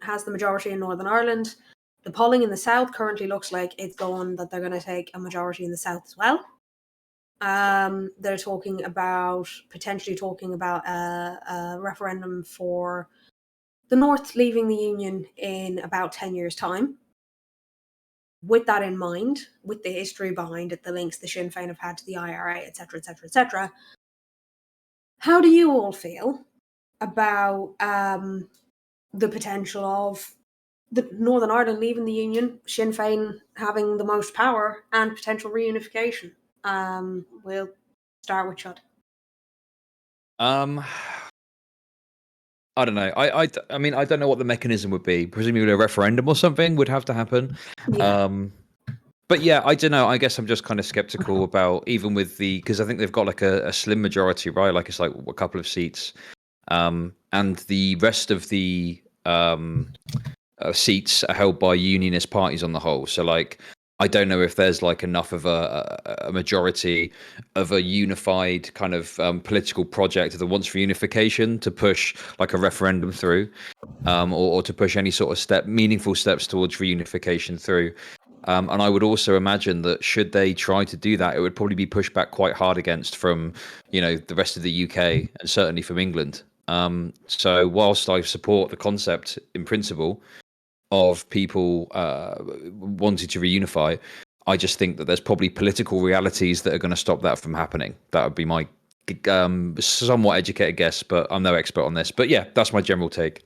has the majority in Northern Ireland. The polling in the south currently looks like it's going that they're going to take a majority in the south as well. They're potentially talking about a referendum for the North leaving the Union in about 10 years' time. With that in mind, with the history behind it, the links the Sinn Féin have had to the IRA, etc., etc., etc., how do you all feel about the potential of the Northern Ireland leaving the Union, Sinn Féin having the most power, and potential reunification? We'll start with Chud. I don't know. I mean, I don't know what the mechanism would be. Presumably a referendum or something would have to happen. Yeah. But yeah, I don't know. I guess I'm just kind of skeptical about even with because I think they've got like a slim majority, right? Like it's like a couple of seats, and the rest of the seats are held by unionist parties on the whole. So like, I don't know if there's like enough of a majority of a unified kind of political project that wants reunification to push like a referendum through, or to push any sort of meaningful steps towards reunification through. And I would also imagine that should they try to do that, it would probably be pushed back quite hard against from, the rest of the UK and certainly from England. So whilst I support the concept in principle of people wanting to reunify, I just think that there's probably political realities that are going to stop that from happening. That would be my somewhat educated guess, but I'm no expert on this. But yeah, that's my general take.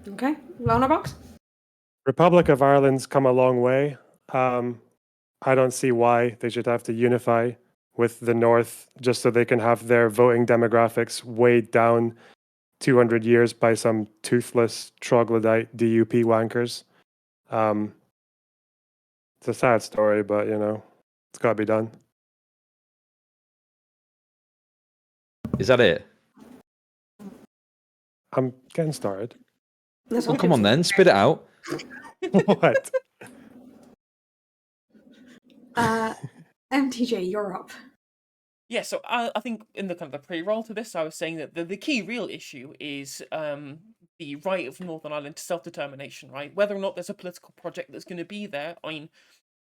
Okay, LonerBox? Republic of Ireland's come a long way. I don't see why they should have to unify with the North just so they can have their voting demographics weighed down 200 years by some toothless troglodyte DUP wankers. It's a sad story, but it's got to be done. Is that it? I'm getting started. Well, come on then, spit it out. What? MTJ, you're up. Yeah, so I think in the kind of the pre-roll to this, I was saying that the key real issue is the right of Northern Ireland to self-determination, right? Whether or not there's a political project that's going to be there, I mean,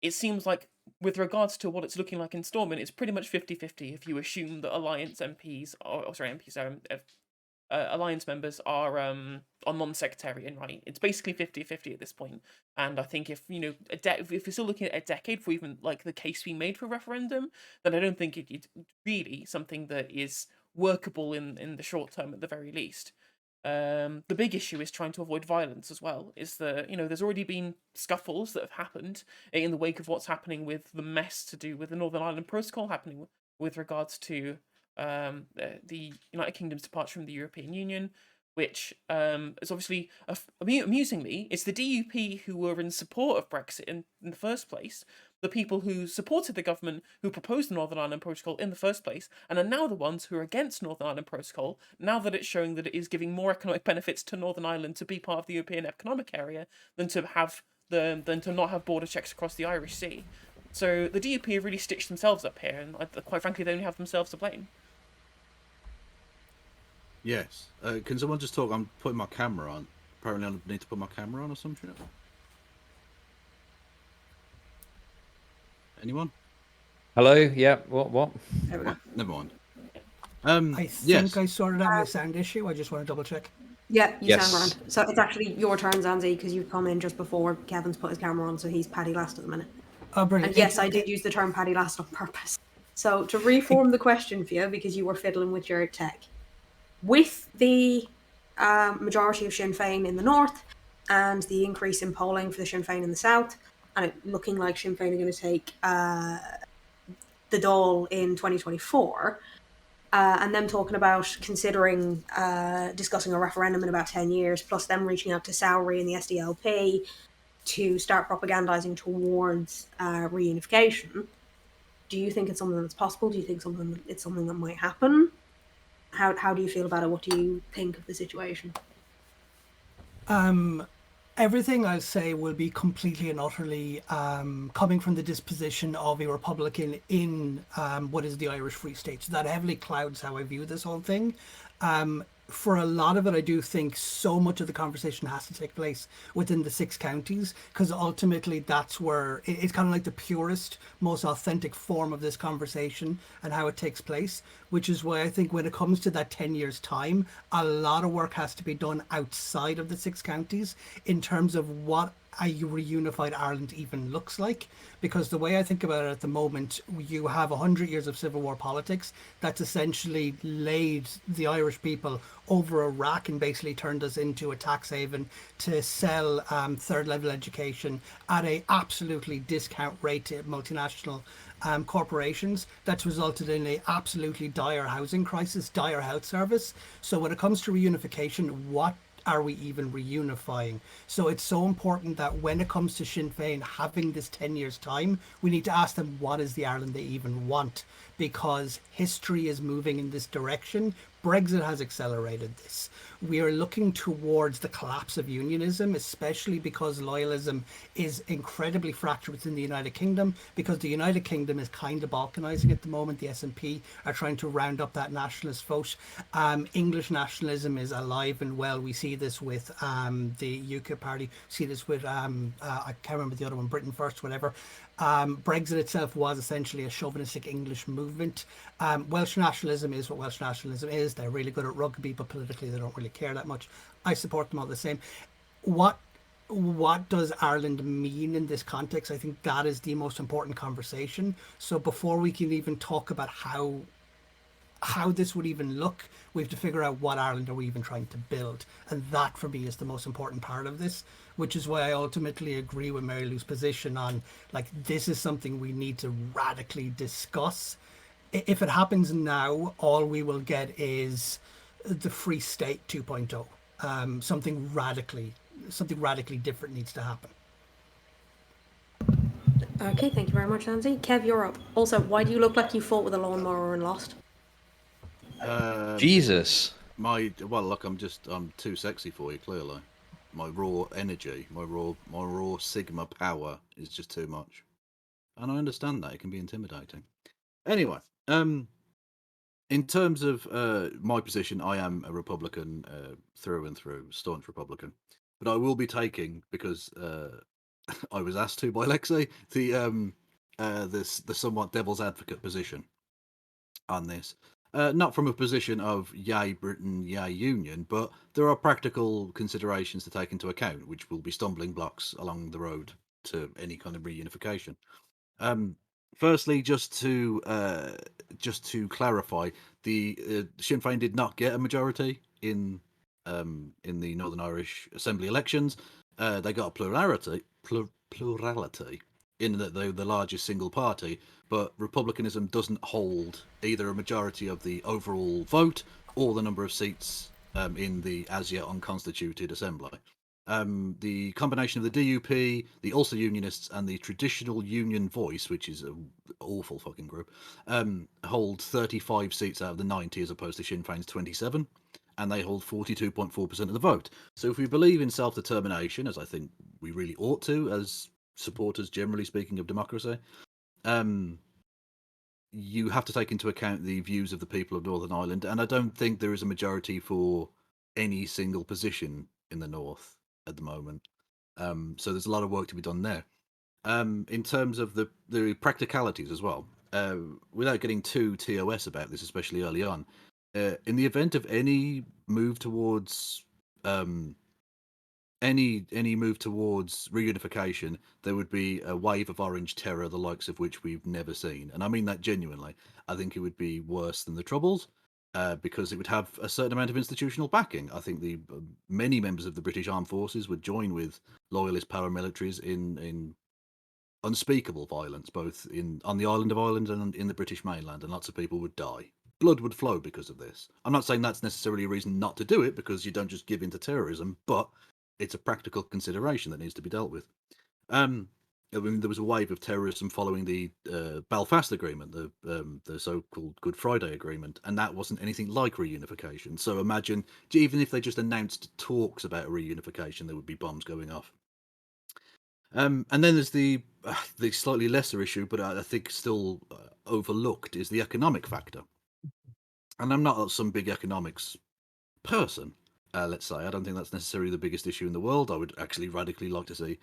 it seems like with regards to what it's looking like in Stormont, it's pretty much 50-50 if you assume that Alliance Alliance members are non-sectarian, right? It's basically 50-50 at this point. And I think if if you're still looking at a decade for even like the case being made for referendum, then I don't think it's really something that is workable in the short term at the very least. The big issue is trying to avoid violence as well. Is that there's already been scuffles that have happened in the wake of what's happening with the mess to do with the Northern Ireland Protocol happening with regards to the United Kingdom's departure from the European Union, which is obviously, amusingly, it's the DUP who were in support of Brexit in the first place, the people who supported the government who proposed the Northern Ireland Protocol in the first place, and are now the ones who are against Northern Ireland Protocol, now that it's showing that it is giving more economic benefits to Northern Ireland to be part of the European Economic Area than to not have border checks across the Irish Sea. So the DUP have really stitched themselves up here, and quite frankly, they only have themselves to blame. Yes. Can someone just talk? I'm putting my camera on. Apparently I need to put my camera on or something. Anyone? Hello? Yeah, what? There we go. Never mind. I think I sorted out my sound issue. I just want to double check. Yeah, you Yes. sound grand. So it's actually your turn, Zanzi, because you've come in just before Kevin's put his camera on, so he's Paddy last at the minute. Oh, brilliant. And yes, I did use the term Paddy last on purpose. So to reform the question for you, because you were fiddling with your tech, with the majority of Sinn Féin in the north and the increase in polling for the Sinn Féin in the south, and it looking like Sinn Féin are going to take the Dáil in 2024, and them talking about considering discussing a referendum in about 10 years, plus them reaching out to Sowry and the SDLP to start propagandizing towards reunification. Do you think it's something that's possible? Do you think it's something that might happen? How do you feel about it? What do you think of the situation? Everything I say will be completely and utterly coming from the disposition of a Republican in what is the Irish Free State. So that heavily clouds how I view this whole thing. for a lot of it, I do think so much of the conversation has to take place within the 6 counties, because ultimately that's where it's kind of like the purest, most authentic form of this conversation and how it takes place, which is why I think when it comes to that 10 years time, a lot of work has to be done outside of the 6 counties in terms of what a reunified Ireland even looks like. Because the way I think about it at the moment, you have 100 years of Civil War politics that's essentially laid the Irish people over a rack and basically turned us into a tax haven to sell third level education at a absolutely discount rate to multinational corporations. That's resulted in a absolutely dire housing crisis, dire health service. So when it comes to reunification, what are we even reunifying? So it's so important that when it comes to Sinn Féin having this 10 years time, we need to ask them, what is the Ireland they even want? Because history is moving in this direction. Brexit has accelerated this. We are looking towards the collapse of unionism, especially because loyalism is incredibly fractured within the United Kingdom, because the United Kingdom is kind of balkanizing at the moment. The SNP are trying to round up that nationalist vote. English nationalism is alive and well. We see this with the UKIP party, see this with, I can't remember the other one, Britain First, whatever. Brexit itself was essentially a chauvinistic English movement. Welsh nationalism is what Welsh nationalism is. They're really good at rugby, but politically they don't really care that much. I support them all the same. What does Ireland mean in this context? I think that is the most important conversation. So before we can even talk about how this would even look, we have to figure out what Ireland are we even trying to build. And that for me is the most important part of this, which is why I ultimately agree with Mary Lou's position on, like, this is something we need to radically discuss. If it happens now, all we will get is the Free State 2.0. Something radically different needs to happen. Okay, thank you very much, Nancy. Kev, you're up. Also, why do you look like you fought with a lawnmower and lost? Jesus. Well, look, I'm too sexy for you, clearly. My raw energy, my raw Sigma power is just too much. And I understand that. It can be intimidating. Anyway, in terms of my position, I am a Republican through and through, staunch Republican. But I will be taking, because I was asked to by Lexi, the somewhat devil's advocate position on this. Not from a position of yay Britain, yay Union, but there are practical considerations to take into account, which will be stumbling blocks along the road to any kind of reunification. Firstly, just to clarify, the Sinn Féin did not get a majority in the Northern Irish Assembly elections. They got a plurality in that they're the largest single party, but republicanism doesn't hold either a majority of the overall vote or the number of seats in the as yet unconstituted assembly. The combination of the DUP, the Ulster Unionists, and the Traditional Union Voice, which is an awful fucking group, hold 35 seats out of the 90 as opposed to Sinn Féin's 27, and they hold 42.4% of the vote. So if we believe in self-determination, as I think we really ought to, as supporters, generally speaking, of democracy, you have to take into account the views of the people of Northern Ireland, and I don't think there is a majority for any single position in the North at the moment. So there's a lot of work to be done there. In terms of the practicalities as well, without getting too TOS about this, especially early on, in the event of any move towards reunification, there would be a wave of orange terror, the likes of which we've never seen. And I mean that genuinely. I think it would be worse than the Troubles, because it would have a certain amount of institutional backing. I think many members of the British Armed Forces would join with loyalist paramilitaries in unspeakable violence, both on the island of Ireland and in the British mainland, and lots of people would die. Blood would flow because of this. I'm not saying that's necessarily a reason not to do it, because you don't just give in to terrorism, but it's a practical consideration that needs to be dealt with. I mean, there was a wave of terrorism following the Belfast Agreement, the so-called Good Friday Agreement, and that wasn't anything like reunification. So imagine, even if they just announced talks about reunification, there would be bombs going off. And then there's the slightly lesser issue, but I think still overlooked, is the economic factor. And I'm not some big economics person, let's say. I don't think that's necessarily the biggest issue in the world. I would actually radically like to see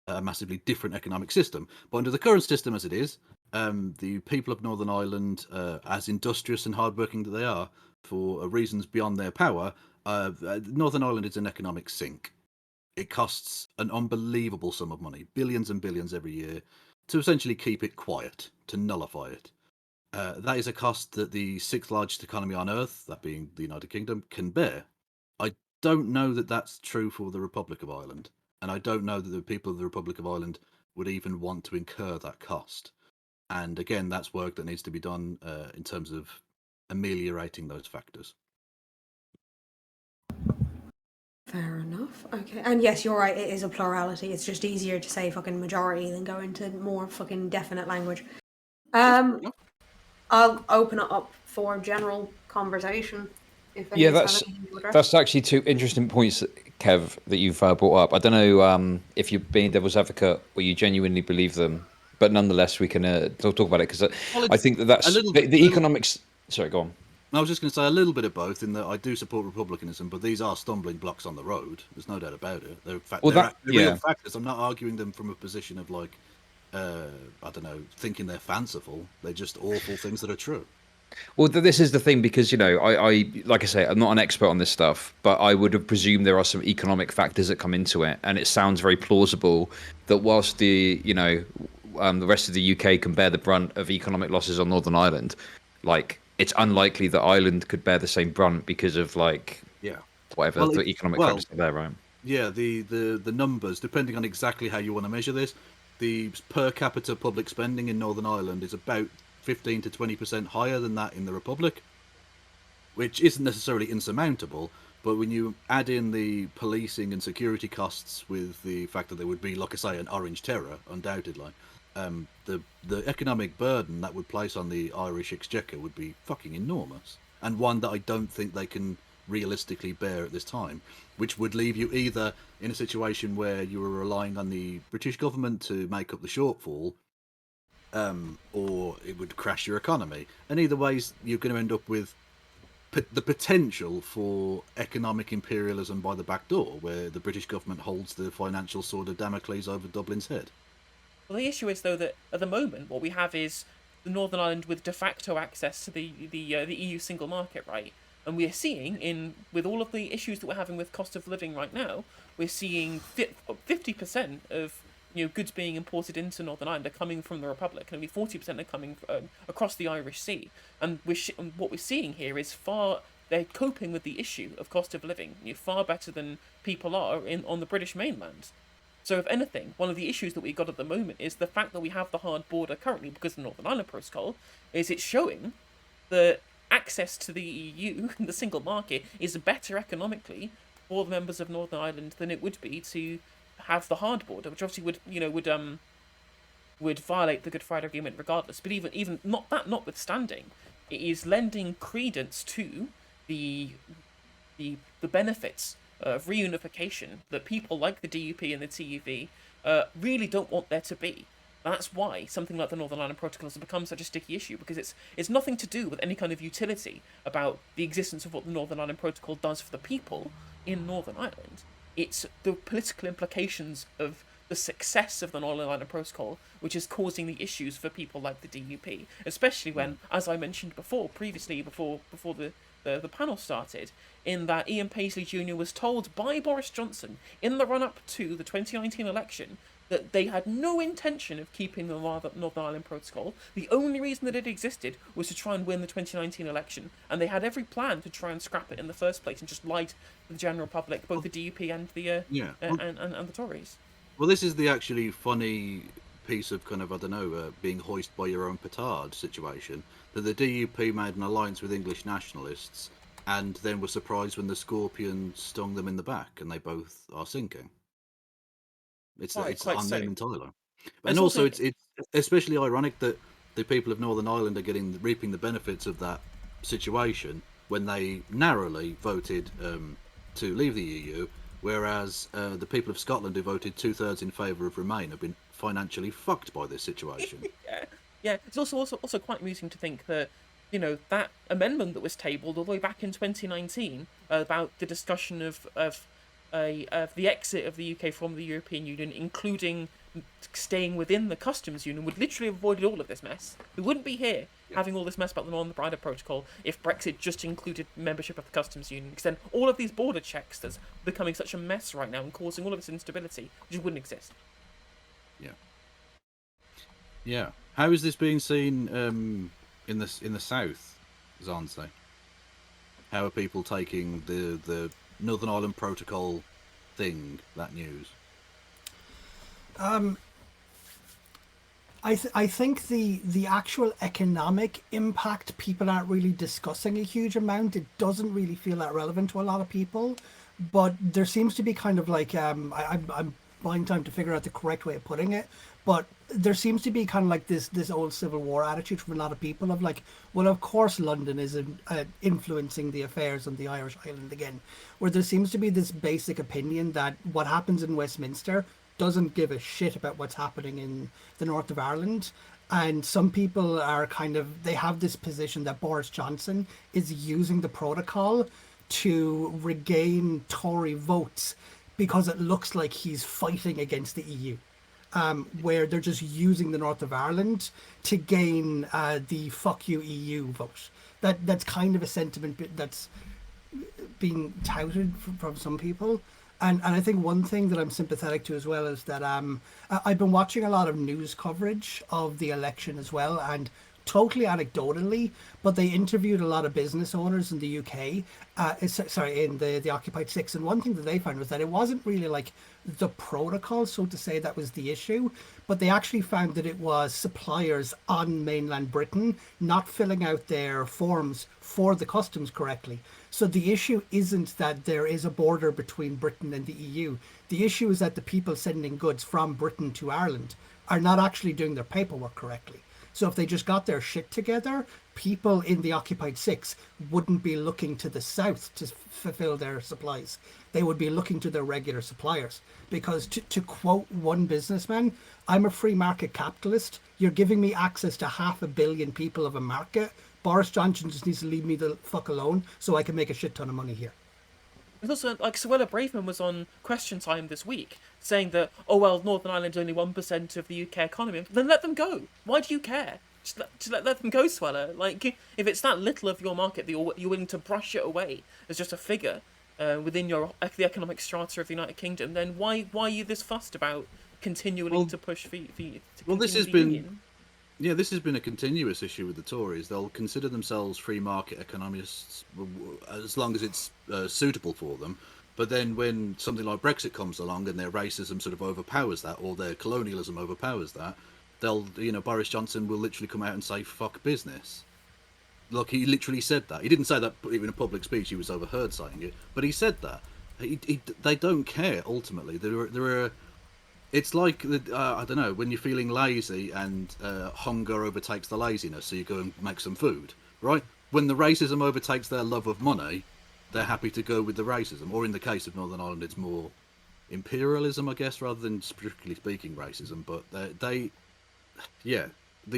a massively different economic system. But under the current system as it is, the people of Northern Ireland, as industrious and hardworking that they are, for reasons beyond their power, Northern Ireland is an economic sink. It costs an unbelievable sum of money, billions and billions every year, to essentially keep it quiet, to nullify it. That is a cost that the sixth largest economy on earth, that being the United Kingdom, can bear. I don't know that that's true for the Republic of Ireland, and I don't know that the people of the Republic of Ireland would even want to incur that cost. And again, that's work that needs to be done in terms of ameliorating those factors. Fair enough. Okay. And yes, you're right. It is a plurality. It's just easier to say fucking majority than go into more fucking definite language. I'll open it up for general conversation. If Yeah, anyone's have anything to address. that's actually two interesting points, Kev, that you've brought up. I don't know if you're being devil's advocate or you genuinely believe them, but nonetheless, we can talk about it because I think that's a little the economics. Sorry, go on. I was just going to say a little bit of both, in that I do support republicanism, but these are stumbling blocks on the road. There's no doubt about it. They're real factors. I'm not arguing them from a position of like, I don't know, thinking they're fanciful. They're just awful things that are true. Well, this is the thing, because, I like I say, I'm not an expert on this stuff, but I would have presumed there are some economic factors that come into it, and it sounds very plausible that whilst the rest of the UK can bear the brunt of economic losses on Northern Ireland, like, it's unlikely that Ireland could bear the same brunt because of whatever the economic factors are there, right? Yeah, the numbers, depending on exactly how you want to measure this, the per capita public spending in Northern Ireland is about 15 to 20% higher than that in the Republic, which isn't necessarily insurmountable. But when you add in the policing and security costs with the fact that there would be, like I say, an orange terror, undoubtedly, the economic burden that would place on the Irish exchequer would be fucking enormous, and one that I don't think they can realistically bear at this time, which would leave you either in a situation where you were relying on the British government to make up the shortfall, or it would crash your economy. And either ways, you're going to end up with the potential for economic imperialism by the back door, where the British government holds the financial sword of Damocles over Dublin's head. Well, the issue is, though, that at the moment what we have is the Northern Ireland with de facto access to the EU single market, right? And we are seeing, with all of the issues that we're having with cost of living right now, we're seeing 50% of goods being imported into Northern Ireland are coming from the Republic, and only 40% are coming across the Irish Sea. And what we're seeing here is they're coping with the issue of cost of living far better than people are on the British mainland. So if anything, one of the issues that we got at the moment is the fact that we have the hard border currently because of the Northern Ireland Protocol, is it's showing that access to the EU, the single market, is better economically for the members of Northern Ireland than it would be to have the hard border, which obviously would violate the Good Friday Agreement regardless. But even notwithstanding, it is lending credence to the benefits of reunification that people like the DUP and the TUV really don't want there to be. That's why something like the Northern Ireland Protocol has become such a sticky issue, because it's nothing to do with any kind of utility about the existence of what the Northern Ireland Protocol does for the people in Northern Ireland. It's the political implications of the success of the Northern Ireland Protocol which is causing the issues for people like the DUP, especially when, as I mentioned before the panel started, in that Ian Paisley Jr. was told by Boris Johnson in the run-up to the 2019 election that they had no intention of keeping the Northern Ireland Protocol. The only reason that it existed was to try and win the 2019 election, and they had every plan to try and scrap it in the first place and just lie to the general public, both the DUP and the and the Tories. Well, this is the actually funny piece of kind of, I don't know, being hoisted by your own petard situation, that the DUP made an alliance with English nationalists and then were surprised when the Scorpion stung them in the back, and they both are sinking. It's on them entirely. And also, it's especially ironic that the people of Northern Ireland are reaping the benefits of that situation when they narrowly voted to leave the EU, whereas the people of Scotland, who voted 2/3 in favour of Remain, have been financially fucked by this situation. Yeah. It's also quite amusing to think that that amendment that was tabled all the way back in 2019 about the discussion of the exit of the UK from the European Union, including staying within the customs union, would literally have avoided all of this mess. We wouldn't be here having all this mess about the non-Brider Protocol if Brexit just included membership of the customs union, because then all of these border checks that's becoming such a mess right now and causing all of this instability just wouldn't exist. Yeah. How is this being seen in the south, Zanse? How are people taking the Northern Ireland Protocol thing, that news? I think the actual economic impact people aren't really discussing a huge amount. It doesn't really feel that relevant to a lot of people, but there seems to be kind of like I'm buying time to figure out the correct way of putting it, but there seems to be kind of like this old Civil War attitude from a lot of people of like, well, of course London is influencing the affairs on the Irish island again, where there seems to be this basic opinion that what happens in Westminster doesn't give a shit about what's happening in the north of Ireland. And some people are they have this position that Boris Johnson is using the protocol to regain Tory votes because it looks like he's fighting against the EU. Where they're just using the north of Ireland to gain the fuck you EU vote. That's kind of a sentiment that's being touted from some people. And I think one thing that I'm sympathetic to as well is that I've been watching a lot of news coverage of the election as well, and totally anecdotally, but they interviewed a lot of business owners in the UK, in the Occupied Six, and one thing that they found was that it wasn't really like the protocol, so to say, that was the issue, but they actually found that it was suppliers on mainland Britain not filling out their forms for the customs correctly. So the issue isn't that there is a border between Britain and the EU. The issue is that the people sending goods from Britain to Ireland are not actually doing their paperwork correctly. So if they just got their shit together, people in the Occupied Six wouldn't be looking to the south to fulfill their supplies. They would be looking to their regular suppliers. Because to quote one businessman, I'm a free market capitalist. You're giving me access to 500 million people of a market. Boris Johnson just needs to leave me the fuck alone so I can make a shit ton of money here. It's also like Suella Braverman was on Question Time this week saying that, oh well, Northern Ireland's only 1% of the UK economy. Then let them go. Why do you care? Just let them go, Suella. Like, if it's that little of your market that you're willing to brush it away as just a figure within the economic strata of the United Kingdom, then why are you this fussed about continually to push for this has been union? Yeah, this has been a continuous issue with the Tories. They'll consider themselves free market economists as long as it's suitable for them. But then when something like Brexit comes along and their racism sort of overpowers that, or their colonialism overpowers that, Boris Johnson will literally come out and say, fuck business. Look, he literally said that. He didn't say that even in a public speech. He was overheard saying it. But he said that. They don't care, ultimately. There are... It's like, I don't know, when you're feeling lazy and hunger overtakes the laziness, so you go and make some food, right? When the racism overtakes their love of money, they're happy to go with the racism. Or in the case of Northern Ireland, it's more imperialism, I guess, rather than strictly speaking racism. But the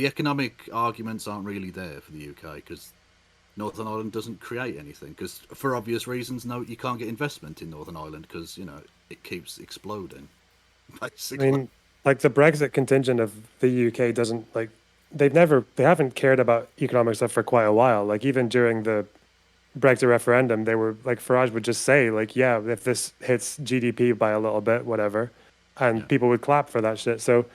economic arguments aren't really there for the UK because Northern Ireland doesn't create anything. Because for obvious reasons, no, you can't get investment in Northern Ireland because, it keeps exploding. Basically. I mean, like the Brexit contingent of the UK doesn't they haven't cared about economic stuff for quite a while. Like even during the Brexit referendum, they were like, Farage would just say like, yeah, if this hits GDP by a little bit, whatever, and people would clap for that shit. So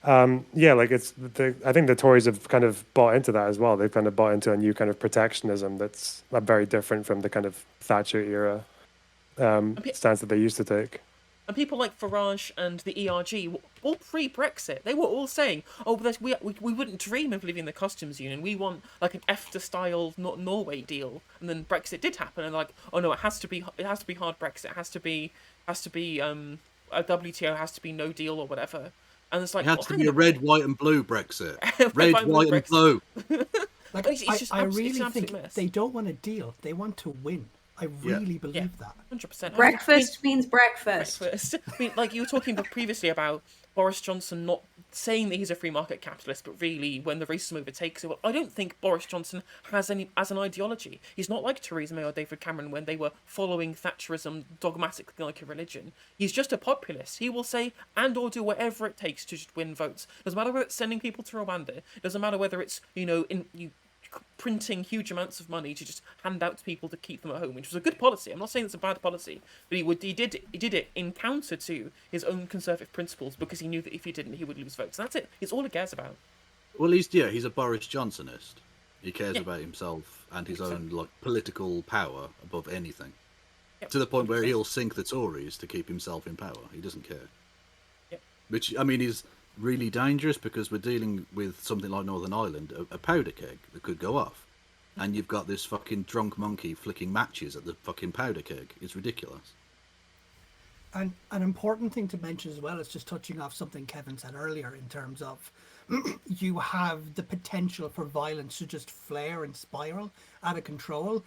I think the Tories have kind of bought into that as well. They've kind of bought into a new kind of protectionism that's very different from the kind of Thatcher era stance that they used to take. And people like Farage and the ERG, all pre-Brexit, they were all saying, "Oh, we wouldn't dream of leaving the customs union. We want like an EFTA-style Norway deal." And then Brexit did happen, and like, "Oh no, it has to be hard Brexit. It has to be a WTO. Has to be no deal or whatever." And it's like, it has to be a red, white, and blue Brexit. red, white, and blue. I really think they don't want a deal. They want to win. I really believe that. 100%. Breakfast means breakfast. I mean, like you were talking previously about Boris Johnson not saying that he's a free market capitalist, but really, when the racism overtakes it, well, I don't think Boris Johnson has any as an ideology. He's not like Theresa May or David Cameron when they were following Thatcherism dogmatically like a religion. He's just a populist. He will say and or do whatever it takes to just win votes. Doesn't matter whether it's sending people to Rwanda. Doesn't matter whether it's printing huge amounts of money to just hand out to people to keep them at home, which was a good policy. I'm not saying it's a bad policy, but he did it in counter to his own conservative principles because he knew that if he didn't, he would lose votes. That's it. It's all he cares about. Well, he's a Boris Johnsonist. He cares about himself and his own political power above anything. Yep. To the point where he'll sink the Tories to keep himself in power. He doesn't care. Yep. Which, I mean, is really dangerous because we're dealing with something like Northern Ireland, a powder keg that could go off. And you've got this fucking drunk monkey flicking matches at the fucking powder keg. It's ridiculous. And an important thing to mention as well is just touching off something Kevin said earlier in terms of you have the potential for violence to just flare and spiral out of control.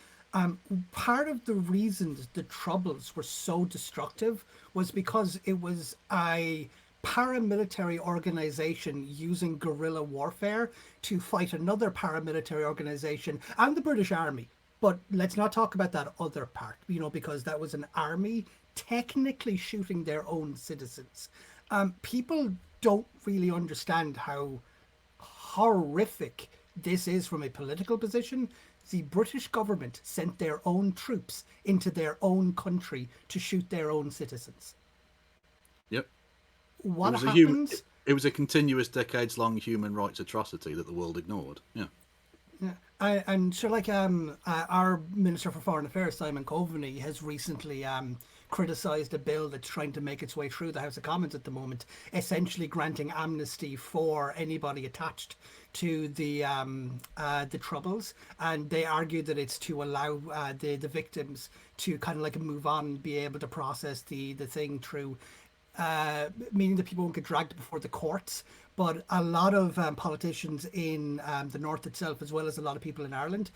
Part of the reasons the Troubles were so destructive was because it was a paramilitary organization using guerrilla warfare to fight another paramilitary organization and the British Army. But let's not talk about that other part, because that was an army technically shooting their own citizens. People don't really understand how horrific this is from a political position. The British government sent their own troops into their own country to shoot their own citizens. Yep. What happens? It was a continuous, decades-long human rights atrocity that the world ignored. Yeah. Yeah, and so our Minister for Foreign Affairs, Simon Coveney, has recently criticised a bill that's trying to make its way through the House of Commons at the moment, essentially granting amnesty for anybody attached to the Troubles, and they argue that it's to allow the victims to kind of like move on and be able to process the thing through. Meaning that people won't get dragged before the courts. But a lot of politicians in the north itself, as well as a lot of people in Ireland,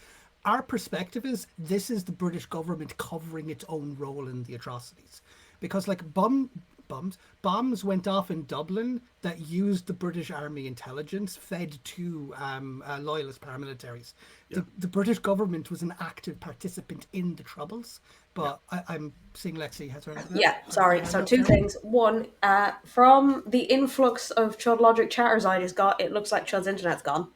our perspective is this is the British government covering its own role in the atrocities. Because bombs went off in Dublin that used the British Army intelligence fed to loyalist paramilitaries. Yeah. The British government was an active participant in the Troubles. But I'm seeing Lexi has her. Yeah, sorry. So two things. One, from the influx of Chud logic chatters I just got, it looks like Chud's internet's gone.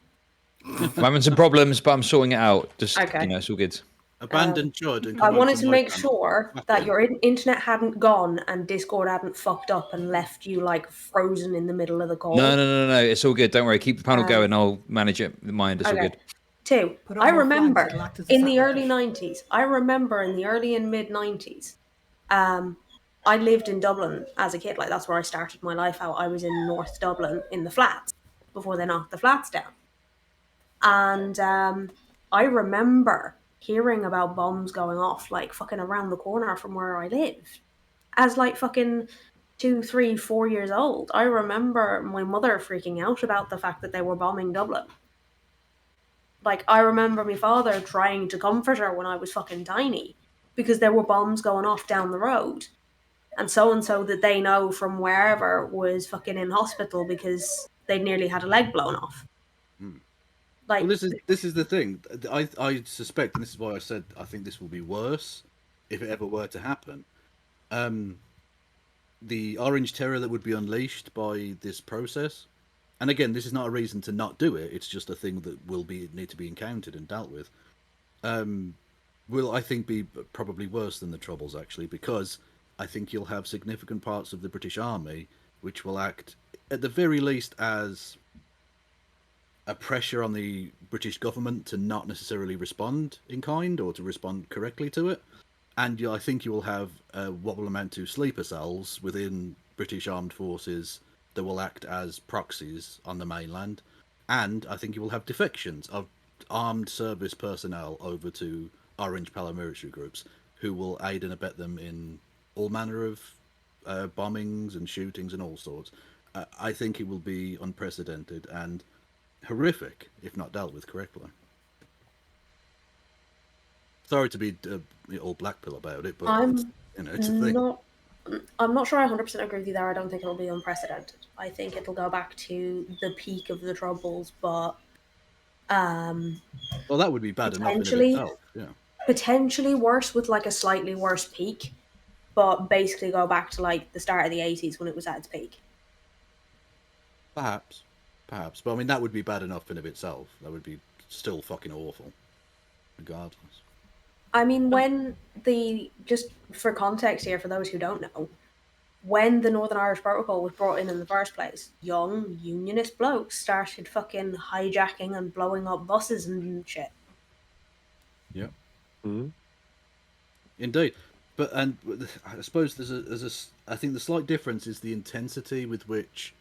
I'm having some problems, but I'm sorting it out. Just, Okay. it's all good. Abandon Chud. And I come wanted over to my make channel. sure that your internet hadn't gone and Discord hadn't fucked up and left you frozen in the middle of the call. No. It's all good. Don't worry. Keep the panel going. I'll manage it. Mind. It's all good. Two, Put on I more remember flags, act as a in the satellite early dish. 90s, I remember in the early and mid 90s, I lived in Dublin as a kid. That's where I started my life out. I was in North Dublin in the flats before they knocked the flats down. And I remember hearing about bombs going off fucking around the corner from where I lived. As fucking 2, 3, 4 years old. I remember my mother freaking out about the fact that they were bombing Dublin. I remember my father trying to comfort her when I was fucking tiny because there were bombs going off down the road. And so that they know from wherever was fucking in hospital because they nearly had a leg blown off. Well, this is the thing. I suspect, and this is why I said I think this will be worse if it ever were to happen. The orange terror that would be unleashed by this process. And again, this is not a reason to not do it. It's just a thing that will need to be encountered and dealt with. Will, I think, be probably worse than the Troubles, actually, because I think you'll have significant parts of the British Army which will act, at the very least, as a pressure on the British government to not necessarily respond in kind or to respond correctly to it. And I think you will have what will amount to sleeper cells within British armed forces that will act as proxies on the mainland, and I think you will have defections of armed service personnel over to Orange paramilitary groups who will aid and abet them in all manner of bombings and shootings and all sorts. I think it will be unprecedented and horrific if not dealt with correctly. Sorry to be all black pill about it, but it's a thing. I'm not sure I 100% agree with you there. I don't think it'll be unprecedented. I think it'll go back to the peak of the Troubles, but Well, that would be bad enough in of potentially, itself. Yeah. potentially worse with like a slightly worse peak, but basically go back to like the start of the 80s when it was at its peak. Perhaps. Perhaps. But I mean, that would be bad enough in of itself. That would be still fucking awful, regardless. I mean, just for context here, for those who don't know, when the Northern Irish Protocol was brought in the first place, young unionist blokes started fucking hijacking and blowing up buses and shit. Yeah. Mhm. Indeed. But I suppose I think the slight difference is the intensity with which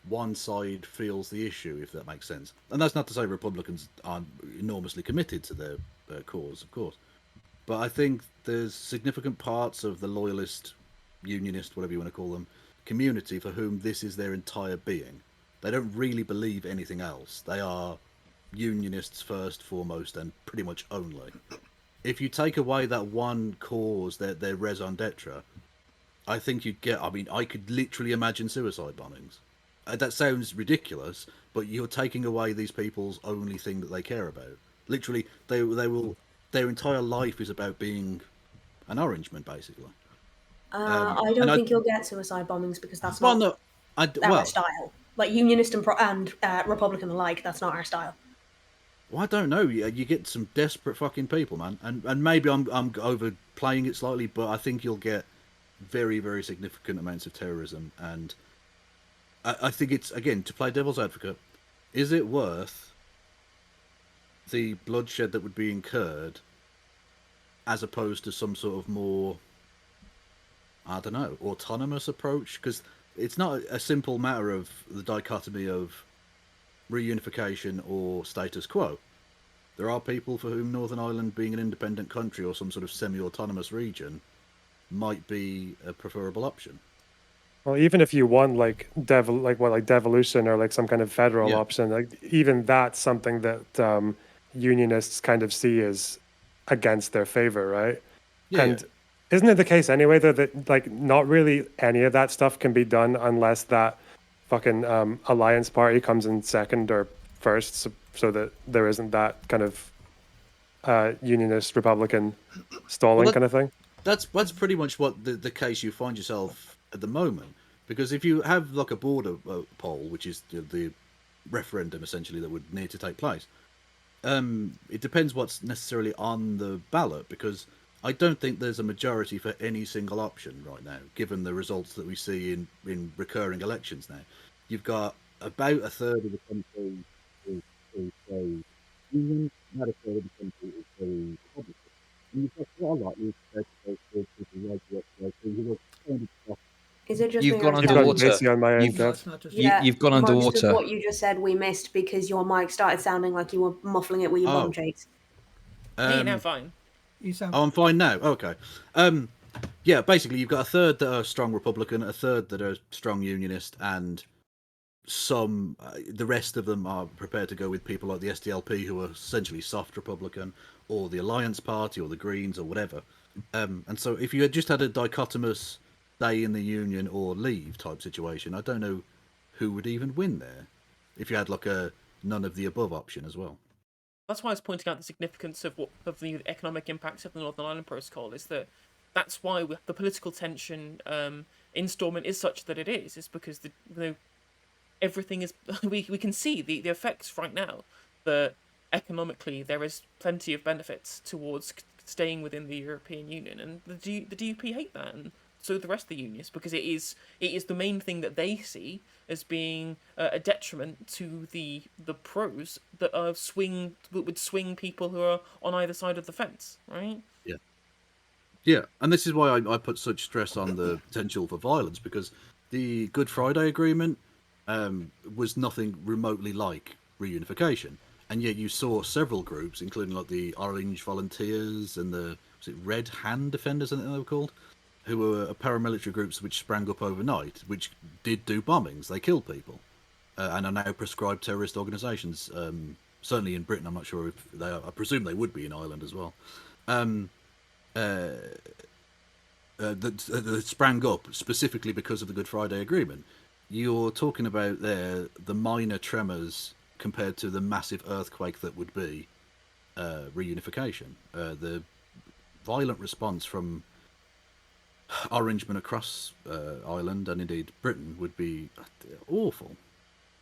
one side feels the issue, if that makes sense. And that's not to say Republicans aren't enormously committed to their cause, of course. But I think there's significant parts of the loyalist, unionist, whatever you want to call them, community for whom this is their entire being. They don't really believe anything else. They are unionists first, foremost, and pretty much only. If you take away that one cause, their raison d'etre, I think you'd get. I mean, I could literally imagine suicide bombings. That sounds ridiculous, but you're taking away these people's only thing that they care about. Literally, they will. Their entire life is about being an orangeman, basically. I And don't think you'll get suicide bombings because that's well, not no, our style. Like unionist and Republican alike, that's not our style. well, I don't know. You get some desperate fucking people, man, and maybe I'm overplaying it slightly, but I think you'll get very, very significant amounts of terrorism, and I think it's, again, to play devil's advocate, is it worth the bloodshed that would be incurred as opposed to some sort of more, I don't know, autonomous approach? Because it's not a simple matter of the dichotomy of reunification or status quo. There are people for whom Northern Ireland being an independent country or some sort of semi-autonomous region might be a preferable option. Well, even if you want like devolution or like some kind of federal Yeah. option, like even that's something that unionists kind of see as against their favor, right? Yeah, And isn't it the case anyway though that like not really any of that stuff can be done unless that fucking alliance party comes in second or first, so that there isn't that kind of unionist Republican stalling Well, kind of thing. that's pretty much what the case you find yourself at the moment. Because if you have like a border poll, which is the referendum essentially that would need to take place, it depends what's necessarily on the ballot. Because I don't think there's a majority for any single option right now, given the results that we see in recurring elections now. You've got about a third of the country is a union, not a third of the country is a Republican. And you've got quite a lot of people like who are kind of Is it just You've me or gone is You've that got we underwater. Macy on my end, You've No, Kev. it's not just you, Yeah, you've gone most underwater. of what you just said we missed because your mic started sounding like you were muffling it with your bum Oh. cheeks. Hey, now fine. You sound Oh, I'm fine now. Okay. Yeah, basically, you've got a third that are strong Republican, a third that are strong Unionist, and some. The rest of them are prepared to go with people like the SDLP, who are essentially soft Republican, or the Alliance Party, or the Greens, or whatever. And so, if you had just had a dichotomous stay in the Union or leave type situation, I don't know who would even win there. If you had like a none of the above option as well. That's why I was pointing out the significance of the economic impacts of the Northern Ireland Protocol. Is that's why the political tension in Stormont is such that it is because everything is we can see the effects right now that economically there is plenty of benefits towards staying within the European Union, and the DUP hate that, and so the rest of the unions, because it is the main thing that they see as being a detriment to the pros that would swing people who are on either side of the fence, right? Yeah. Yeah, and this is why I put such stress on the potential for violence, because the Good Friday Agreement was nothing remotely like reunification, and yet you saw several groups, including like the Orange Volunteers and the was it Red Hand Defenders, I think they were called, who were paramilitary groups which sprang up overnight, which did do bombings. They killed people, and are now prescribed terrorist organisations. Certainly in Britain, I'm not sure if they are. I presume they would be in Ireland as well. that sprang up specifically because of the Good Friday Agreement. You're talking about there the minor tremors compared to the massive earthquake that would be reunification. The violent response from Orangemen across Ireland and indeed Britain would be awful.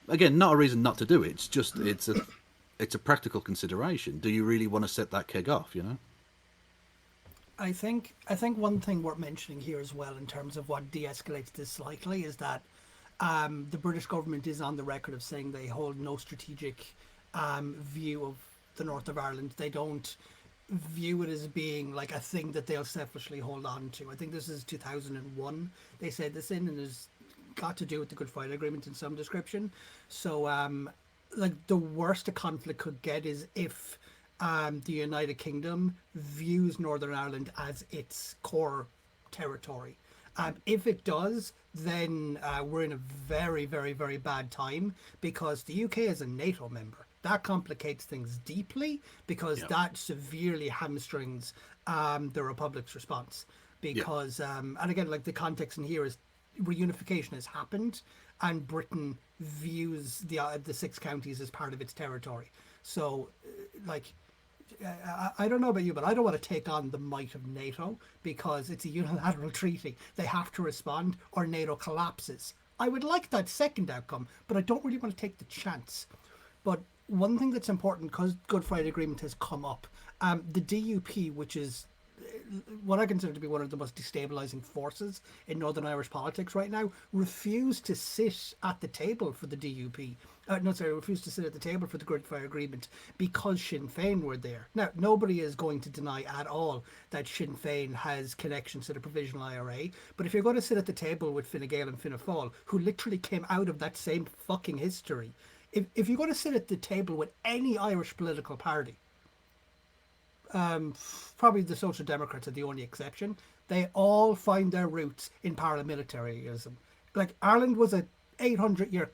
Again, not a reason not to do it. It's just it's a practical consideration. Do you really want to set that keg off? You know. I think one thing worth mentioning here as well in terms of what de-escalates this slightly is that the British government is on the record of saying they hold no strategic view of the north of Ireland. They don't view it as being like a thing that they'll selfishly hold on to. I think this is 2001. They said this in, and it's got to do with the Good Friday Agreement in some description. So, like the worst a conflict could get is if the United Kingdom views Northern Ireland as its core territory. If it does, then we're in a very, very, very bad time because the UK is a NATO member. That complicates things deeply because that severely hamstrings the Republic's response. Because, and again, like the context in here is reunification has happened and Britain views the 6 counties as part of its territory. So, like, I don't know about you, but I don't want to take on the might of NATO because it's a unilateral treaty. They have to respond or NATO collapses. I would like that second outcome, but I don't really want to take the chance. But one thing that's important, because Good Friday Agreement has come up, the DUP, which is what I consider to be one of the most destabilizing forces in Northern Irish politics right now, refused to sit at the table for the DUP. Refused to sit at the table for the Good Friday Agreement because Sinn Féin were there. Now, nobody is going to deny at all that Sinn Féin has connections to the Provisional IRA, but if you're going to sit at the table with Fine Gael and Fianna Fáil, who literally came out of that same fucking history, if you're going to sit at the table with any Irish political party, probably the Social Democrats are the only exception, they all find their roots in paramilitarism. Like, Ireland was a 800-year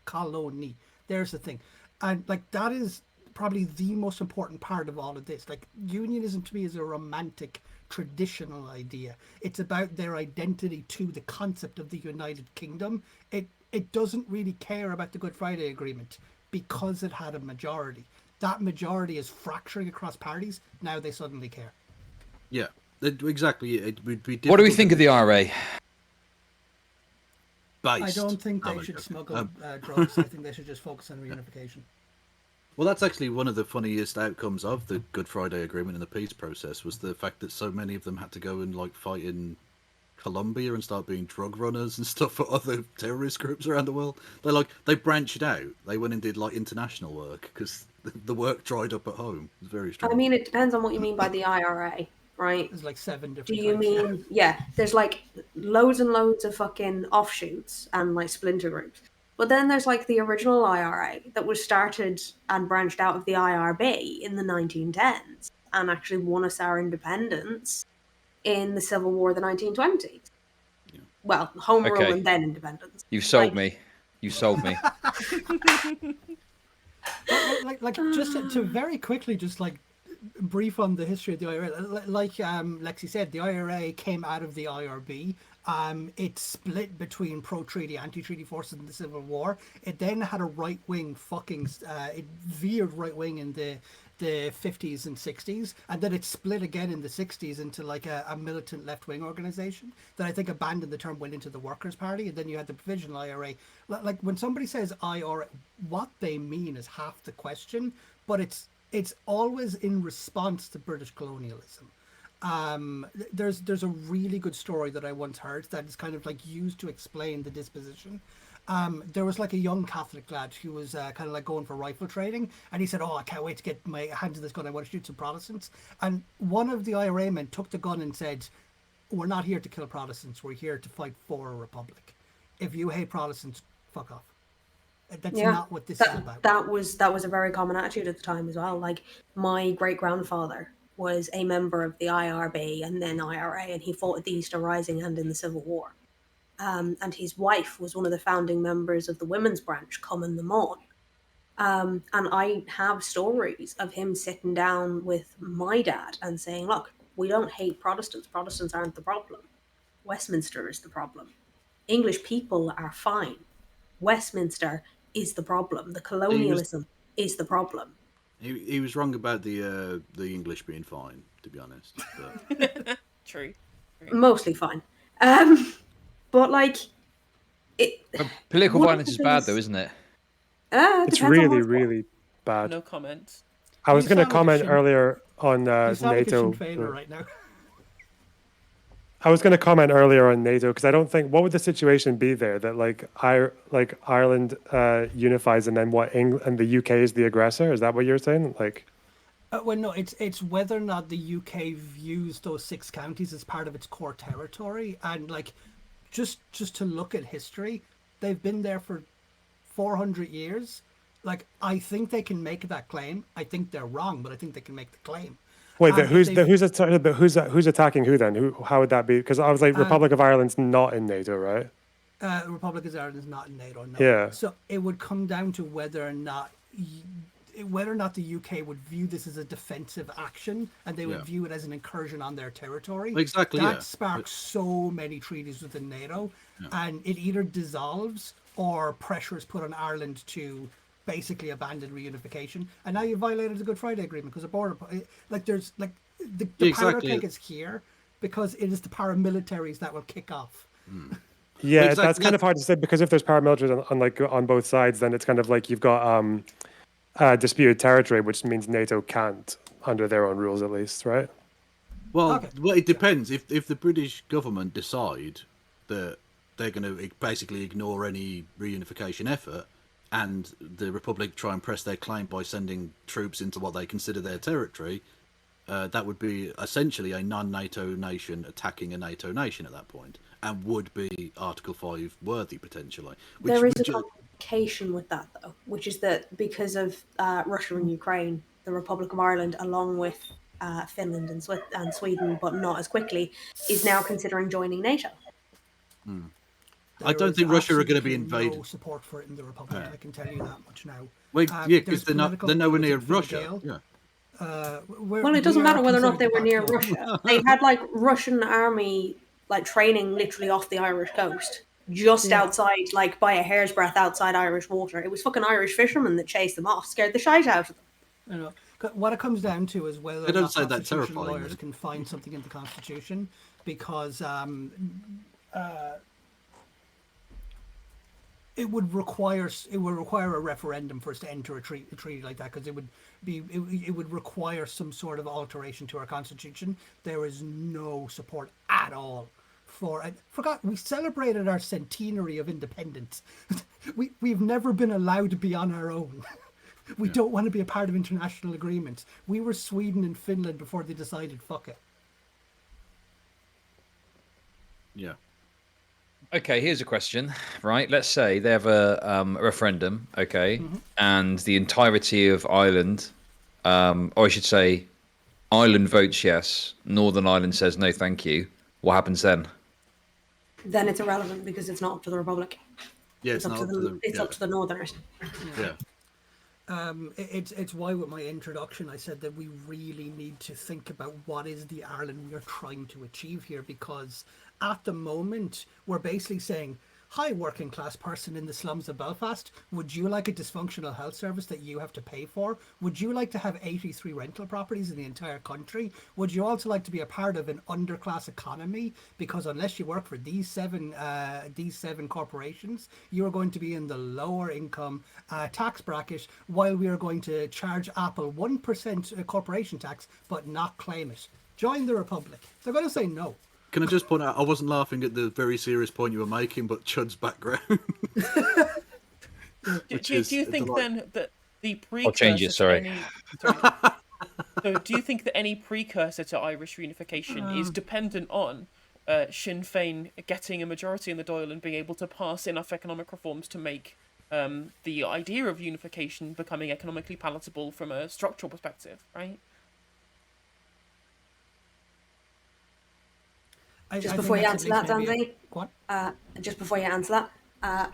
colony. There's the thing. And, like, that is probably the most important part of all of this. Like, unionism to me is a romantic, traditional idea. It's about their identity to the concept of the United Kingdom. It doesn't really care about the Good Friday Agreement because it had a majority. That majority is fracturing across parties. Now they suddenly care. Yeah, exactly. It would be. What do we think of the IRA? I don't think they should smuggle drugs. I think they should just focus on reunification. Well, that's actually one of the funniest outcomes of the Good Friday Agreement and the peace process was the fact that so many of them had to go and like fight in Colombia and start being drug runners and stuff for other terrorist groups around the world. They branched out. They went and did like international work because the work dried up at home. It was very strange. I mean, it depends on what you mean by the IRA, right? There's like 7 different. Do you mean there's like loads and loads of fucking offshoots and like splinter groups. But then there's like the original IRA that was started and branched out of the IRB in the 1910s and actually won us our independence in the Civil War of the 1920s. Yeah. Well, Home Rule and then independence. You sold me. You sold me. like just to very quickly just like brief on the history of the IRA. Like Lexi said, the IRA came out of the IRB. It split between pro-treaty, anti-treaty forces in the Civil War. It then had a right-wing it veered right-wing in the 50s and 60s, and then it split again in the 60s into like a militant left-wing organization that I think abandoned the term, went into the Workers' Party, and then you had the Provisional IRA. Like when somebody says IRA, what they mean is half the question, but it's always in response to British colonialism. There's a really good story that I once heard that is kind of like used to explain the disposition. There was like a young Catholic lad who was kind of like going for rifle training, and he said, "Oh, I can't wait to get my hands on this gun. I want to shoot some Protestants." And one of the IRA men took the gun and said, "We're not here to kill Protestants. We're here to fight for a republic. If you hate Protestants, fuck off." That's not what this is about. That was a very common attitude at the time as well. Like my great grandfather was a member of the IRB and then IRA, and he fought at the Easter Rising and in the Civil War. And his wife was one of the founding members of the women's branch, Cumann na Món. And I have stories of him sitting down with my dad and saying, "Look, We don't hate Protestants. Protestants aren't the problem. Westminster is the problem. English people are fine. Westminster is the problem. The colonialism is the problem. He was wrong about the English being fine, to be honest. But True. Mostly fine. But like, Political one of violence the is bad, things- though, isn't it? It's depends on really, what's what. really bad. No comment. I was You going to sound like a comment Sinn- earlier on You sound like a NATO. Sinn Féiner right now. I was going to comment earlier on NATO because I don't think what would the situation be there that like Ireland unifies and then and the UK is the aggressor? Is that what you're saying? Like, Well, no, it's whether or not the UK views those 6 counties as part of its core territory, and like, just to look at history, they've been there for 400 years. Like, I think they can make that claim. I think they're wrong, but I think they can make the claim. wait, If who's they've- who's attacking who then? How would that be? Because I was like, Republic of Ireland's not in NATO, right? Republic of Ireland is not in NATO. No. Yeah. So it would come down to whether or not the UK would view this as a defensive action, and they would Yeah. view it as an incursion on their territory. Exactly, That yeah. sparks so many treaties within NATO, and it either dissolves or pressure is put on Ireland to basically abandon reunification. And now you violated the Good Friday Agreement because the border, like, there's like the power Exactly. keg is here because it is the paramilitaries that will kick off. Yeah, Exactly, that's kind of hard to say because if there's paramilitaries on both sides, then it's kind of like you've got disputed territory, which means NATO can't under their own rules, at least, right? well, Okay. well, it depends. If the British government decide that they're going to basically ignore any reunification effort, and the Republic try and press their claim by sending troops into what they consider their territory, that would be essentially a non-NATO nation attacking a NATO nation at that point, and would be Article 5 worthy potentially. There is a complication with that, though, which is that because of Russia and Ukraine, the Republic of Ireland, along with Finland and Sweden, but not as quickly, is now considering joining NATO. I don't There think is Russia are going to be absolutely invaded. No support for it in the Republic. I can tell you that much now. Well, yeah, because there's they're nowhere near political Russia. will. Yeah. Well, it doesn't matter whether or not they were near Russia. They had like Russian army like training literally off the Irish coast, just outside, like by a hair's breadth outside Irish water. It was fucking Irish fishermen that chased them off, scared the shite out of them. You know, what it comes down to is whether They don't or not say that constitutional terrifyingly. lawyers can find something in the Constitution, because it would require a referendum for us to enter a treaty like that, because it would require some sort of alteration to our Constitution. There is no support at all for. I forgot, we celebrated our centenary of independence. We've never been allowed to be on our own. We don't want to be a part of international agreements. We were Sweden and Finland before they decided fuck it. Yeah. Okay, here's a question, right? Let's say they have a referendum, okay, and the entirety of Ireland, or I should say, Ireland votes yes, Northern Ireland says no, thank you. What happens then? Then it's irrelevant because it's not up to the Republic. Yeah, It's up to the yeah. up to the Northerners. Yeah. It's why with my introduction I said that we really need to think about what is the Ireland we are trying to achieve here, because at the moment we're basically saying, hi, working class person in the slums of Belfast, would you like a dysfunctional health service that you have to pay for? Would you like to have 83 rental properties in the entire country? Would you also like to be a part of an underclass economy? Because unless you work for these seven corporations, you're going to be in the lower income tax bracket, while we are going to charge Apple 1% corporation tax but not claim it. Join the Republic. They're going to say no. Can I just point out, I wasn't laughing at the very serious point you were making, but Chud's background. Do you think then that the precursor I'll change it, to sorry. So do you think that any precursor to Irish reunification is dependent on Sinn Féin getting a majority in the Dáil and being able to pass enough economic reforms to make the idea of unification becoming economically palatable from a structural perspective, right? Just before you answer that, Danzy, What? just before you answer that,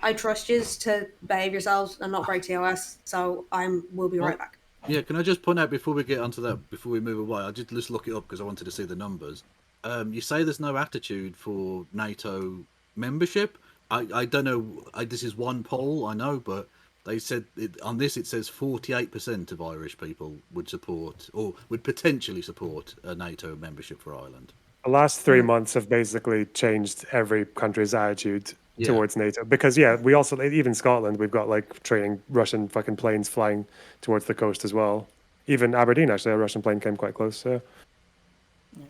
I trust you to behave yourselves and not break TOS, so we'll be right back. Yeah, can I just point out before we get onto that, before we move away, I just look it up because I wanted to see the numbers. You say there's no attitude for NATO membership. I don't know. This is one poll, I know, but they said on this it says 48% of Irish people would support or would potentially support a NATO membership for Ireland. The last 3 months have basically changed every country's attitude Yeah. towards NATO. Because we also, even Scotland, we've got like training Russian fucking planes flying towards the coast as well. Even Aberdeen, actually, a Russian plane came quite close. So.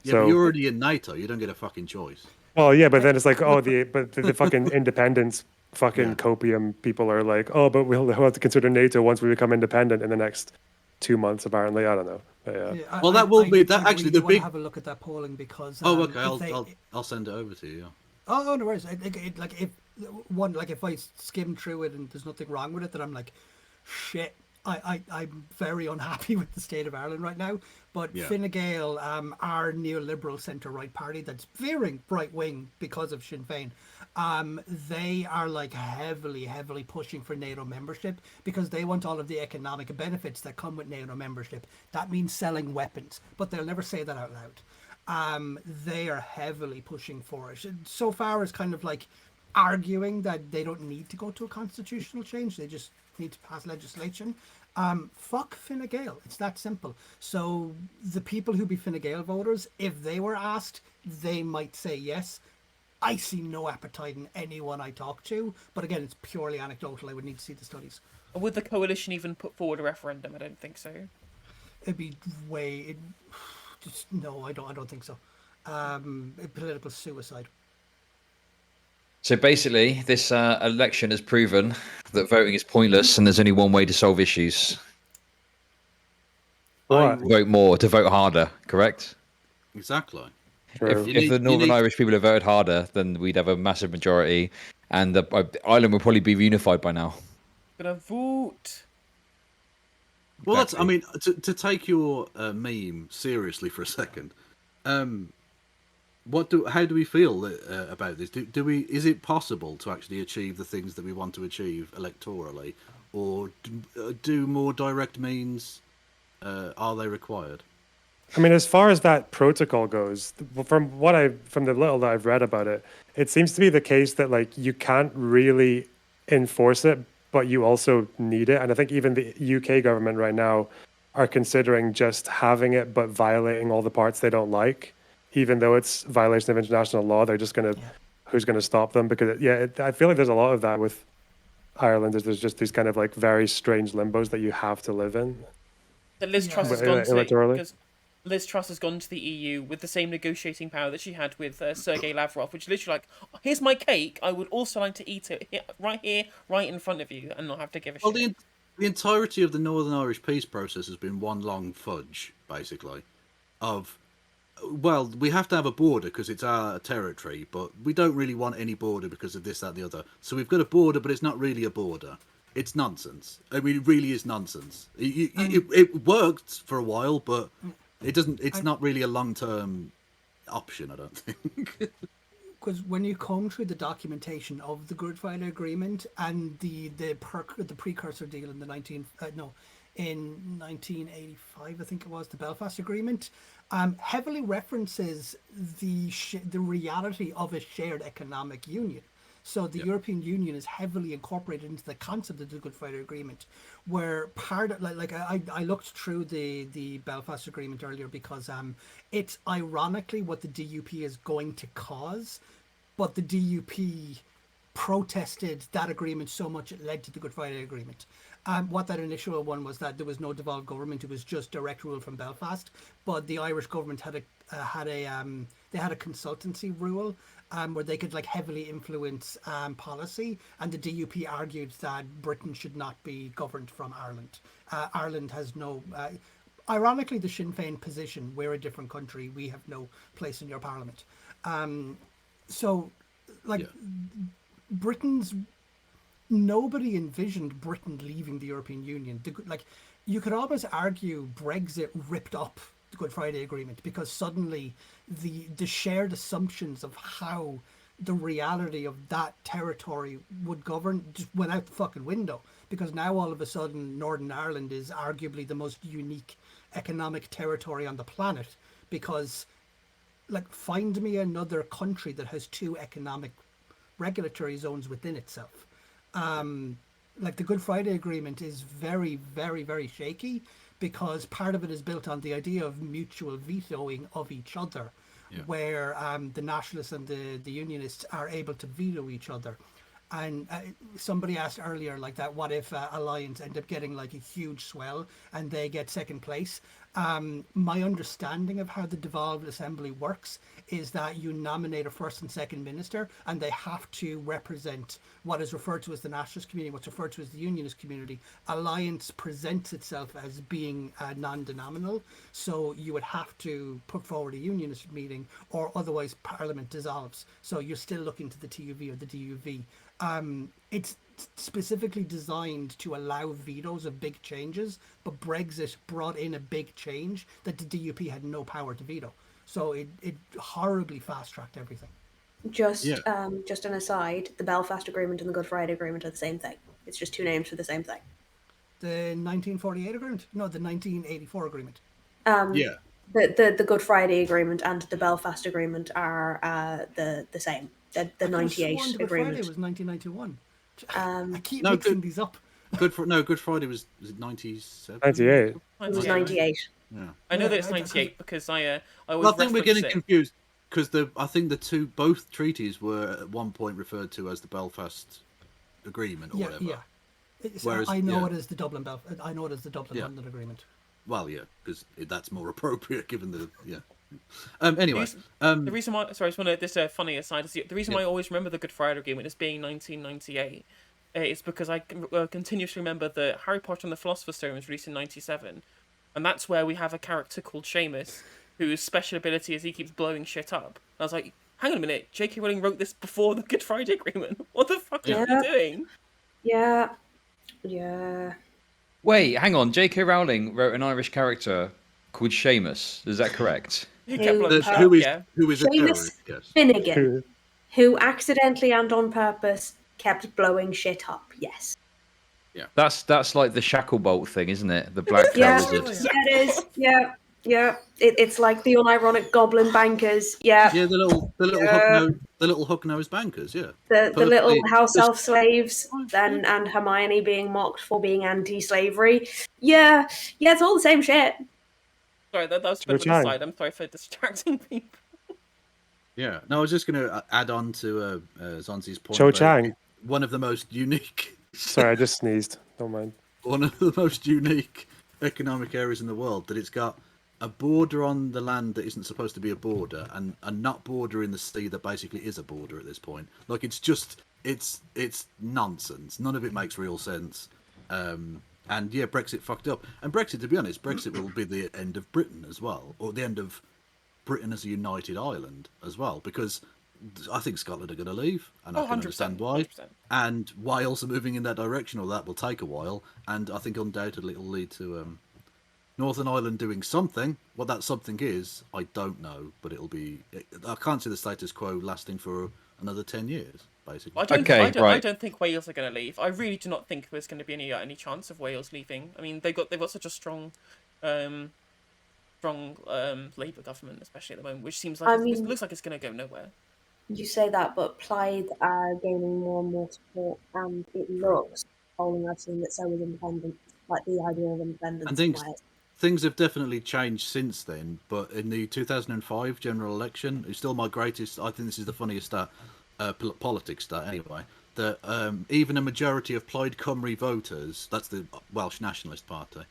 Yeah, but you're already in NATO. You don't get a fucking choice. Well, yeah, but then it's like, the fucking independence fucking copium people are like, but we'll have to consider NATO once we become independent in the next 2 months, apparently. I don't know. But, yeah. Well, that will be that. Actually, the really big. Have a look at that polling because. Okay. I'll send it over to you. Yeah. Oh, no worries. If I skim through it and there's nothing wrong with it, then I'm like, shit. I'm very unhappy with the state of Ireland right now. But Fine Gael, our neoliberal centre-right party that's veering right-wing because of Sinn Féin, they are like heavily pushing for NATO membership because they want all of the economic benefits that come with NATO membership. That means selling weapons, but they'll never say that out loud. They are heavily pushing for it. So far as kind of like arguing that they don't need to go to a constitutional change, they just need to pass legislation. Fuck Fine Gael. It's that simple. So the people who be Fine Gael voters, if they were asked, they might say yes. I see no appetite in anyone I talk to, but again, it's purely anecdotal. I would need to see the studies. Would the coalition even put forward a referendum? I don't think so. It'd be no, I don't think so. Political suicide. So basically, this election has proven that voting is pointless and there's only one way to solve issues. What? Vote more, to vote harder, correct? Exactly. If the Northern Irish people had voted harder, then we'd have a massive majority and Ireland would probably be unified by now. Gonna vote. Well, that's. I mean, to take your meme seriously for a second, how do we feel about this? Is it possible to actually achieve the things that we want to achieve electorally, or do more direct means? Are they required? I mean, as far as that protocol goes, from the little that I've read about it, it seems to be the case that like you can't really enforce it, but you also need it. And I think even the UK government right now are considering just having it, but violating all the parts they don't like, even though it's violation of international law. They're just gonna, who's gonna stop them? Because I feel like there's a lot of that with Ireland. There's just these kind of like very strange limbos that you have to live in. That Liz Truss has gone to because Liz Truss has gone to the EU with the same negotiating power that she had with Sergei Lavrov, which is literally like, here's my cake. I would also like to eat it right here, right in front of you, and not have to give a shit. Well, the entirety of the Northern Irish peace process has been one long fudge, basically, of, well, we have to have a border because it's our territory, but we don't really want any border because of this, that, and the other. So we've got a border, but it's not really a border. It's nonsense. I mean, it really is nonsense. It worked for a while, but it doesn't. It's not really a long-term option, I don't think. Because when you comb through the documentation of the Good Friday Agreement and the precursor deal in in 1985, I think it was, the Belfast Agreement, heavily references the reality of a shared economic union. So the European Union is heavily incorporated into the concept of the Good Friday Agreement, where part of, I looked through the Belfast Agreement earlier because it's ironically what the DUP is going to cause, but the DUP protested that agreement so much it led to the Good Friday Agreement. What that initial one was that there was no devolved government; it was just direct rule from Belfast. But the Irish government had a consultancy rule where they could like heavily influence policy, and the DUP argued that Britain should not be governed from Ireland. Ireland has no. Ironically, the Sinn Féin position: we're a different country; we have no place in your parliament. Britain's. Nobody envisioned Britain leaving the European Union. You could almost argue Brexit ripped up the Good Friday Agreement because suddenly the shared assumptions of how the reality of that territory would govern just went out the fucking window, because now all of a sudden Northern Ireland is arguably the most unique economic territory on the planet, because like, find me another country that has two economic regulatory zones within itself. Like the Good Friday Agreement is very, very, very shaky, because part of it is built on the idea of mutual vetoing of each other, where the nationalists and the unionists are able to veto each other. And somebody asked earlier, like, that what if Alliance end up getting like a huge swell and they get second place? My understanding of how the devolved assembly works is that you nominate a first and second minister, and they have to represent what is referred to as the nationalist community, what's referred to as the unionist community. Alliance presents itself as being non-denominal, so you would have to put forward a unionist meeting, or otherwise Parliament dissolves. So you're still looking to the TUV or the DUV. It's specifically designed to allow vetoes of big changes, but Brexit brought in a big change that the DUP had no power to veto. So it horribly fast-tracked everything. Just an aside, the Belfast Agreement and the Good Friday Agreement are the same thing. It's just two names for the same thing. The 1948 agreement? No, the 1984 agreement. The Good Friday Agreement and the Belfast Agreement are the same. The 98 the Good agreement. Friday was 1991. I keep mixing these up. Good Friday was it 97? 98. It was 98. Yeah. I know that it's 98 because I always. I think we're getting it. confused because I think both treaties were at one point referred to as the Belfast Agreement or whatever. Yeah. Whereas, I know it as the Dublin London Agreement. Well, yeah, because that's more appropriate given the Anyway, the reason why, sorry, I just want to, this funny aside, is the reason why I always remember the Good Friday Agreement as being 1998 is because I continuously remember that Harry Potter and the Philosopher's Stone was released in 97, and that's where we have a character called Seamus, whose special ability is he keeps blowing shit up. And I was like, hang on a minute, J.K. Rowling wrote this before the Good Friday Agreement. What the fuck are you doing? Yeah. Wait, hang on. J.K. Rowling wrote an Irish character called Seamus. Is that correct? Who is a terrorist? Yes. Finnegan, who accidentally and on purpose kept blowing shit up. Yes. Yeah. That's like the Shacklebolt thing, isn't it? The Black Wizard. Wizard. Yeah, it is. Yeah. It's like the unironic goblin bankers. Yeah. Yeah, the little hook-nosed bankers. Yeah. The little house elf slaves, and Hermione being mocked for being anti-slavery. Yeah. It's all the same shit. Sorry, that was a bit of an aside. I'm sorry for distracting people. Yeah, no, I was just going to add on to Zonzi's point. Cho Chang. One of the most unique. Sorry, I just sneezed. Don't mind. One of the most unique economic areas in the world, that it's got a border on the land that isn't supposed to be a border, and a not border in the sea that basically is a border at this point. Like, it's just, it's nonsense. None of it makes real sense. And yeah, Brexit fucked up. And Brexit, to be honest, Brexit will be the end of Britain as well, or the end of Britain as a united Ireland as well, because I think Scotland are going to leave, and I can understand why. 100%. And Wales are moving in that direction, or that will take a while. And I think undoubtedly it will lead to Northern Ireland doing something. What that something is, I don't know, but it'll be. I can't see the status quo lasting for another 10 years. Basically. I don't think Wales are going to leave. I really do not think there's going to be any chance of Wales leaving. I mean, they've got such a strong Labour government, especially at the moment, which seems like it looks like it's going to go nowhere. You say that, but Plaid are gaining more and more support, and it looks, polling I've seen, that so is independence, like the idea of independence. And things have definitely changed since then, but in the 2005 general election, it's still my greatest. I think this is the funniest stat. Politics stat anyway, that even a majority of Plaid Cymru voters, that's the Welsh Nationalist Party,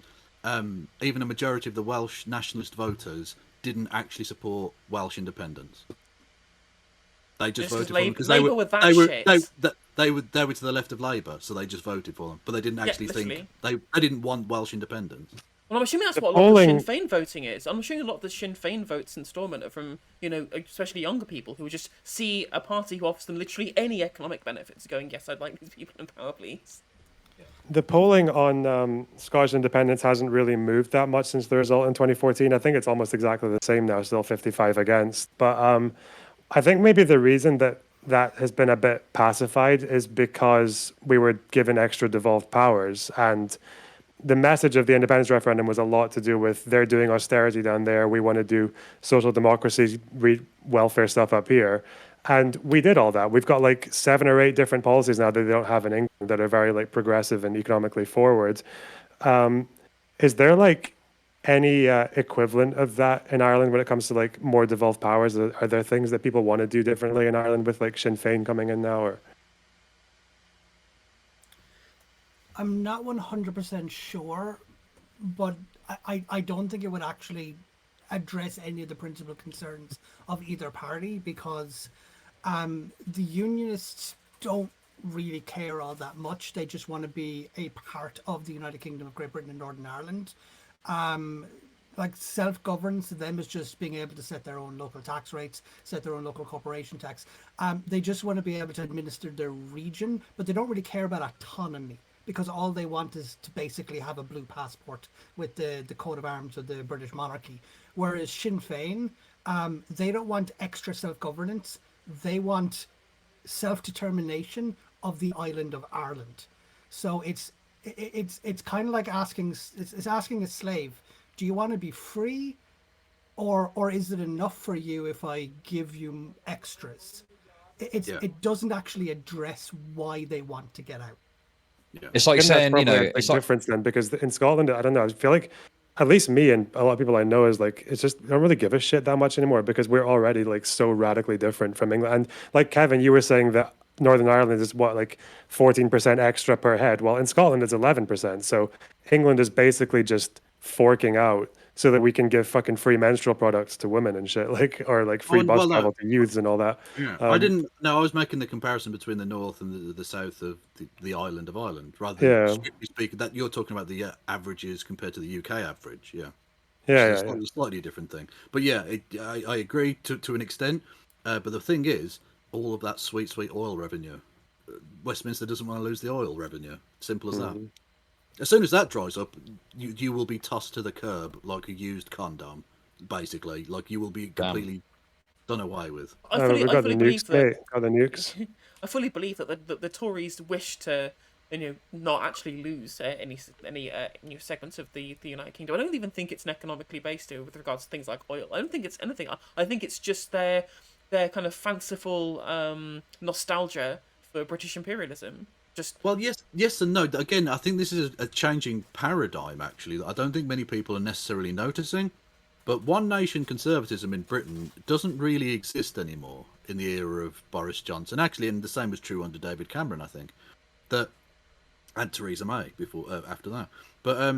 even a majority of the Welsh Nationalist voters didn't actually support Welsh independence. They just voted for them because they were to the left of Labour, so they just voted for them, but they didn't actually think they didn't want Welsh independence. Well, I'm assuming that's what a lot of the Sinn Féin voting is. I'm assuming a lot of the Sinn Féin votes in Stormont are from, especially younger people who just see a party who offers them literally any economic benefits, going, yes, I'd like these people in power, please. The polling on Scottish independence hasn't really moved that much since the result in 2014. I think it's almost exactly the same now, still 55 against. But I think maybe the reason that that has been a bit pacified is because we were given extra devolved powers. And the message of the independence referendum was a lot to do with they're doing austerity down there. We want to do social democracy, welfare stuff up here. And we did all that. We've got like 7 or 8 different policies now that they don't have in England that are very like progressive and economically forward. Is there like any equivalent of that in Ireland when it comes to like more devolved powers? Are there things that people want to do differently in Ireland with like Sinn Féin coming in now? Or I'm not 100% sure, but I don't think it would actually address any of the principal concerns of either party, because the unionists don't really care all that much. They just want to be a part of the United Kingdom of Great Britain and Northern Ireland. Like self-governance to them is just being able to set their own local tax rates, set their own local corporation tax. They just want to be able to administer their region, but they don't really care about autonomy, because all they want is to basically have a blue passport with the coat of arms of the British monarchy. Whereas Sinn Féin, they don't want extra self-governance. They want self-determination of the island of Ireland. So it's kind of like asking a slave, do you want to be free, or is it enough for you if I give you extras? It doesn't actually address why they want to get out. Yeah. It's like that's saying, probably a big it's like difference then, because in Scotland, I don't know, I feel like at least me and a lot of people I know is like, it's just, they don't really give a shit that much anymore because we're already like so radically different from England. And like Kevin, you were saying that Northern Ireland is what, like 14% extra per head. Well, in Scotland, it's 11%. So England is basically just forking out so that we can give fucking free menstrual products to women and shit, like, or like free bus travel to youths and all that. Yeah, I didn't. No, I was making the comparison between the north and the south of the island of Ireland, rather than strictly speaking. That you're talking about the averages compared to the UK average. Yeah, Yeah, it's a slightly different thing. But yeah, I agree to an extent. But the thing is, all of that sweet oil revenue, Westminster doesn't want to lose the oil revenue. Simple as that. As soon as that dries up, you will be tossed to the curb like a used condom, basically. Like you will be completely done away with. I we've got the nukes, mate. Got the nukes. I fully believe that the Tories wish to, not actually lose any segments of the United Kingdom. I don't even think it's an economically based deal with regards to things like oil. I don't think it's anything. I think it's just their kind of fanciful nostalgia for British imperialism. Well, yes and no. Again, I think this is a changing paradigm, actually, that I don't think many people are necessarily noticing. But one nation conservatism in Britain doesn't really exist anymore in the era of Boris Johnson. Actually, and the same was true under David Cameron, I think. And Theresa May after that. But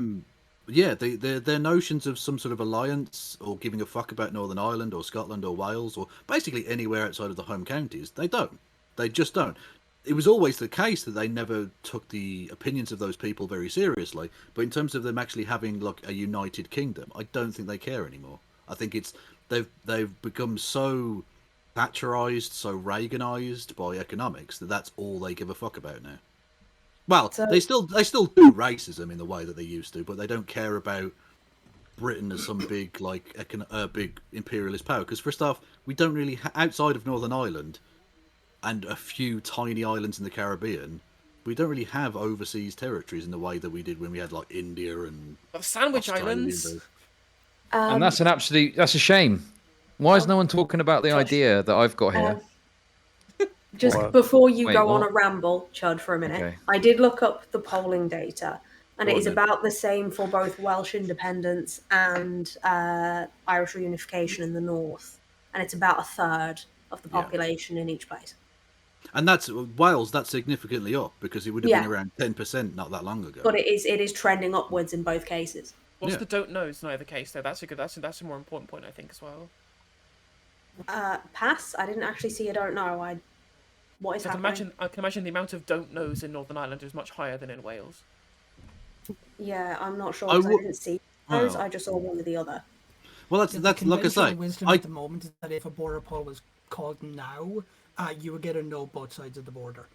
yeah, their notions of some sort of alliance or giving a fuck about Northern Ireland or Scotland or Wales or basically anywhere outside of the home counties, they don't. They just don't. It was always the case that they never took the opinions of those people very seriously. But in terms of them actually having like a united kingdom, I don't think they care anymore. I think they've become so Thatcherized, so Reaganized by economics that that's all they give a fuck about now. Well, they still do racism in the way that they used to, but they don't care about Britain as some big big imperialist power. Because first off, we don't really outside of Northern Ireland and a few tiny islands in the Caribbean, we don't really have overseas territories in the way that we did when we had like India and the Sandwich Australia Islands. And that's that's a shame. Why is no one talking about the idea that I've got here? Just before you Wait, go on what? a ramble, Chud, for a minute, Okay. I did look up the polling data, and it is then. about the same for both Welsh independence and Irish reunification in the north, and it's about a third of the population in each place. And that's Wales. That's significantly up because it would have been around 10% not that long ago. But it is trending upwards in both cases. What's the don't knows in either case though? That's a more important point I think as well. Pass. I didn't actually see a don't know. What is happening? I can imagine the amount of don't knows in Northern Ireland is much higher than in Wales. Yeah, I'm not sure because I didn't see those. I just saw one or the other. Well, that's like I say. Wisdom at the moment is that if a border poll was called now, you would get a no both sides of the border.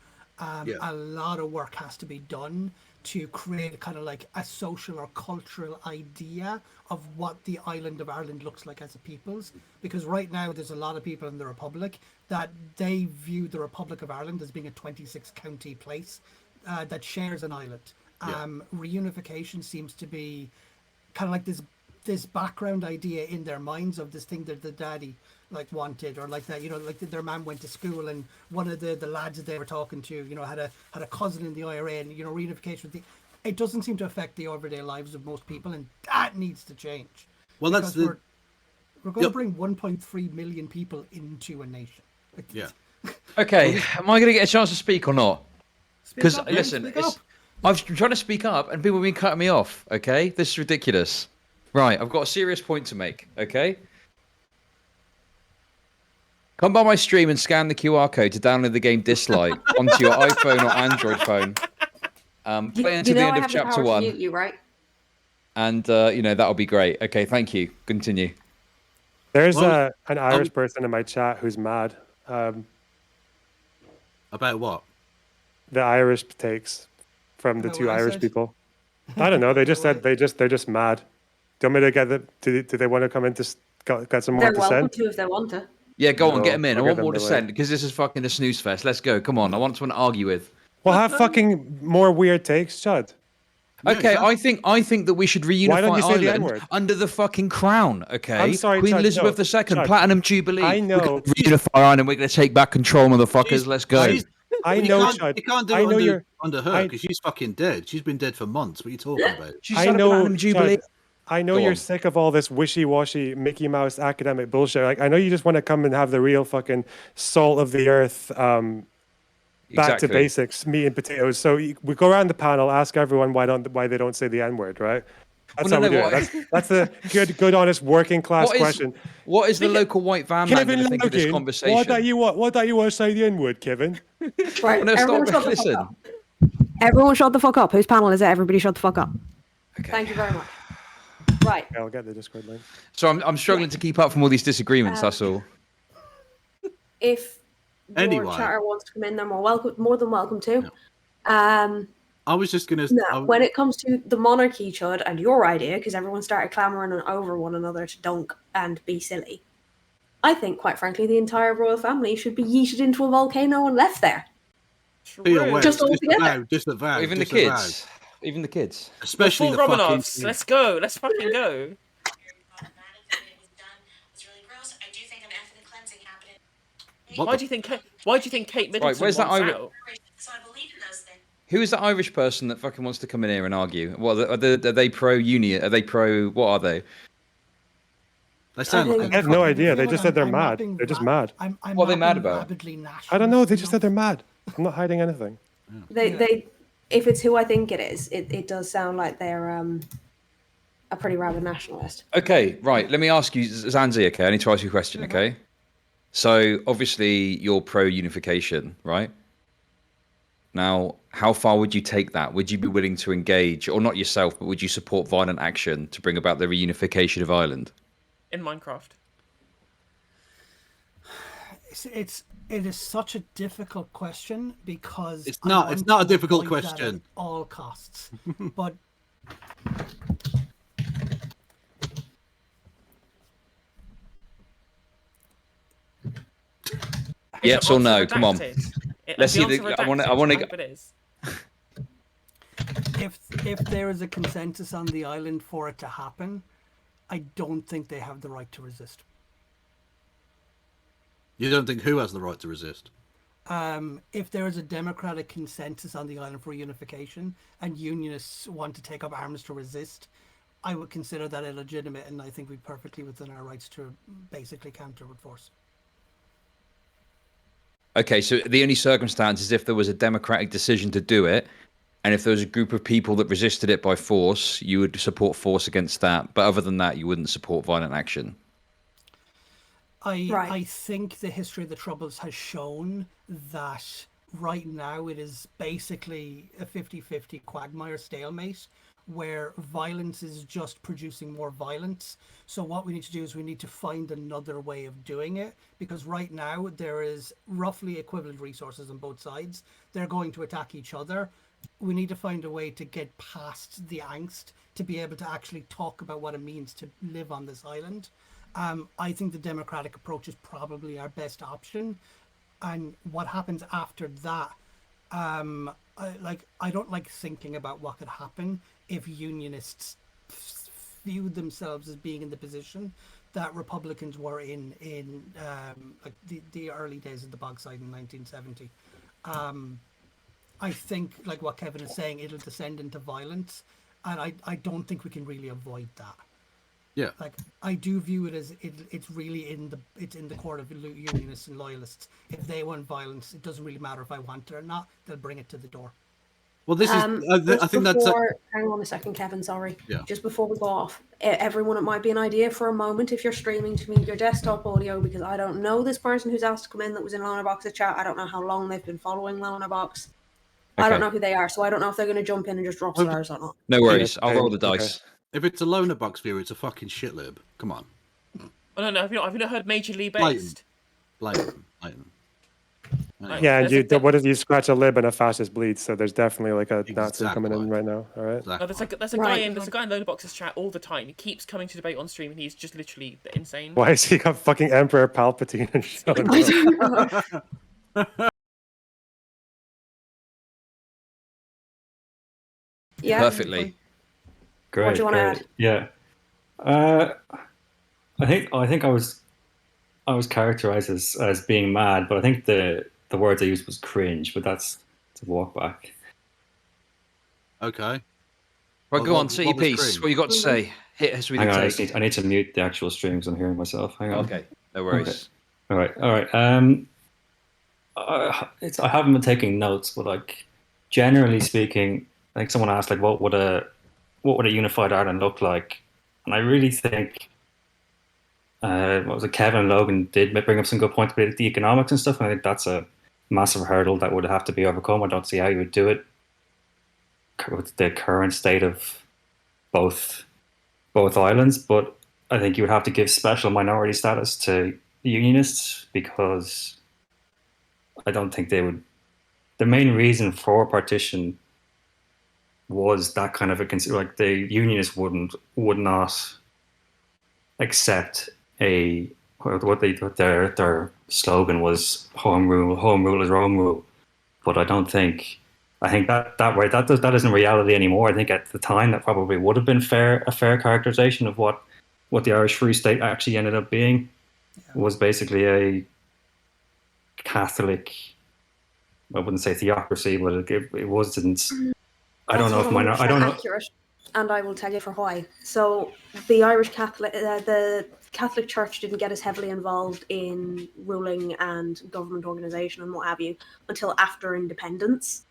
A lot of work has to be done to create kind of like a social or cultural idea of what the island of Ireland looks like as a people's. Because right now there's a lot of people in the Republic that they view the Republic of Ireland as being a 26 county place that shares an island. Reunification seems to be kind of like this background idea in their minds of this thing that the daddy like wanted, or like that, you know, like their mom went to school and one of the lads that they were talking to, you know, had a cousin in the IRA, and you know, reunification. It doesn't seem to affect the everyday lives of most people, and that needs to change. Well, that's we're going to bring 1.3 million people into a nation. Okay, am I going to get a chance to speak or not? Because listen, speak up. I'm trying to speak up and people have been cutting me off. Okay, this is ridiculous. Right, I've got a serious point to make. Okay. Come by my stream and scan the QR code to download the game Dislike onto your iPhone or Android phone. Play until the end of chapter 1. Mute you, right? And, you know, that'll be great. Okay, thank you. Continue. There's an Irish person in my chat who's mad. About what? The Irish takes from the two Irish people. I don't know. They just said they're just mad. Do you want me to get them? Do they want to come in to get some more They're dissent? welcome to if they want to. Yeah, go on, get them in. I I'll want get more them to dissent because this is fucking a snooze fest. Let's go. Come on. I want someone to argue with. Well, have fucking more weird takes, Chud. Okay, exactly. I think that we should reunify Ireland under the fucking crown. Okay, I'm sorry, Queen Chud, Elizabeth II, Chud, Platinum Jubilee. I know. We're gonna reunify Ireland. We're going to take back control, motherfuckers. Let's go. I know, Chud. You can't do it under her because she's fucking dead. She's been dead for months. What are you talking about? She's had a Platinum Jubilee. Chud, I know you're sick of all this wishy-washy Mickey Mouse academic bullshit. Like, I know you just want to come and have the real fucking salt of the earth, back to basics, meat and potatoes. So we go around the panel, ask everyone why they don't say the N-word, right? That's how we do it. That's the good, honest, working class question. What is the local white van man going to think of this conversation? What that you want to say the N-word, Kevin? Right, everyone shut the fuck up. Everyone shut the fuck up. Whose panel is it? Everybody shut the fuck up. Okay. Thank you very much. Right. I'll get the Discord link. So I'm struggling to keep up from all these disagreements. That's all. If your chatter wants to come in, they're more than welcome to. I was just going to. Now, when it comes to the monarchy, Chud, and your idea, because everyone started clamoring over one another to dunk and be silly, I think, quite frankly, the entire royal family should be yeeted into a volcano and left there. Just all together. Even the kids. Even the kids. Especially the Romanovs. Let's go. Let's fucking go. Why do you think Kate Middleton where's that wants out? Who is that Irish person that fucking wants to come in here and argue? What are they pro-union? Are they pro? What are they? I have no idea. They just said they're mad. They're just mad. What are they mad about? I don't know. They just said they're mad. I'm not hiding anything. They if it's who I think it is, it does sound like they're a pretty rabid nationalist. Okay, right. Let me ask you, Zanzi. Okay, I need to ask you a question. Okay, so obviously you're pro-unification, right? Now, how far would you take that? Would you be willing to engage, or not yourself, but would you support violent action to bring about the reunification of Ireland? In Minecraft. It is such a difficult question because it's not a difficult question at all costs. But yes or no? Come on. Let's see. I want to. If there is a consensus on the island for it to happen, I don't think they have the right to resist. You don't think who has the right to resist? If there is a democratic consensus on the island for unification and unionists want to take up arms to resist, I would consider that illegitimate, and I think we're perfectly within our rights to basically counter with force. Okay, so the only circumstance is if there was a democratic decision to do it, and if there was a group of people that resisted it by force, you would support force against that. But other than that, you wouldn't support violent action. I think the history of the Troubles has shown that right now it is basically a 50-50 quagmire stalemate where violence is just producing more violence. So what we need to do is we need to find another way of doing it, because right now there is roughly equivalent resources on both sides. They're going to attack each other. We need to find a way to get past the angst to be able to actually talk about what it means to live on this island. I think the democratic approach is probably our best option. And what happens after that, I don't like thinking about what could happen if unionists viewed themselves as being in the position that Republicans were in like the early days of the Bogside in 1970. I think, like what Kevin is saying, it'll descend into violence, and I don't think we can really avoid that. Yeah. Like, I do view it as it's really in the court of unionists and loyalists. If they want violence, it doesn't really matter if I want it or not. They'll bring it to the door. Well, this is. I think that's. Hang on a second, Kevin. Sorry. Yeah. Just before we go off, everyone, it might be an idea for a moment if you're streaming to mute your desktop audio, because I don't know this person who's asked to come in that was in LonerBox's chat. I don't know how long they've been following LonerBox. I don't know who they are, so I don't know if they're going to jump in and just drop stars or not. No worries. I'll roll the Okay. dice. If it's a LonerBox viewer, it's a fucking shitlib. Come on. Oh no, have you not heard Major League Blatant. Based? Blatant. Anyway. Yeah, and There's a- what if you scratch a lib and a fascist bleeds? So there's definitely like a Nazi coming in Exactly. right now. All right. No, there's a guy in LonerBox's chat all the time. He keeps coming to debate on stream, and he's just literally insane. Why is he got fucking Emperor Palpatine and showing I up? don't know. Yeah. Perfectly. Great. What do you want to add? Yeah. I think I was characterized as being mad, but I think the words I used was cringe, but that's to walk back. Okay. Right, go What- on, say what your was piece. cringe? What you got to say? Hit us with Hang your on, take. I need to mute the actual stream because I'm hearing myself. Hang on. Okay, no worries. All right. I haven't been taking notes, but like generally speaking, like someone asked, like what would a unified Ireland look like, and I really think what was it? Kevin and Logan did bring up some good points about the economics and stuff, and I think that's a massive hurdle that would have to be overcome. I don't see how you would do it with the current state of both islands, but I think you would have to give special minority status to unionists, because I don't think they would. The main reason for partition was that kind of like the unionists would not accept what their slogan was, home rule is Rome rule. But I think that isn't reality anymore. I think at the time that probably would have been a fair characterization of what the Irish Free State actually ended up being. Was basically a Catholic, I wouldn't say theocracy, but it wasn't. I don't know if I don't know. Accurate, and I will tell you for why. So the Irish Catholic, the Catholic Church didn't get as heavily involved in ruling and government organisation and what have you until after independence,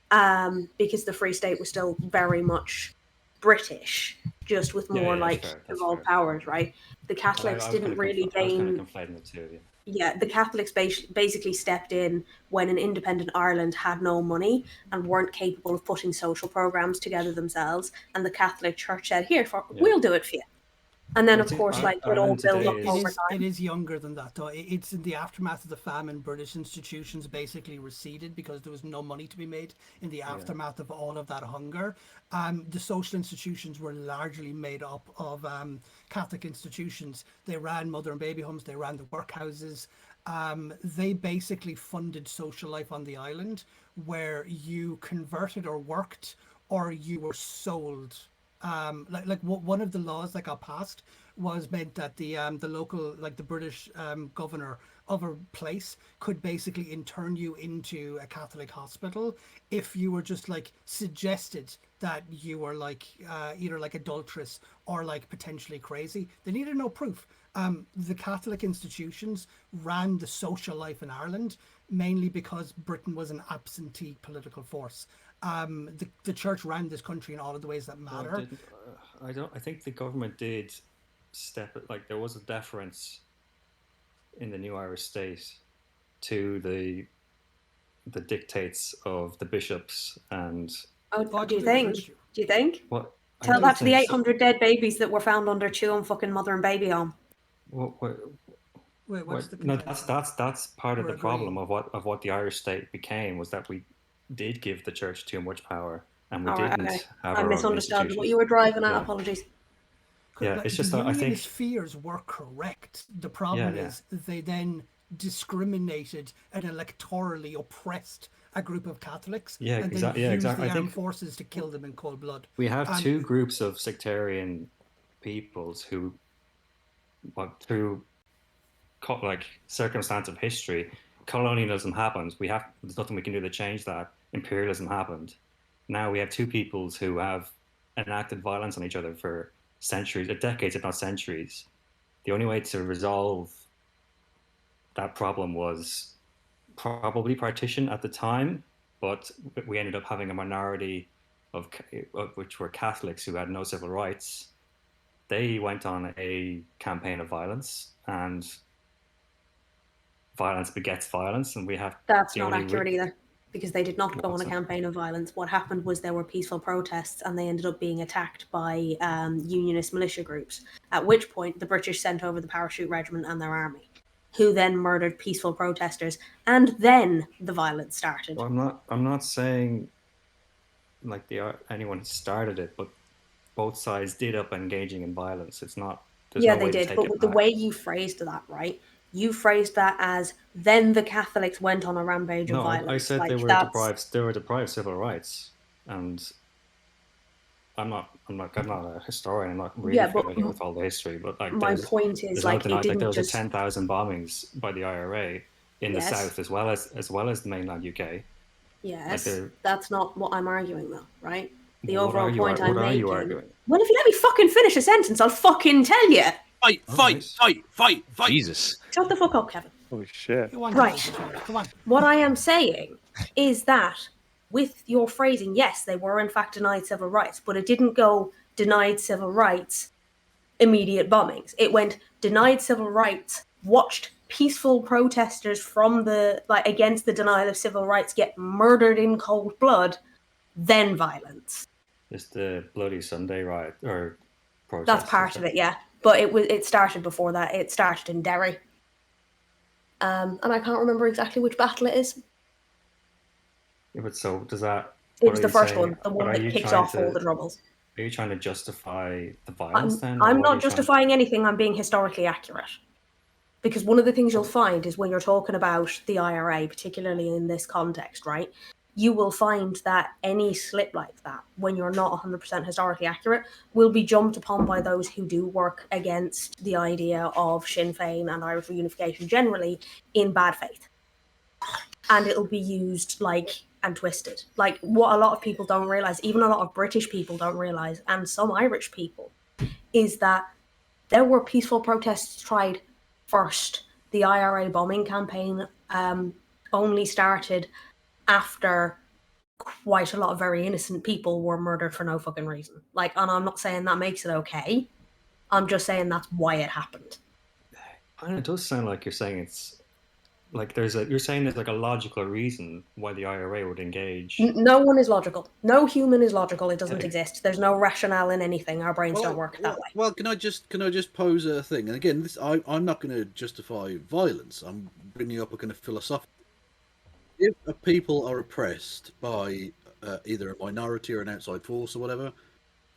because the Free State was still very much British, just with more evolved powers, right? The Catholics didn't really gain. Yeah, the Catholics basically stepped in when an independent Ireland had no money and weren't capable of putting social programs together themselves, and the Catholic Church said, we'll do it for you. And then, of course, it all built up over time. It is younger than that, though. It's in the aftermath of the famine. British institutions basically receded because there was no money to be made in the aftermath of all of that hunger. The social institutions were largely made up of Catholic institutions. They ran mother and baby homes. They ran the workhouses. They basically funded social life on the island, where you converted or worked, or you were sold. One of the laws that got passed was meant that the local, like the British governor of a place could basically intern you into a Catholic hospital if you were just like suggested that you were like either like adulterous or like potentially crazy. They needed no proof. The Catholic institutions ran the social life in Ireland mainly because Britain was an absentee political force. The church ran this country in all of the ways that matter. I think the government did there was a deference in the new Irish state to the dictates of the bishops and. Do you think? What? Tell that to the 800 dead babies that were found under Chum fucking mother and baby home. Wait, what's the No, contention? that's part of We're the problem agreeing. of what the Irish state became, was that we did give the church too much power, and we All right, didn't okay. have I our own misunderstood what institutions. you were driving at. Yeah. Apologies. Yeah, it's just the that I unionist think fears were correct. The problem Yeah, yeah. is they then discriminated and electorally oppressed a group of Catholics, Yeah, and then exactly. Yeah, used exactly. the I armed think forces to kill them in cold blood. we have And- two groups of sectarian peoples who, through like circumstance of history, colonialism happened. There's nothing we can do to change that. Imperialism happened. Now we have two peoples who have enacted violence on each other for centuries, decades, if not centuries. The only way to resolve that problem was probably partition at the time, but we ended up having a minority of which were Catholics who had no civil rights. They went on a campaign of violence, and violence begets violence, and we have That's the not only accurate either, because they did not go on What's a that? campaign of violence. What happened was there were peaceful protests, and they ended up being attacked by unionist militia groups. At which point, the British sent over the parachute regiment and their army, who then murdered peaceful protesters, and then the violence started. Well, I'm not saying like anyone started it, but both sides did up engaging in violence. It's not. There's Yeah, no they way to did, take but it with the back. way you phrased that, right? You phrased that as then the Catholics went on a rampage of No, violence. I said like, they were that's... deprived civil rights, and I'm not a historian. I'm not really Yeah, but familiar with all the history, but like my point is, there's like, no it denying, didn't there was just... 10,000 bombings by the IRA in the Yes. south as well as the mainland UK. Yes, Like that's not what I'm arguing, though, right? The What overall are you point ar- I'm what are making... you arguing? Well, if you let me fucking finish a sentence, I'll fucking tell you. Fight, All fight, right. fight, fight, fight. Jesus. Shut the fuck up, Kevin. Holy shit. You want Right. to go, come on. What I am saying is that with your phrasing, yes, they were in fact denied civil rights, but it didn't go denied civil rights, immediate bombings. It went denied civil rights, watched peaceful protesters from the, like, against the denial of civil rights get murdered in cold blood, then violence. It's the Bloody Sunday riot or protest. That's part of it, yeah. But it started before that. It started in Derry. And I can't remember exactly which battle it is. Yeah, but so does that? It was the first one, the one Are that you kicked trying off all the troubles. Are you trying to justify the violence then? I'm or what are not you trying- justifying anything, I'm being historically accurate. Because one of the things you'll find is when you're talking about the IRA, particularly in this context, right, you will find that any slip like that, when you're not 100% historically accurate, will be jumped upon by those who do work against the idea of Sinn Féin and Irish reunification generally in bad faith. And it'll be used, like, and twisted. Like, what a lot of people don't realise, even a lot of British people don't realise, and some Irish people, is that there were peaceful protests tried first. The IRA bombing campaign only started after quite a lot of very innocent people were murdered for no fucking reason. Like, and I'm not saying that makes it okay. I'm just saying that's why it happened. And it does sound like you're saying it's like you're saying there's like a logical reason why the IRA would engage. No one is logical. No human is logical. It doesn't Okay. exist. There's no rationale in anything. Our brains don't work that way. Well, can I just pose a thing? And again, I'm not going to justify violence. I'm bringing up a kind of philosophical. If a people are oppressed by either a minority or an outside force or whatever,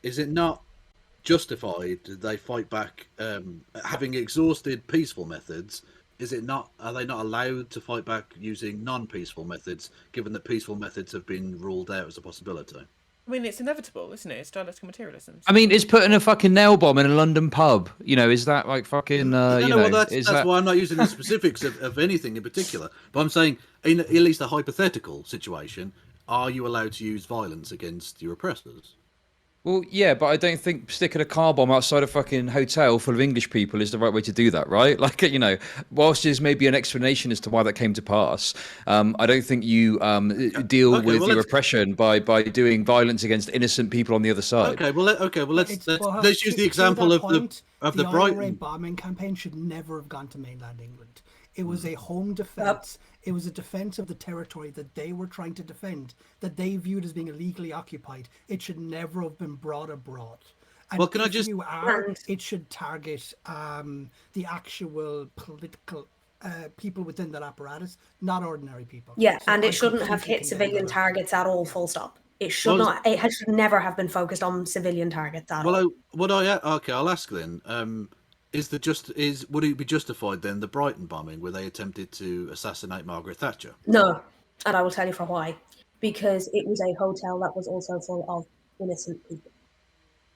is it not justified they fight back, having exhausted peaceful methods? Is it not? Are they not allowed to fight back using non-peaceful methods, given that peaceful methods have been ruled out as a possibility? I mean, it's inevitable, isn't it? It's dialectical materialism. I mean, is putting a fucking nail bomb in a London pub, is that like fucking, Well, that's why I'm not using the specifics of anything in particular. But I'm saying, in at least a hypothetical situation, are you allowed to use violence against your oppressors? Well, yeah, but I don't think sticking a car bomb outside a fucking hotel full of English people is the right way to do that, right? Like, whilst there's maybe an explanation as to why that came to pass, I don't think you deal with the repression by doing violence against innocent people on the other side. Let's use the example of the IRA Brighton bombing campaign should never have gone to mainland England. It was a home defense. It was a defense of the territory that they were trying to defend, that they viewed as being illegally occupied. It should never have been brought abroad. And Well, can I if just- you are, And- it should target the actual political people within that apparatus, not ordinary people. Yeah, So and I it shouldn't have completely hit condemn civilian that. targets at all, full stop. It should Well, not. It should never have been focused on civilian targets at all. Okay, I'll ask then. Would it be justified then the Brighton bombing where they attempted to assassinate Margaret Thatcher? No, and I will tell you for why. Because it was a hotel that was also full of innocent people.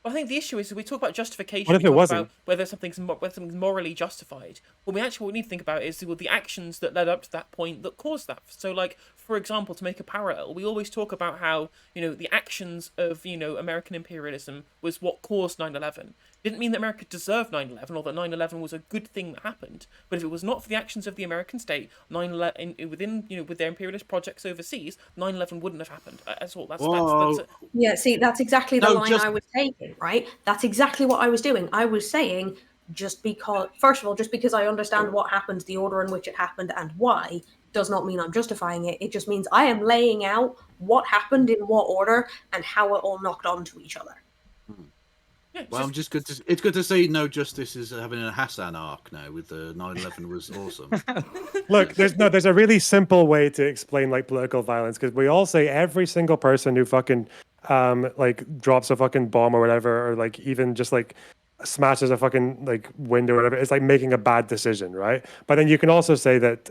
I think the issue is we talk about justification. What if we it talk wasn't? about whether something's morally justified. What we need to think about is the actions that led up to that point that caused that. So, like, for example, to make a parallel, we always talk about how the actions of American imperialism was what caused 9/11. Didn't mean that America deserved 9/11 or that 9/11 was a good thing that happened. But if it was not for the actions of the American state, 9/11 with their imperialist projects overseas, 9/11 wouldn't have happened. That's all. That's Yeah, see, that's exactly the No, line just- I was taking, right? That's exactly what I was doing. I was saying, first of all, just because I understand what happened, the order in which it happened, and why, does not mean I'm justifying it. It just means I am laying out what happened in what order and how it all knocked onto each other. Well, it's good to see No Justice is having a Hassan arc now with the 9/11 was awesome. Look, there's a really simple way to explain like political violence, because we all say every single person who fucking like drops a fucking bomb or whatever, or like even just like smashes a fucking like window or whatever, it's like making a bad decision, right? But then you can also say that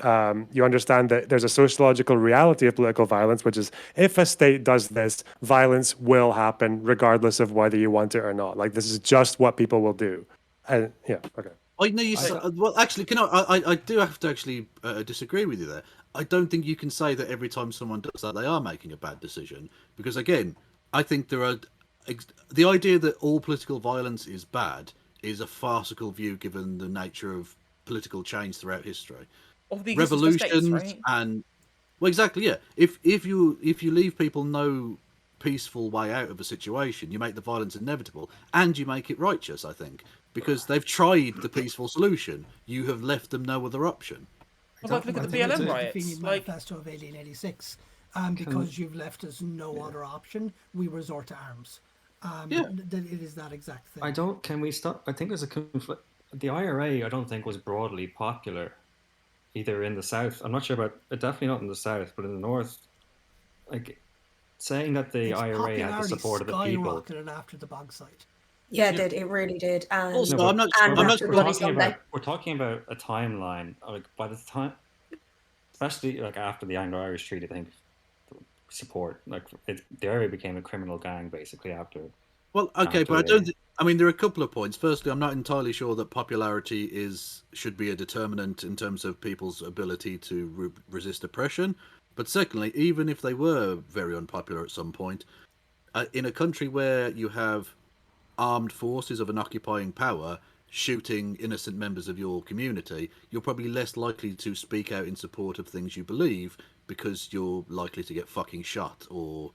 you understand that there's a sociological reality of political violence, which is if a state does this, violence will happen regardless of whether you want it or not. Like this is just what people will do. And yeah, okay. I know you. Well, actually, I do have to actually disagree with you there. I don't think you can say that every time someone does that, they are making a bad decision. Because again, I think the idea that all political violence is bad is a farcical view, given the nature of political change throughout history. Of the existence of Revolutions states, right? and well, exactly, yeah. If you leave people no peaceful way out of a situation, you make the violence inevitable, and you make it righteous. I think. Because they've tried the peaceful solution, you have left them no other option. Well, like, look at the It's BLM a riots. convenient Like, manifesto of 1886. Because you've left us no other option, we resort to arms. It is that exact thing. Can we stop? I think there's a conflict. The IRA, I don't think, was broadly popular either in the South. I'm not sure about, definitely not in the South, but in the North. Like, saying that the Its IRA had the support of the people. skyrocketed after the bog site. Yeah, it did. It really did. And, Also, No, I'm not. and I'm that's not. the Bloody Sunday. We're talking about a timeline. Like by the time, especially like after the Anglo-Irish Treaty, I think support the IRA became a criminal gang basically after. Well, okay, after but I they- don't. I mean, there are a couple of points. Firstly, I'm not entirely sure that popularity should be a determinant in terms of people's ability to resist oppression. But secondly, even if they were very unpopular at some point, in a country where you have armed forces of an occupying power shooting innocent members of your community, you're probably less likely to speak out in support of things you believe because you're likely to get fucking shot or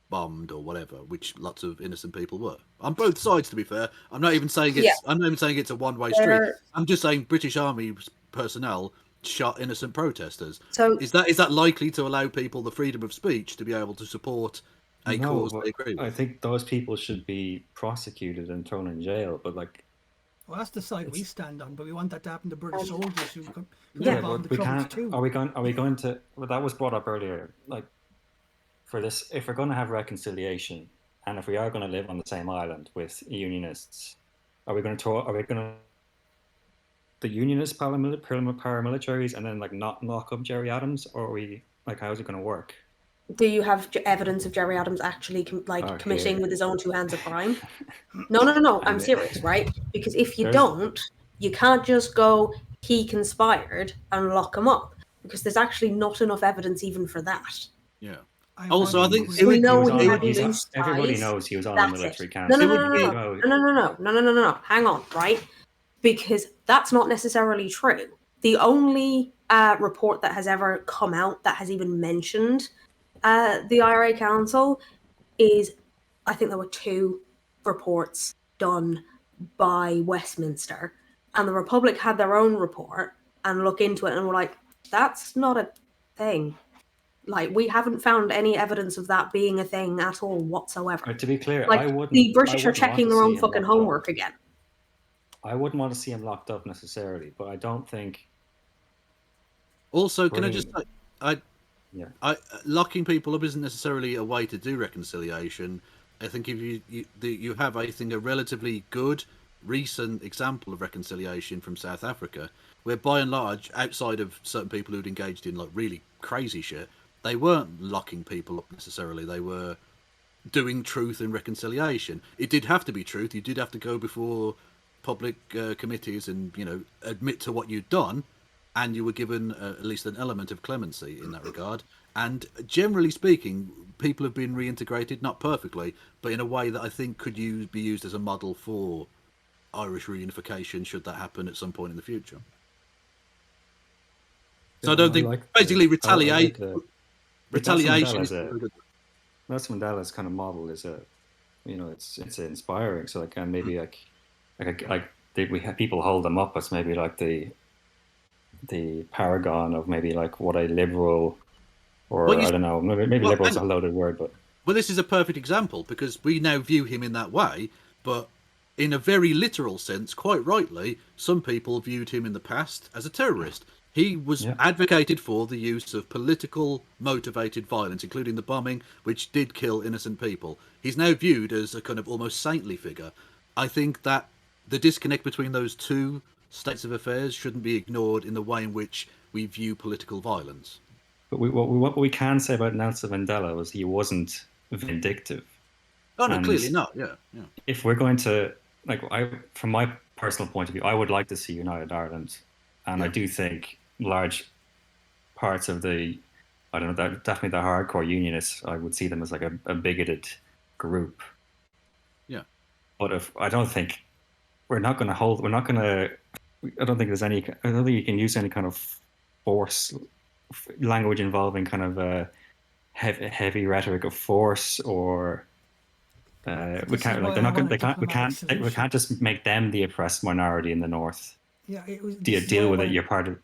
bombed or whatever, which lots of innocent people were. On both sides, to be fair. I'm not even saying it's a one-way street. I'm just saying British Army personnel shot innocent protesters. So is that likely to allow people the freedom of speech to be able to support a cause but they agree with? I think those people should be prosecuted and thrown in jail. But like, Well, that's the side we stand on, but we want that to happen to British soldiers who Yeah, involved in but the we troubles can't. too. Are we going to? Well, that was brought up earlier. Like, for this, if we're going to have reconciliation, and if we are going to live on the same island with unionists, are we going to the unionist paramilitaries and then like not knock up Jerry Adams, or are we like, how's it going to work? do you have evidence of Jerry Adams actually committing here. with his own two hands a crime? No. I'm serious, right? Because if you don't, you can't just go, he conspired and lock him up, because there's actually not enough evidence even for that. Yeah. I Also, I think agree. We know it he would had loose everybody ties. knows he was on That's the military it. council. No. Hang on, right? Because that's not necessarily true. The only report that has ever come out that has even mentioned the IRA Council is, I think there were 2 reports done by Westminster, and the Republic had their own report, and look into it, and we're like, that's not a thing. Like, we haven't found any evidence of that being a thing at all whatsoever. To be clear, Like, the British are checking their own fucking homework again. I wouldn't want to see him locked up necessarily, but I don't think. Also, can I just say, Yeah. Locking people up isn't necessarily a way to do reconciliation. I think if you have, I think, a relatively good recent example of reconciliation from South Africa, where by and large, outside of certain people who'd engaged in like really crazy shit, they weren't locking people up necessarily. They were doing truth and reconciliation. It did have to be truth. You did have to go before public committees and admit to what you'd done, and you were given at least an element of clemency in that regard. And generally speaking, people have been reintegrated, not perfectly, but in a way that I think could be used as a model for Irish reunification, should that happen at some point in the future. So I don't think basically retaliation. Nelson Mandela's kind of model is it's inspiring. So like, and maybe we have people hold them up as maybe like the paragon of maybe like what a liberal, or I don't know, maybe liberal is a loaded word, but well, this is a perfect example because we now view him in that way, but in a very literal sense, quite rightly, some people viewed him in the past as a terrorist. He was advocated for the use of political motivated violence, including the bombing, which did kill innocent people. He's now viewed as a kind of almost saintly figure. I think that the disconnect between those two states of affairs shouldn't be ignored in the way in which we view political violence. But what we can say about Nelson Mandela was he wasn't vindictive. Oh no, clearly not. Yeah. If we're going to from my personal point of view, I would like to see United Ireland, and I do think large parts of the, I don't know, definitely the hardcore unionists, I would see them as like a bigoted group. Yeah. But I don't think you can use any kind of force language involving kind of heavy rhetoric of force, or we can't just make them the oppressed minority in the north. Yeah, deal with it. You're part of.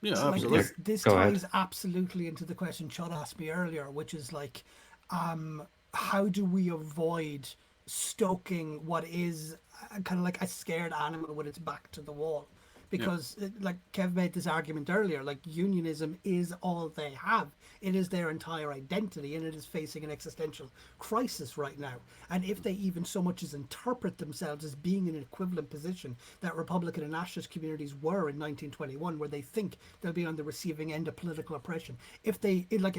Yeah, absolutely. This ties absolutely into the question Chud asked me earlier, which is like, how do we avoid stoking what is kind of like a scared animal with its back to the wall? Because like Kev made this argument earlier, like unionism is all they have. It is their entire identity, and it is facing an existential crisis right now. And if they even so much as interpret themselves as being in an equivalent position that Republican and nationalist communities were in 1921, where they think they'll be on the receiving end of political oppression, if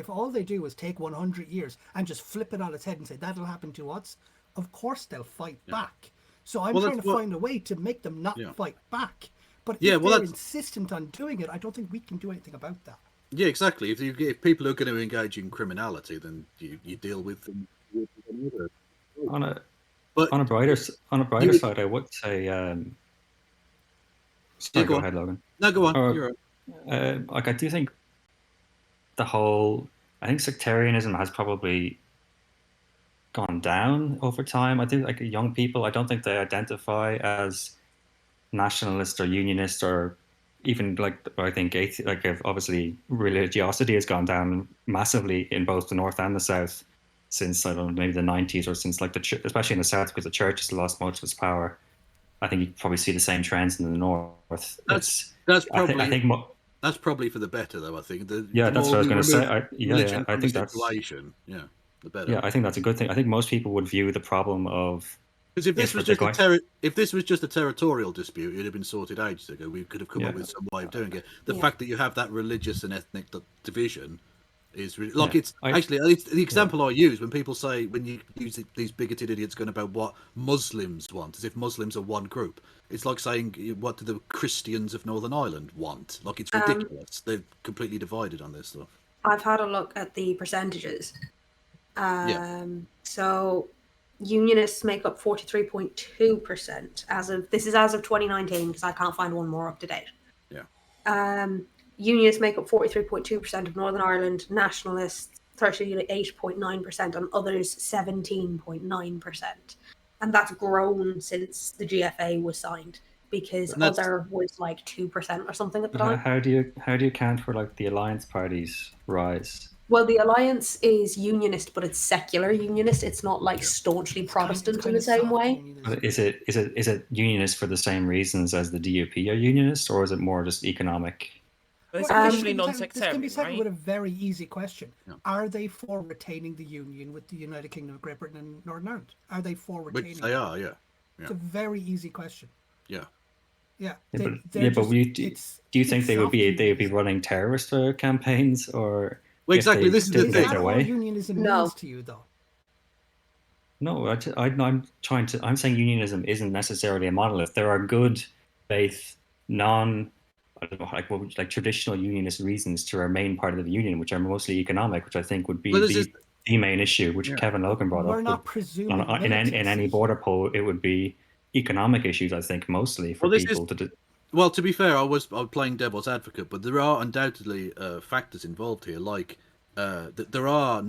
all they do is take 100 years and just flip it on its head and say that'll happen to us, of course they'll fight back. So I'm trying to find a way to make them not fight back. But if they're insistent on doing it, I don't think we can do anything about that. Yeah, exactly. If people are going to engage in criminality, then you deal with them. On a brighter side, I would say. Sorry, go ahead, Logan. No, go on. You're right. I do think I think sectarianism has probably gone down over time. I think young people, I don't think they identify as nationalist or unionist, or even I think obviously religiosity has gone down massively in both the north and the south since, I don't know, maybe the 90s, or since especially in the south, because the church has lost most of its power. I think you probably see the same trends in the north. That's probably for the better, though. I think. That's what I was going to say. I think that's the better. Yeah, I think that's a good thing. I think most people would view the problem of. Because if this was just a territorial dispute, it'd have been sorted ages ago. We could have come up with some way of doing it. The fact that you have that religious and ethnic division is really, it's the example I use when people say, when you use these bigoted idiots going about what Muslims want, as if Muslims are one group. It's like saying, what do the Christians of Northern Ireland want? Like, it's ridiculous. They're completely divided on this stuff. I've had a look at the percentages. So unionists make up 43.2% as of 2019, because I can't find one more up to date. Unionists make up 43.2% of Northern Ireland, nationalists 38.9%, and others 17.9%. And that's grown since the GFA was signed, because And that's- other was like 2% or something at the But time. how do you account for like the alliance parties' rise? Well, the Alliance is unionist, but it's secular unionist. It's not like staunchly Protestant in the same way. But is it unionist for the same reasons as the DUP are unionist, or is it more just economic? But it's Well, officially this can be non-sectarian, settled right? with a very easy question. Yeah. Are they for retaining the union with the United Kingdom of Great Britain and Northern Ireland? Are they for retaining Which they it? are, yeah. It's a very easy question. Yeah. Yeah. Yeah, they're but it's- do you think it's they would soft be unionism. running terrorist campaigns, or Well, if exactly, they this is the did Is thing. get that their all way? unionism No. means to you, though? No, I'm saying unionism isn't necessarily a monolith. There are good faith, I don't know, like traditional unionist reasons to remain part of the union, which are mostly economic, which I think would be Well, this is- the main issue, which Yeah. Kevin Logan brought We're up. not would- presuming in any militancy border here. poll, it would be economic issues, I think, mostly for Well, this is- people to. Well, to be fair, I was playing devil's advocate, but there are undoubtedly factors involved here. Like, there are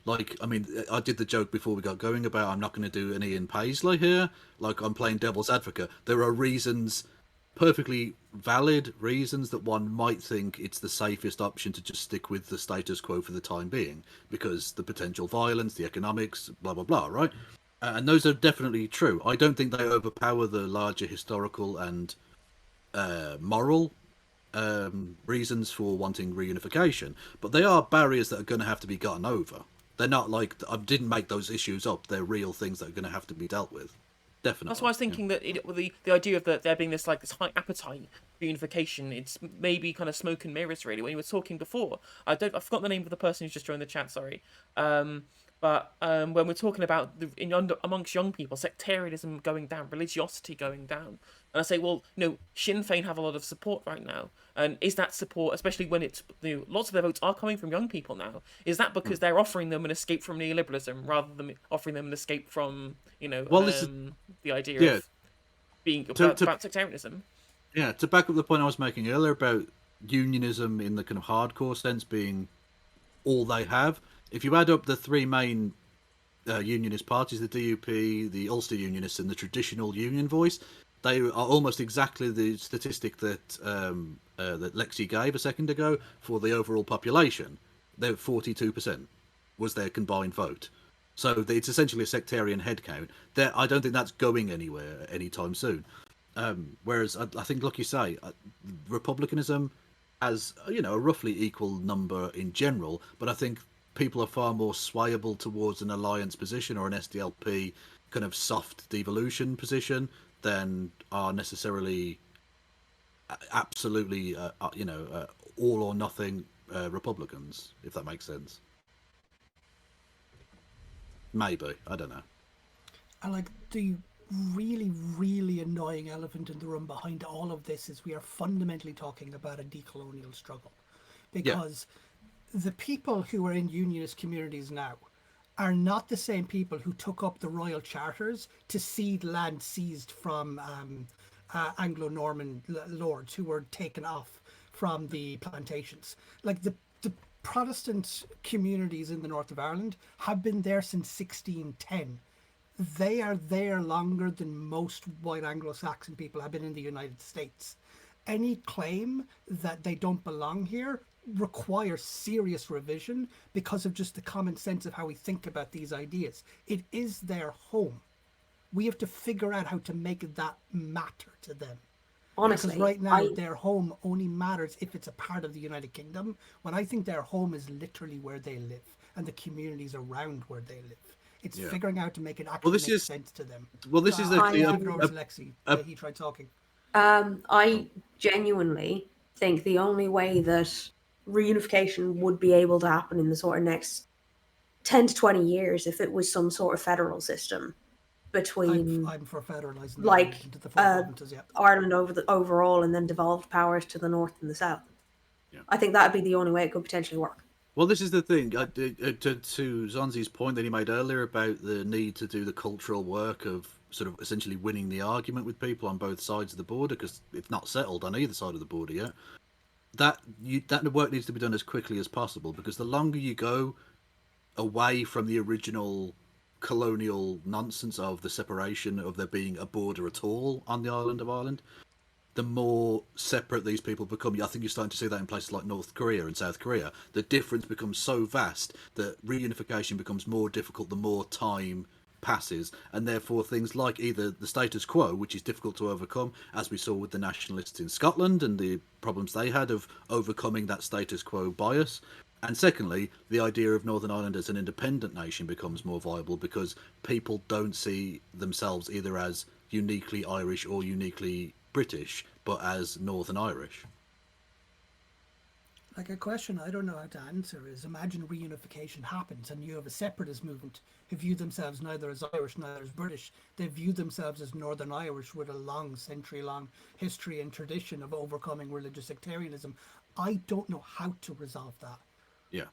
I did the joke before we got going about I'm not going to do an Ian Paisley here. Like, I'm playing devil's advocate. There are reasons, perfectly valid reasons, that one might think it's the safest option to just stick with the status quo for the time being, because the potential violence, the economics, blah blah blah, right? And those are definitely true. I don't think they overpower the larger historical and moral reasons for wanting reunification, but they are barriers that are going to have to be gotten over. They're not like, I didn't make those issues up. They're real things that are going to have to be dealt with. Definitely. That's why I was thinking that the idea of there being this high appetite for unification, it's maybe kind of smoke and mirrors, really. When you were talking before, I forgot the name of the person who's just joined the chat. Sorry, but when we're talking about amongst young people, sectarianism going down, religiosity going down, and I say, well, Sinn Féin have a lot of support right now, and is that support, especially when it's lots of their votes are coming from young people now, is that because they're offering them an escape from neoliberalism rather than offering them an escape from the idea of being about sectarianism? Yeah, to back up the point I was making earlier about unionism in the kind of hardcore sense being all they have. If you add up the three main unionist parties, the DUP, the Ulster Unionists, and the traditional union voice, they are almost exactly the statistic that that Lexi gave a second ago for the overall population. They're 42% was their combined vote. So it's essentially a sectarian headcount. I don't think that's going anywhere anytime soon. Whereas I think, like you say, republicanism has a roughly equal number in general, but I think people are far more swayable towards an alliance position or an SDLP kind of soft devolution position than are necessarily absolutely all or nothing Republicans, if that makes sense. Maybe, I don't know. And like the really, really annoying elephant in the room behind all of this is we are fundamentally talking about a decolonial struggle, because the people who are in unionist communities now are not the same people who took up the royal charters to cede land seized from Anglo-Norman lords who were taken off from the plantations. Like the Protestant communities in the north of Ireland have been there since 1610. They are there longer than most white Anglo-Saxon people have been in the United States. Any claim that they don't belong here requires serious revision because of just the common sense of how we think about these ideas. It is their home. We have to figure out how to make that matter to them. Honestly, because right now their home only matters if it's a part of the United Kingdom, when I think their home is literally where they live and the communities around where they live. It's figuring out to make it actually make sense to them. Well, this is actually Lexi. He tried talking. I genuinely think the only way that reunification would be able to happen in the sort of next 10 to 20 years if it was some sort of federal system between I'm for federalising into the provinces, Ireland overall and then devolved powers to the north and the south. I think that would be the only way it could potentially work. Well, this is the thing. To Zonzi's point that he made earlier about the need to do the cultural work of sort of essentially winning the argument with people on both sides of the border, because it's not settled on either side of the border yet. That work needs to be done as quickly as possible, because the longer you go away from the original colonial nonsense of the separation of there being a border at all on the island of Ireland, the more separate these people become. I think you're starting to see that in places like North Korea and South Korea. The difference becomes so vast that reunification becomes more difficult the more time passes, and therefore things like either the status quo, which is difficult to overcome, as we saw with the nationalists in Scotland and the problems they had of overcoming that status quo bias, and secondly, the idea of Northern Ireland as an independent nation becomes more viable because people don't see themselves either as uniquely Irish or uniquely British, but as Northern Irish. Like, a question I don't know how to answer is, imagine reunification happens and you have a separatist movement who view themselves neither as Irish neither as British. They view themselves as Northern Irish with a long, century-long history and tradition of overcoming religious sectarianism. I don't know how to resolve that. Yeah.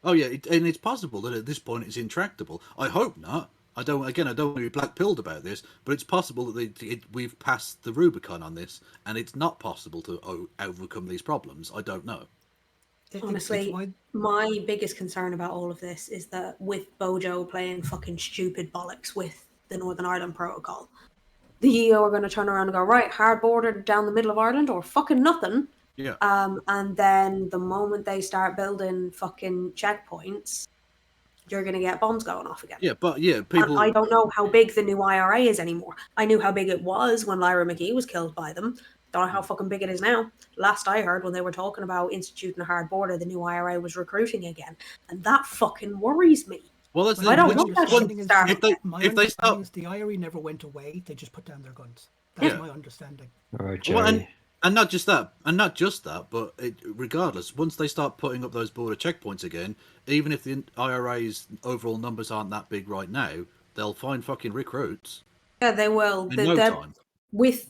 Oh yeah, and it's possible that at this point it's intractable. I hope not. I don't want to be black-pilled about this, but it's possible that we've passed the Rubicon on this, and it's not possible to overcome these problems. I don't know. Honestly, my biggest concern about all of this is that with Bojo playing fucking stupid bollocks with the Northern Ireland Protocol, the EU are going to turn around and go, right, hard border down the middle of Ireland or fucking nothing. Yeah. And then the moment they start building fucking checkpoints, you're going to get bombs going off again. Yeah, but yeah, people. And I don't know how big the new IRA is anymore. I knew how big it was when Lyra McGee was killed by them. Don't know how fucking big it is now. Last I heard, when they were talking about instituting a hard border, the new IRA was recruiting again, and that fucking worries me. Well, that's I don't want that shit to start. If they stop, the IRA never went away. They just put down their guns. That's my understanding. All right, Jerry. Well, and not just that, but regardless, once they start putting up those border checkpoints again, even if the IRA's overall numbers aren't that big right now, they'll find fucking recruits. Yeah, they will. In no time.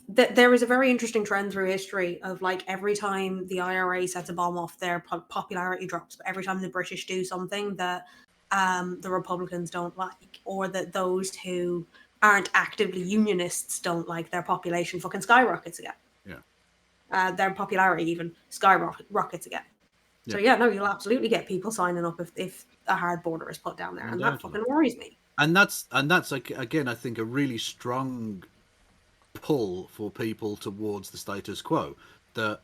There is a very interesting trend through history of, like, every time the IRA sets a bomb off, their popularity drops. But every time the British do something that the Republicans don't like, or that those who aren't actively unionists don't like, their population fucking skyrockets again. Yeah. Their popularity even skyrockets again. So yeah, no, you'll absolutely get people signing up if a hard border is put down there, and that fucking worries me. And that's like, again, I think a really strong pull for people towards the status quo. That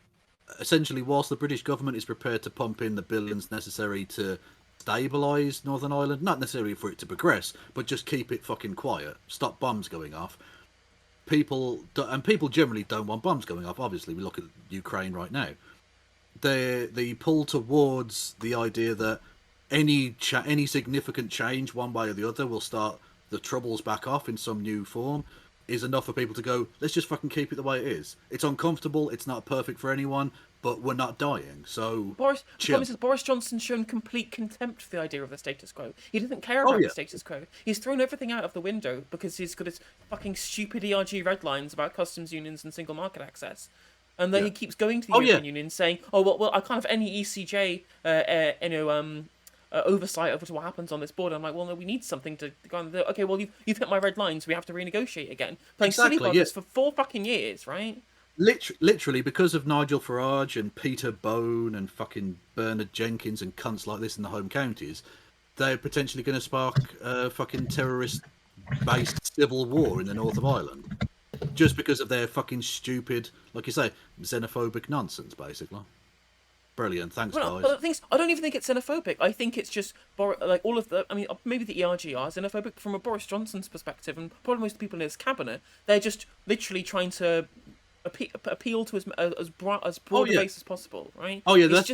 essentially, whilst the British government is prepared to pump in the billions necessary to stabilise Northern Ireland, not necessarily for it to progress, but just keep it fucking quiet, stop bombs going off. People generally don't want bombs going off. Obviously, we look at Ukraine right now. The pull towards the idea that any significant change one way or the other will start the troubles back off in some new form is enough for people to go, let's just fucking keep it the way it is. It's uncomfortable, it's not perfect for anyone, but we're not dying, so Boris Johnson's shown complete contempt for the idea of the status quo. He doesn't care about the status quo. He's thrown everything out of the window because he's got his fucking stupid ERG red lines about customs unions and single market access. And then he keeps going to the European Union saying, "Oh well, I can't have any ECJ, oversight over to what happens on this border." I'm like, well, no, we need something to go on. Okay, well, you've hit my red lines. We have to renegotiate again. Playing silly buggers for 4 fucking years, right? Literally, because of Nigel Farage and Peter Bone and fucking Bernard Jenkins and cunts like this in the home counties, they're potentially going to spark a fucking terrorist-based civil war in the north of Ireland. Just because of their fucking stupid, like you say, xenophobic nonsense, basically. Brilliant, thanks, guys. But the thing is, I don't even think it's xenophobic. I think it's just, like, all of the... I mean, maybe the ERG are xenophobic from a Boris Johnson's perspective, and probably most people in his cabinet. They're just literally trying to appeal to as broad a base as possible, right? Oh, yeah, that's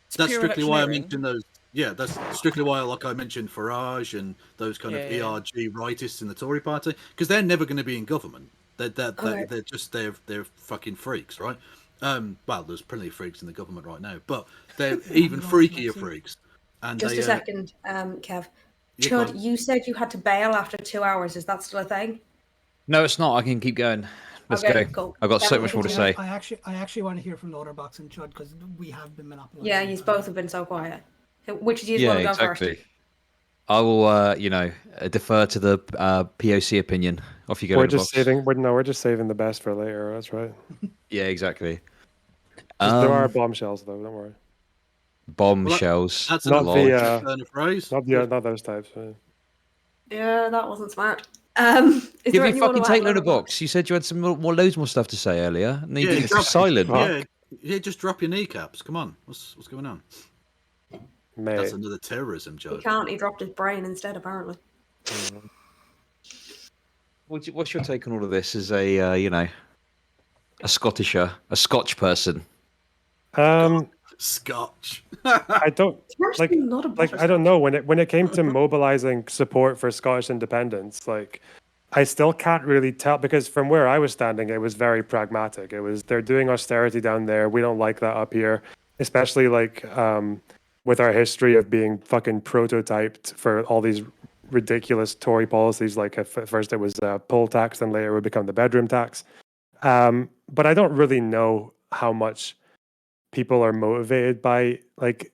strictly why I mentioned those... Yeah, that's strictly why, like I mentioned, Farage and those kind of ERG rightists in the Tory party, because they're never going to be in government. They're just they're fucking freaks, right? Well, there's plenty of freaks in the government right now, but they're even freakier freaks. And just a second, Kev. Chud, you said you had to bail after 2 hours. Is that still a thing? No, it's not. I can keep going. Let's go. Cool. I've got so much more to say. I actually want to hear from LonerBox and Chud because we have been monopolizing. Yeah, you both have been so quiet. Which do you want to go first? I will, defer to the POC opinion. Off you go. We're just saving the best for later. That's right. Yeah, exactly. There are bombshells, though. Don't worry. Bombshells. That's not not those types. Not those types. Yeah, that wasn't smart. Is Give there me anyone fucking who take had LonerBox. You said you had some loads more stuff to say earlier, and then Yeah, you just drop, silent. Fuck. yeah, just drop your kneecaps. Come on, what's going on? Mate. That's another terrorism He joke. can't. He dropped his brain instead, apparently. What's your take on all of this as a a Scotch person? Scotch. I don't It's like actually not a I don't butterscotch. know when it came to mobilizing support for Scottish independence, like I still can't really tell because from where I was standing, it was very pragmatic. It was they're doing austerity down there. We don't like that up here, especially like with our history of being fucking prototyped for all these ridiculous Tory policies. Like at first it was poll tax, then later it would become the bedroom tax. But I don't really know how much people are motivated by like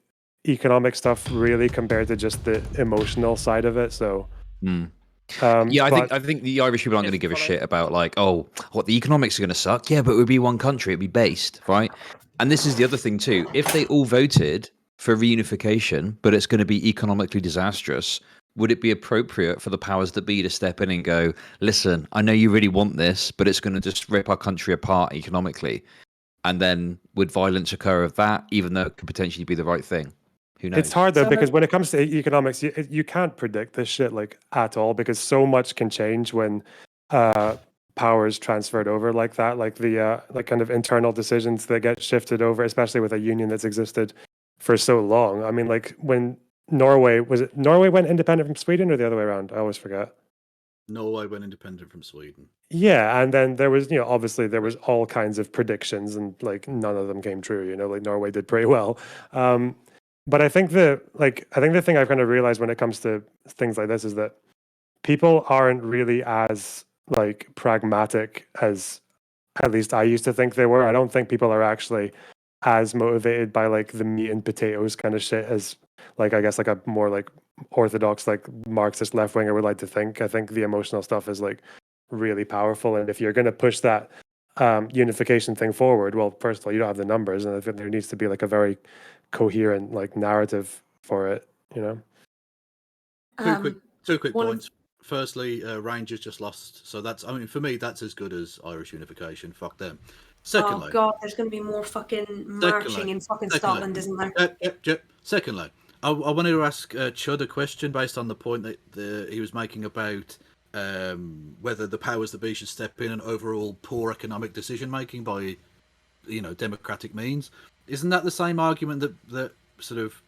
economic stuff really compared to just the emotional side of it. So Yeah, but I think the Irish people aren't going to give a follow. shit about like, oh, what the economics are going to suck. Yeah, but it would be one country, it'd be based, right? And this is the other thing too. If they all voted for reunification, but it's going to be economically disastrous, would it be appropriate for the powers that be to step in and go, listen, I know you really want this, but it's going to just rip our country apart economically? And then would violence occur of that, even though it could potentially be the right thing? Who knows? it's hard though So- because when it comes to economics, you can't predict this shit like at all because so much can change when powers transferred over like that, like the like kind of internal decisions that get shifted over, especially with a union that's existed for so long. I mean, like when Norway went independent from Sweden or the other way around? I always forget. Norway went independent from Sweden. Yeah, and then there was, obviously there was all kinds of predictions, and like none of them came true. Like Norway did pretty well, but I think the thing I've kind of realized when it comes to things like this is that people aren't really as like pragmatic as at least I used to think they were. I don't think people are actually as motivated by like the meat and potatoes kind of shit as like I guess like a more like orthodox like Marxist left winger would like to think. I think the emotional stuff is like really powerful, and if you're going to push that unification thing forward, well, first of all, you don't have the numbers, and I think there needs to be like a very coherent like narrative for it. Two quick one of- points. Firstly, Rangers just lost, so that's for me that's as good as Irish unification. Fuck them. Secondly, Oh god, there's going to be more fucking marching in fucking Scotland, isn't there? Yep. Secondly, I wanted to ask Chud a question based on the point that he was making about whether the powers that be should step in and overall poor economic decision making by democratic means. Isn't that the same argument that sort of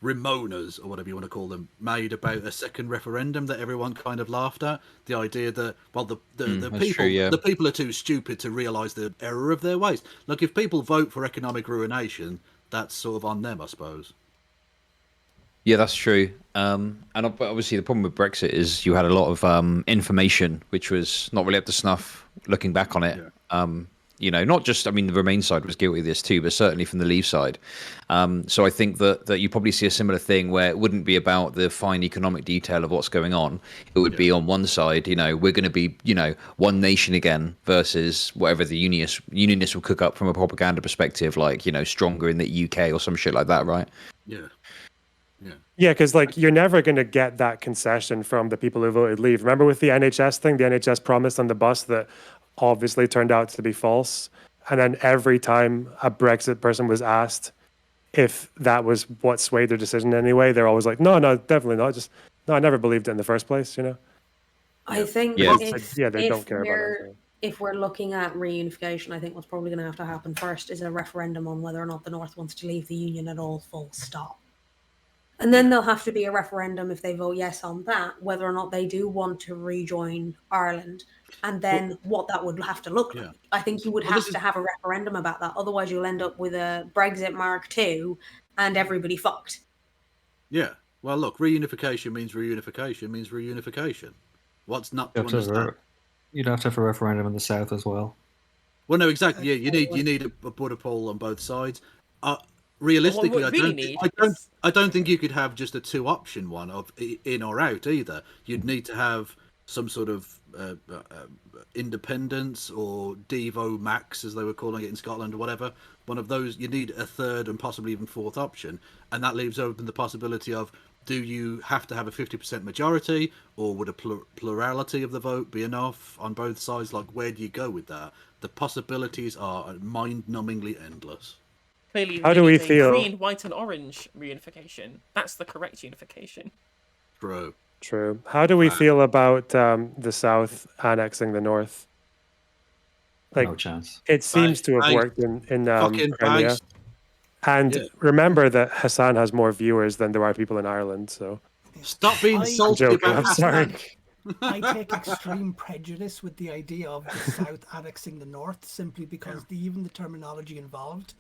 Ramonas, or whatever you want to call them, made about a second referendum that everyone kind of laughed at? The idea that, well, the people true, yeah. the people are too stupid to realise the error of their ways. Look, if people vote for economic ruination, that's sort of on them, I suppose. Yeah, that's true. But obviously the problem with Brexit is you had a lot of information which was not really up to snuff looking back on it. Not just, the Remain side was guilty of this too, but certainly from the Leave side. So I think that you probably see a similar thing where it wouldn't be about the fine economic detail of what's going on. It would be on one side, we're going to be, one nation again versus whatever the unionists will cook up from a propaganda perspective, like, stronger in the UK or some shit like that, right? Yeah, because like you're never going to get that concession from the people who voted Leave. Remember with the NHS thing, the NHS promised on the bus that obviously turned out to be false. And then every time a Brexit person was asked if that was what swayed their decision anyway, they're always like, no, definitely not. No, I never believed it in the first place, I think Yeah. They don't care about it. if we're looking at reunification, I think what's probably going to have to happen first is a referendum on whether or not the North wants to leave the Union at all, full stop. And then there'll have to be a referendum if they vote yes on that, whether or not they do want to rejoin Ireland, and then what that would have to look like. I think you would have to have a referendum about that. Otherwise, you'll end up with a Brexit Mark II and everybody fucked. Yeah. Well, look, reunification means reunification. What's not to understand? You'd have to have a referendum in the south as well. Well, no, exactly. Yeah, you need a border poll on both sides. Realistically, I don't think you could have just a two option one of in or out either. You'd need to have some sort of independence or Devo Max, as they were calling it in Scotland or whatever. One of those. You need a third and possibly even fourth option, and that leaves open the possibility of do you have to have a 50% majority, or would a plurality of the vote be enough on both sides? Like, where do you go with that? The possibilities are mind-numbingly endless. Clearly, How they do we need a feel? green, white, and orange reunification. That's the correct unification. True. True. How do we feel about the South annexing the North? Like, No chance. it seems to have Based. worked in Fucking Crimea. based. And Yeah. remember that Hassan has more viewers than there are people in Ireland. So Stop being I'm I'm salty joking. about I'm sorry. I take extreme prejudice with the idea of the South annexing the North, simply because even the terminology involved.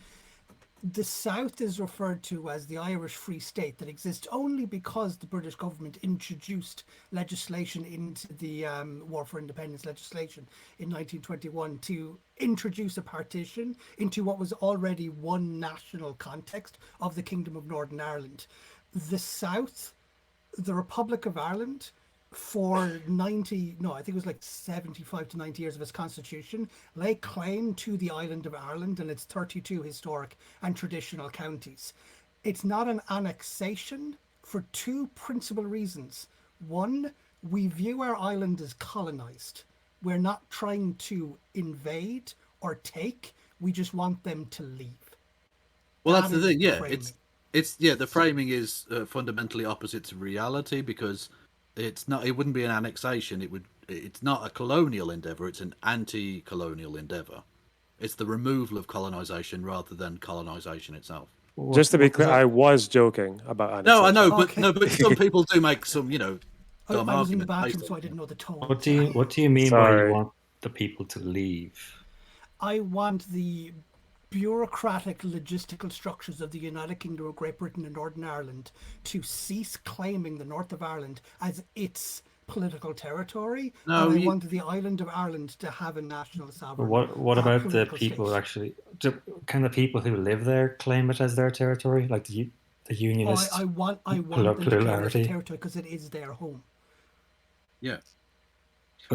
The South is referred to as the Irish Free State that exists only because the British government introduced legislation into the War for Independence legislation in 1921 to introduce a partition into what was already one national context of the Kingdom of Northern Ireland. The South, the Republic of Ireland, for I think it was like 75 to 90 years of its constitution, lay claim to the island of Ireland and its 32 historic and traditional counties. It's not an annexation for two principal reasons. One, we view our island as colonized. We're not trying to invade or take, we just want them to leave. Well, that's the thing. Yeah, framing. the framing is fundamentally opposite to reality, because it's not. It wouldn't be an annexation. It's not a colonial endeavor. It's an anti-colonial endeavor. It's the removal of colonization rather than colonization itself. Just to be clear, I was joking about No, I annexation. know, but Okay. but some people do make some, dumb I was in the argument bathroom, based so I on didn't know the tone. What do you mean by you Sorry. want the people to leave? I want the bureaucratic logistical structures of the United Kingdom of Great Britain and Northern Ireland to cease claiming the north of Ireland as its political territory. No, and I want the island of Ireland to have a national But sovereign. what about the political people state. actually? Can the people who live there claim it as their territory, like the unionist I want them to claim it as a plurality? territory because it is their home. Yeah.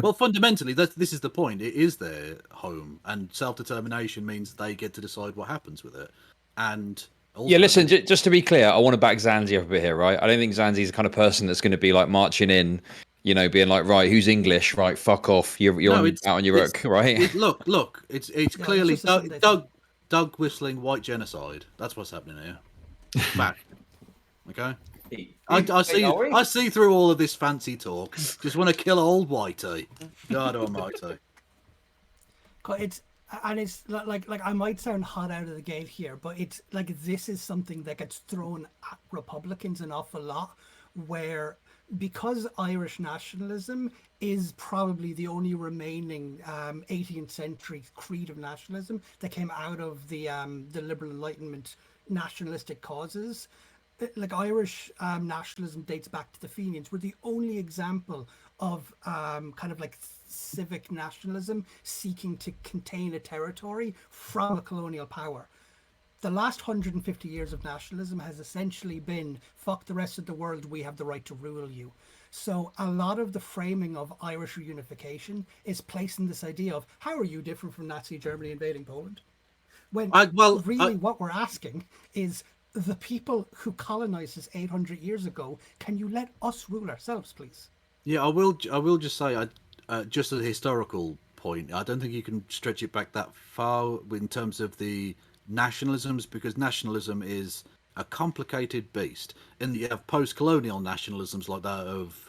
Well, fundamentally, this is the point. It is their home, and self-determination means they get to decide what happens with it. And also, Yeah, listen, just to be clear, I want to back Zanzi up a bit here, right? I don't think Zanzi's the kind of person that's going to be like marching in, being like, right, who's English? Right, fuck off. You're out on your rook, right? Look, it's clearly Doug whistling white genocide. That's what's happening here. Fact. Okay. I see through all of this fancy talk. Just want to kill old Whitey. God Almighty. It's like I might sound hot out of the gate here, but it's like this is something that gets thrown at Republicans an awful lot, where because Irish nationalism is probably the only remaining 18th century creed of nationalism that came out of the liberal Enlightenment nationalistic causes. Like Irish nationalism dates back to the Fenians. We're the only example of kind of like civic nationalism seeking to contain a territory from a colonial power. The last 150 years of nationalism has essentially been, fuck the rest of the world, we have the right to rule you. So a lot of the framing of Irish reunification is placing this idea of, how are you different from Nazi Germany invading Poland? When what we're asking is, the people who colonized us 800 years ago, can you let us rule ourselves, please? Yeah, I will just say, just as a historical point, I don't think you can stretch it back that far in terms of the nationalisms, because nationalism is a complicated beast. And you have post-colonial nationalisms like that of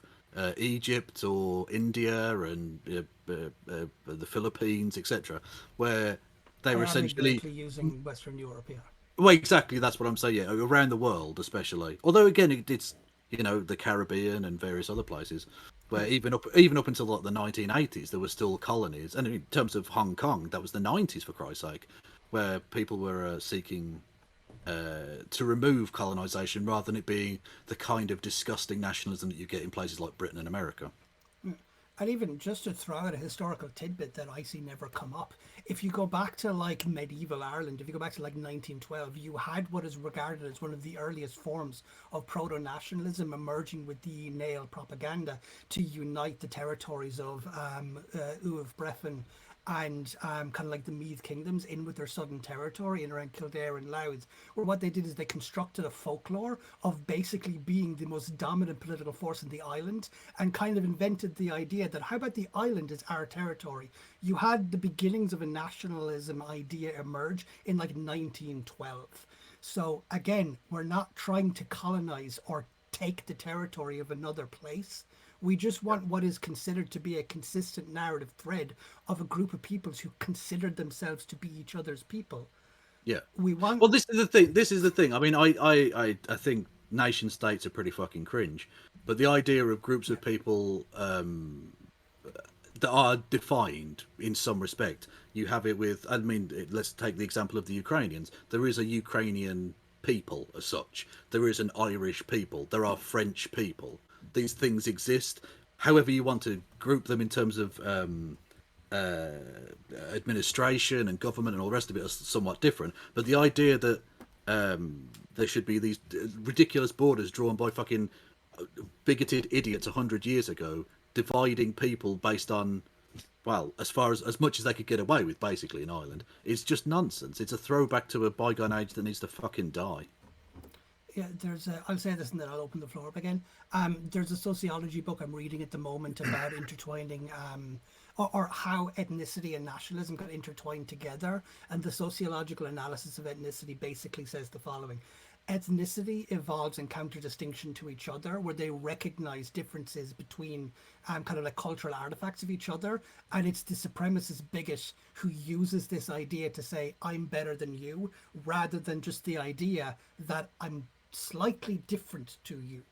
Egypt or India and the Philippines, etc., where they were essentially using Western Europe. Yeah. Well, exactly. That's what I'm saying. Yeah, around the world, especially. Although again, it's the Caribbean and various other places where even up until like the 1980s, there were still colonies. And in terms of Hong Kong, that was the 90s, for Christ's sake, where people were seeking to remove colonization rather than it being the kind of disgusting nationalism that you get in places like Britain and America. And even just to throw out a historical tidbit that I see never come up, if you go back to like medieval Ireland, if you go back to like 1912, you had what is regarded as one of the earliest forms of proto-nationalism emerging with the Nail propaganda to unite the territories of Uav Breffin and kind of like the Meath kingdoms in with their southern territory in around Kildare and Louth, where what they did is they constructed a folklore of basically being the most dominant political force in the island, and kind of invented the idea that how about the island is our territory. You had the beginnings of a nationalism idea emerge in like 1912. So again, we're not trying to colonize or take the territory of another place. We just want what is considered to be a consistent narrative thread of a group of peoples who considered themselves to be each other's people. Yeah. We want. Well, this is the thing. This is the thing. I mean, I think nation states are pretty fucking cringe, but the idea of groups of people that are defined in some respect, you have it with. I mean, let's take the example of the Ukrainians. There is a Ukrainian people as such. There is an Irish people. There are French people. These things exist. However you want to group them in terms of administration and government and all the rest of it are somewhat different. But the idea that there should be these ridiculous borders drawn by fucking bigoted idiots 100 years ago, dividing people based on, well, as much as they could get away with, basically, in Ireland, is just nonsense. It's a throwback to a bygone age that needs to fucking die. Yeah, I'll say this and then I'll open the floor up again. There's a sociology book I'm reading at the moment about intertwining, or how ethnicity and nationalism got intertwined together. And the sociological analysis of ethnicity basically says the following. Ethnicity evolves in counter-distinction to each other, where they recognize differences between kind of like cultural artifacts of each other. And it's the supremacist bigot who uses this idea to say, I'm better than you, rather than just the idea that I'm slightly different to you.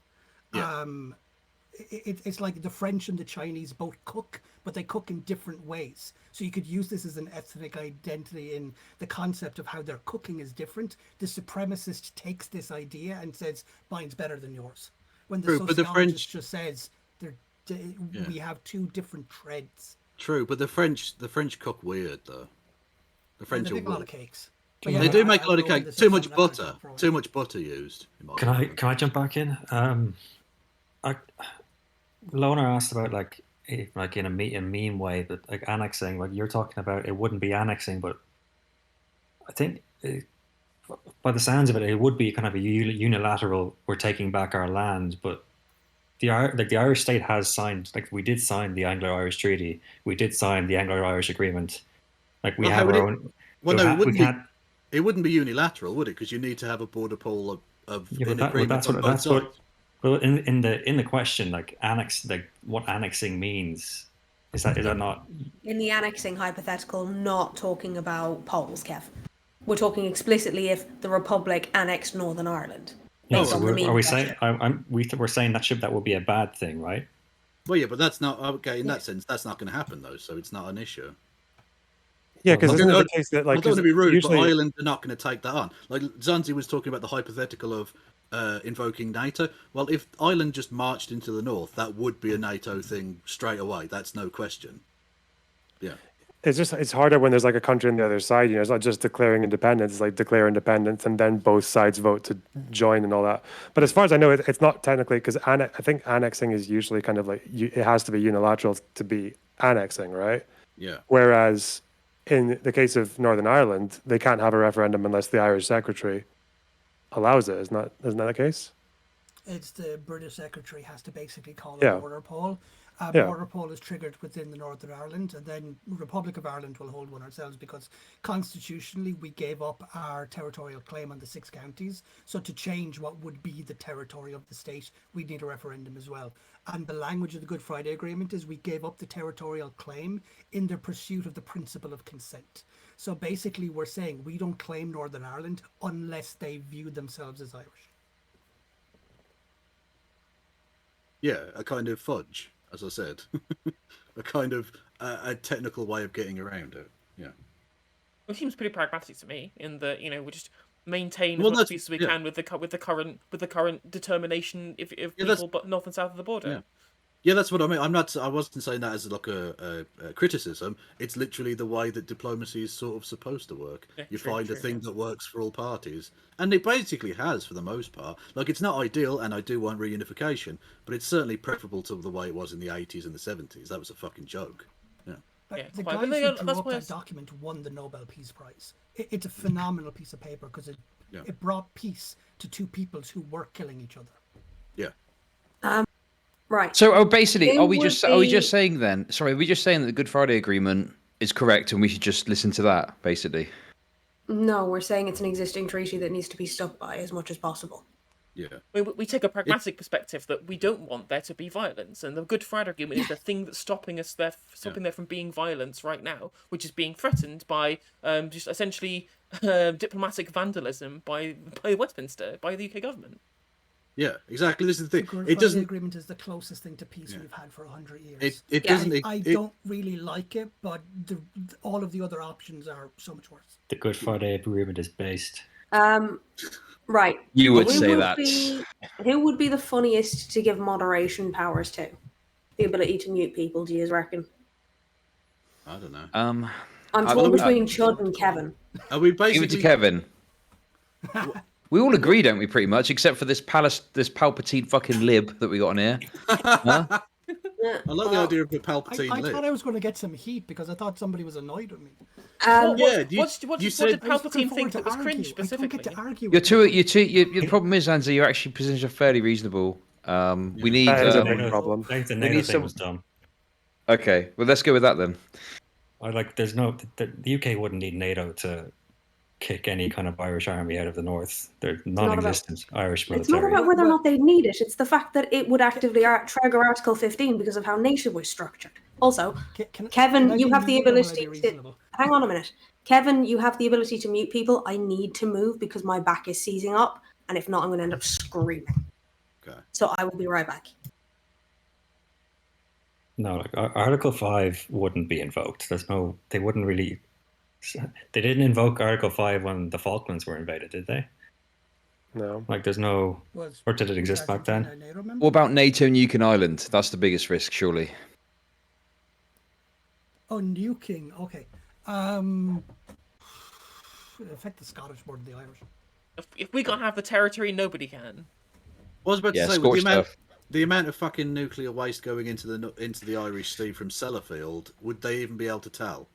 Yeah. It's like the French and the Chinese both cook, but they cook in different ways. So you could use this as an ethnic identity in the concept of how their cooking is different. The supremacist takes this idea and says, mine's better than yours. When the sociologist just says, we have two different treads. True, but the French cook weird, though. The French make a lot of cakes. They do make a lot of cake. Too much butter. Too much butter used. Can I jump back in? Loner asked about like in a meme way, but like annexing. Like you're talking about, it wouldn't be annexing, but I think by the sounds of it, it would be kind of a unilateral. We're taking back our land, but the Irish state has signed. Like we did sign the Anglo-Irish Treaty. We did sign the Anglo-Irish Agreement. Like we have our own. Well, no, it wouldn't be unilateral, would it? Because you need to have a border poll of agreement on both sides. Well, in the question, like what annexing means, is that not in the annexing hypothetical? Not talking about Poles, Kev. We're talking explicitly if the Republic annexed Northern Ireland. Yeah, so are we saying we're saying that would be a bad thing, right? Well, yeah, but that's not okay. In that sense, that's not going to happen though, so it's not an issue. Yeah, because it's not the case that, like, I don't want to be rude, but Ireland are not going to take that on. Like Zanzi was talking about the hypothetical of invoking NATO. Well, if Ireland just marched into the north, that would be a NATO thing straight away. That's no question. Yeah. It's harder when there's like a country on the other side. You know, it's not just declaring independence. It's like declare independence and then both sides vote to join and all that. But as far as I know, it's not technically, because I think annexing is usually kind of like it has to be unilateral to be annexing, right? Yeah. Whereas in the case of Northern Ireland, they can't have a referendum unless the Irish Secretary allows it. Isn't that the case? It's the British Secretary has to basically call Yeah. a border poll. Border poll is triggered within the Northern Ireland, and then Republic of Ireland will hold one ourselves because constitutionally we gave up our territorial claim on the 6 counties. So to change what would be the territory of the state, we need a referendum as well. And the language of the Good Friday Agreement is we gave up the territorial claim in the pursuit of the principle of consent. So basically we're saying we don't claim Northern Ireland unless they view themselves as Irish. Yeah, a kind of fudge, as I said. A kind of a technical way of getting around it. Yeah. It seems pretty pragmatic to me, in that we just maintain as much peace as we can with the current determination if people but north and south of the border. Yeah. Yeah, that's what I mean. I wasn't saying that as like a criticism. It's literally the way that diplomacy is sort of supposed to work. Yeah, you find a thing that works for all parties, and it basically has for the most part. Like, it's not ideal, and I do want reunification, but it's certainly preferable to the way it was in the 80s and the 70s. That was a fucking joke. Yeah. Yeah, The quite. guys But they, who drew that's up why I that was- document won the Nobel Peace Prize. It's a phenomenal piece of paper because it brought peace to two peoples who were killing each other. Yeah. Right. So, basically, It are we would just be- saying then? Sorry, are we just saying that the Good Friday Agreement is correct, and we should just listen to that, basically? No, we're saying it's an existing treaty that needs to be stuck by as much as possible. Yeah. we take a pragmatic perspective that we don't want there to be violence, and the Good Friday Agreement is the thing that's stopping there from being violence right now, which is being threatened by just essentially diplomatic vandalism by Westminster, by the UK government. Yeah, exactly. This is the The thing. Good It Friday doesn't. Agreement is the closest thing to peace we've had for 100 years. It Yeah. doesn't. I it- don't really like it, but all of the other options are so much worse. The Good Friday Agreement is based. Right. You would Who say would that. who would be the funniest to give moderation powers to? The ability to mute people, do you reckon? I don't know. I'm I torn would- between Chud and Kevin. Are we Give basically? it to Kevin. We all agree, don't we? Pretty much, except for this Palpatine fucking lib that we got on here. Huh? I like the idea of the Palpatine I lip. thought I was going to get some heat because I thought somebody was annoyed with me. Um, Yeah, What did I was looking Palpatine forward think to that was argue. cringe I don't specifically? get to argue. The problem is, Anza, your actually positions are fairly reasonable. We need. That is a big NATO problem. I think the We NATO need thing some- was dumb. Okay, well, let's go with that then. There's no the UK wouldn't need NATO to kick any kind of Irish army out of the north. They're non-existent Irish it's not military. about whether or not they need it. It's the fact that it would actively trigger Article 15 because of how NATO was structured. Also, Kevin, you have the ability to... Hang on a minute. Kevin, you have the ability to mute people. I need to move because my back is seizing up, and if not, I'm going to end up screaming. Okay. So I will be right back. No, Article 5 wouldn't be invoked. They wouldn't really. They didn't invoke Article 5 when the Falklands were invaded, did they? No. There's no. Or did it exist back then? What about NATO nuking Ireland? That's the biggest risk, surely. Oh, nuking. Okay. It affect the Scottish more than the Irish. If we can't have the territory, nobody can. I was about to Yeah, say, with scorched the amount of fucking nuclear waste going into the Irish Sea from Sellafield, would they even be able to tell?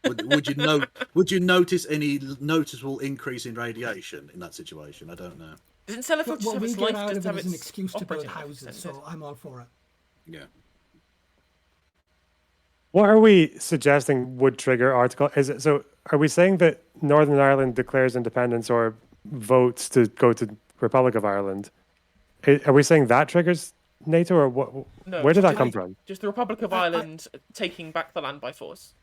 Would you notice any noticeable increase in radiation in that situation? I don't know. Isn't Sellafield What just have we its get life out just of it have is an its excuse to build operating life houses, extended? so I'm all for it. Yeah. What are we suggesting would trigger Article? Is it so? Are we saying that Northern Ireland declares independence or votes to go to Republic of Ireland? Are we saying that triggers NATO, or what? No, Where did that just- come from? Just the Republic of Ireland taking back the land by force.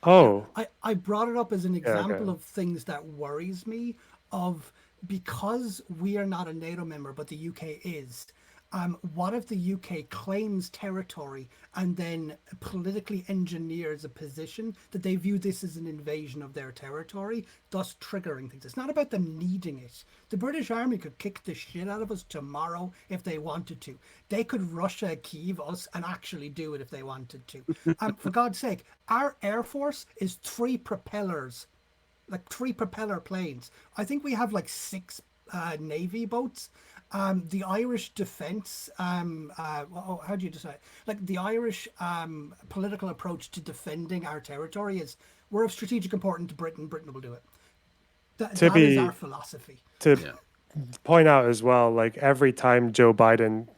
Oh, I brought it up as an okay. example of things that worries me of because we are not a NATO member, but the UK is. What if the UK claims territory and then politically engineers a position that they view this as an invasion of their territory, thus triggering things? It's not about them needing it. The British Army could kick the shit out of us tomorrow if they wanted to. They could Russia Kyiv us and actually do it if they wanted to. For God's sake, our Air Force is 3 propellers, like 3 propeller planes. I think we have like 6 Navy boats. The Irish defence, how do you decide? Like the Irish political approach to defending our territory is we're of strategic importance to Britain. Britain will do it. That is our philosophy. To point out as well, like every time Joe Biden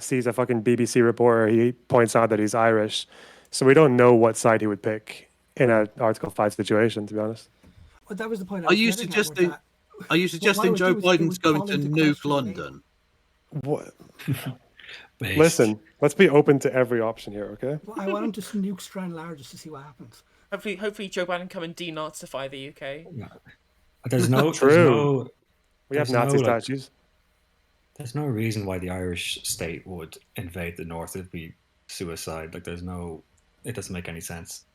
sees a fucking BBC reporter, he points out that he's Irish. So we don't know what side he would pick in an Article 5 situation, to be honest. But that was the point. Are you suggesting Joe Biden's going to nuke London? What? Based. Listen, let's be open to every option here, okay? Well, I want him to nuke Strand Largest to see what happens. Hopefully Joe Biden come and denazify the UK. There's no. True. We have there's no, Nazi like, statues. There's no reason why the Irish state would invade the north. It'd be suicide. Like it doesn't make any sense.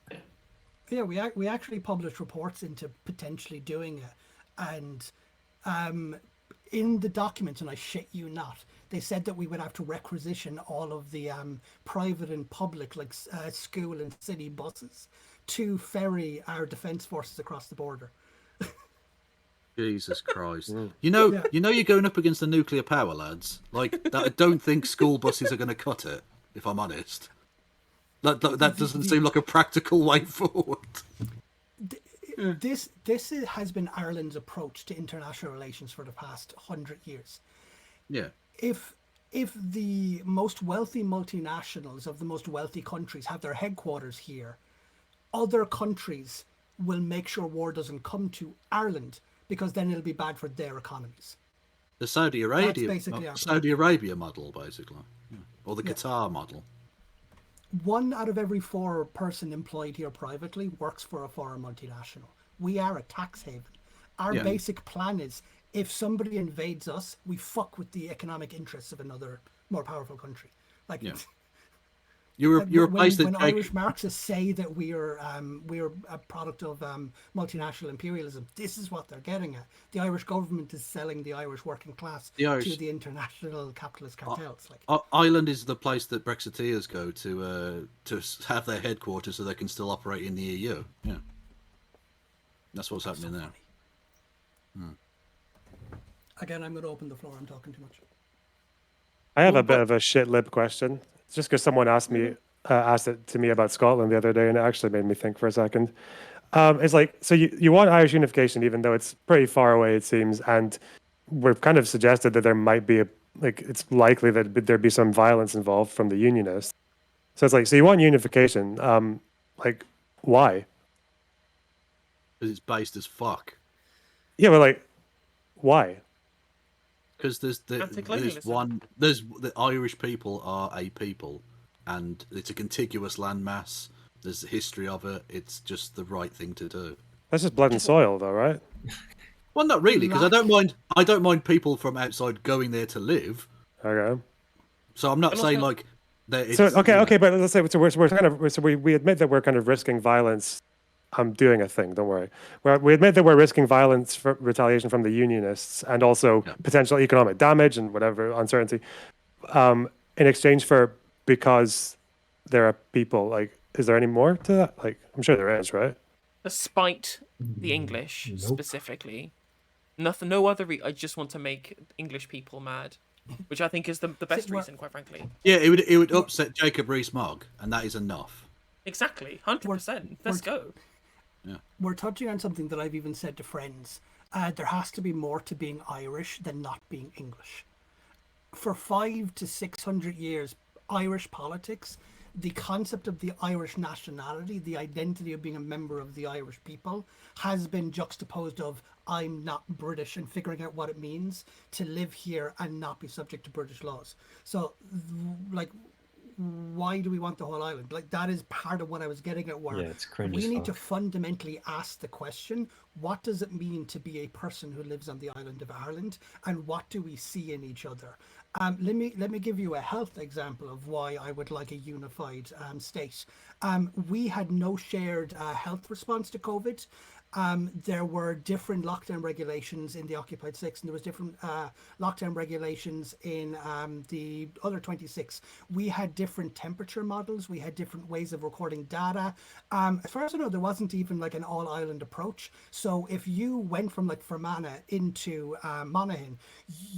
Yeah, we actually published reports into potentially doing it, and in the document, and I shit you not, they said that we would have to requisition all of the private and public, like school and city buses, to ferry our defence forces across the border. Jesus Christ! You know you're going up against the nuclear power, lads. Like that, I don't think school buses are going to cut it. If I'm honest. That doesn't seem like a practical way forward. This has been Ireland's approach to international relations for the past 100 years. Yeah. If the most wealthy multinationals of the most wealthy countries have their headquarters here, other countries will make sure war doesn't come to Ireland, because then it'll be bad for their economies. The Saudi Arabia model, basically, or the Qatar model. 1 out of every 4 person employed here privately works for a foreign multinational. We are a tax haven. Our basic plan is, if somebody invades us, we fuck with the economic interests of another more powerful country. Like, You're a place that when Irish Marxists say that we're a product of multinational imperialism, this is what they're getting at. The Irish government is selling the Irish working class to the international capitalist cartels. Ireland is the place that Brexiteers go to have their headquarters so they can still operate in the EU. Yeah, that's what's happening there. Again, I'm going to open the floor. I'm talking too much. I have a bit of a shit lib question. It's just because someone asked it to me about Scotland the other day, and it actually made me think for a second. It's like, so you want Irish unification, even though it's pretty far away, it seems, and we've kind of suggested that there might be it's likely that there'd be some violence involved from the Unionists. So it's like, so you want unification, like, why? Because it's based as fuck. Yeah, but like, why? Because the Irish people are a people, and it's a contiguous landmass. There's a history of it. It's just the right thing to do. That's just blood and soil, though, right? Well, not really, because I don't mind people from outside going there to live. Okay. So I'm not saying like that. Okay, but let's say we're kind of we admit that we're kind of risking violence. I'm doing a thing. Don't worry. We admit that we're risking violence for retaliation from the Unionists and also potential economic damage and whatever uncertainty, in exchange for, because there are people. Like, is there any more to that? Like, I'm sure there is, right? Despite the English specifically, nothing, no other. I just want to make English people mad, which I think is the best reason, quite frankly. Yeah, it would upset Jacob Rees-Mogg, and that is enough. Exactly, 100%. Let's go. Yeah. We're touching on something that I've even said to friends. There has to be more to being Irish than not being English. For 500 to 600 years, Irish politics, the concept of the Irish nationality, the identity of being a member of the Irish people, has been juxtaposed of I'm not British and figuring out what it means to live here and not be subject to British laws. So, like, why do we want the whole island? Like, that is part of what I was getting at, where it's cringe we as need to fuck. fundamentally ask the question, what does it mean to be a person who lives on the island of Ireland, and what do we see in each other? Let me give you a health example of why I would like a unified state. We had no shared health response to COVID. There were different lockdown regulations in the occupied 6, and there was different lockdown regulations in the other 26. We had different temperature models. We had different ways of recording data. As far as I know, there wasn't even like an all-island approach. So if you went from like Fermanagh into Monaghan,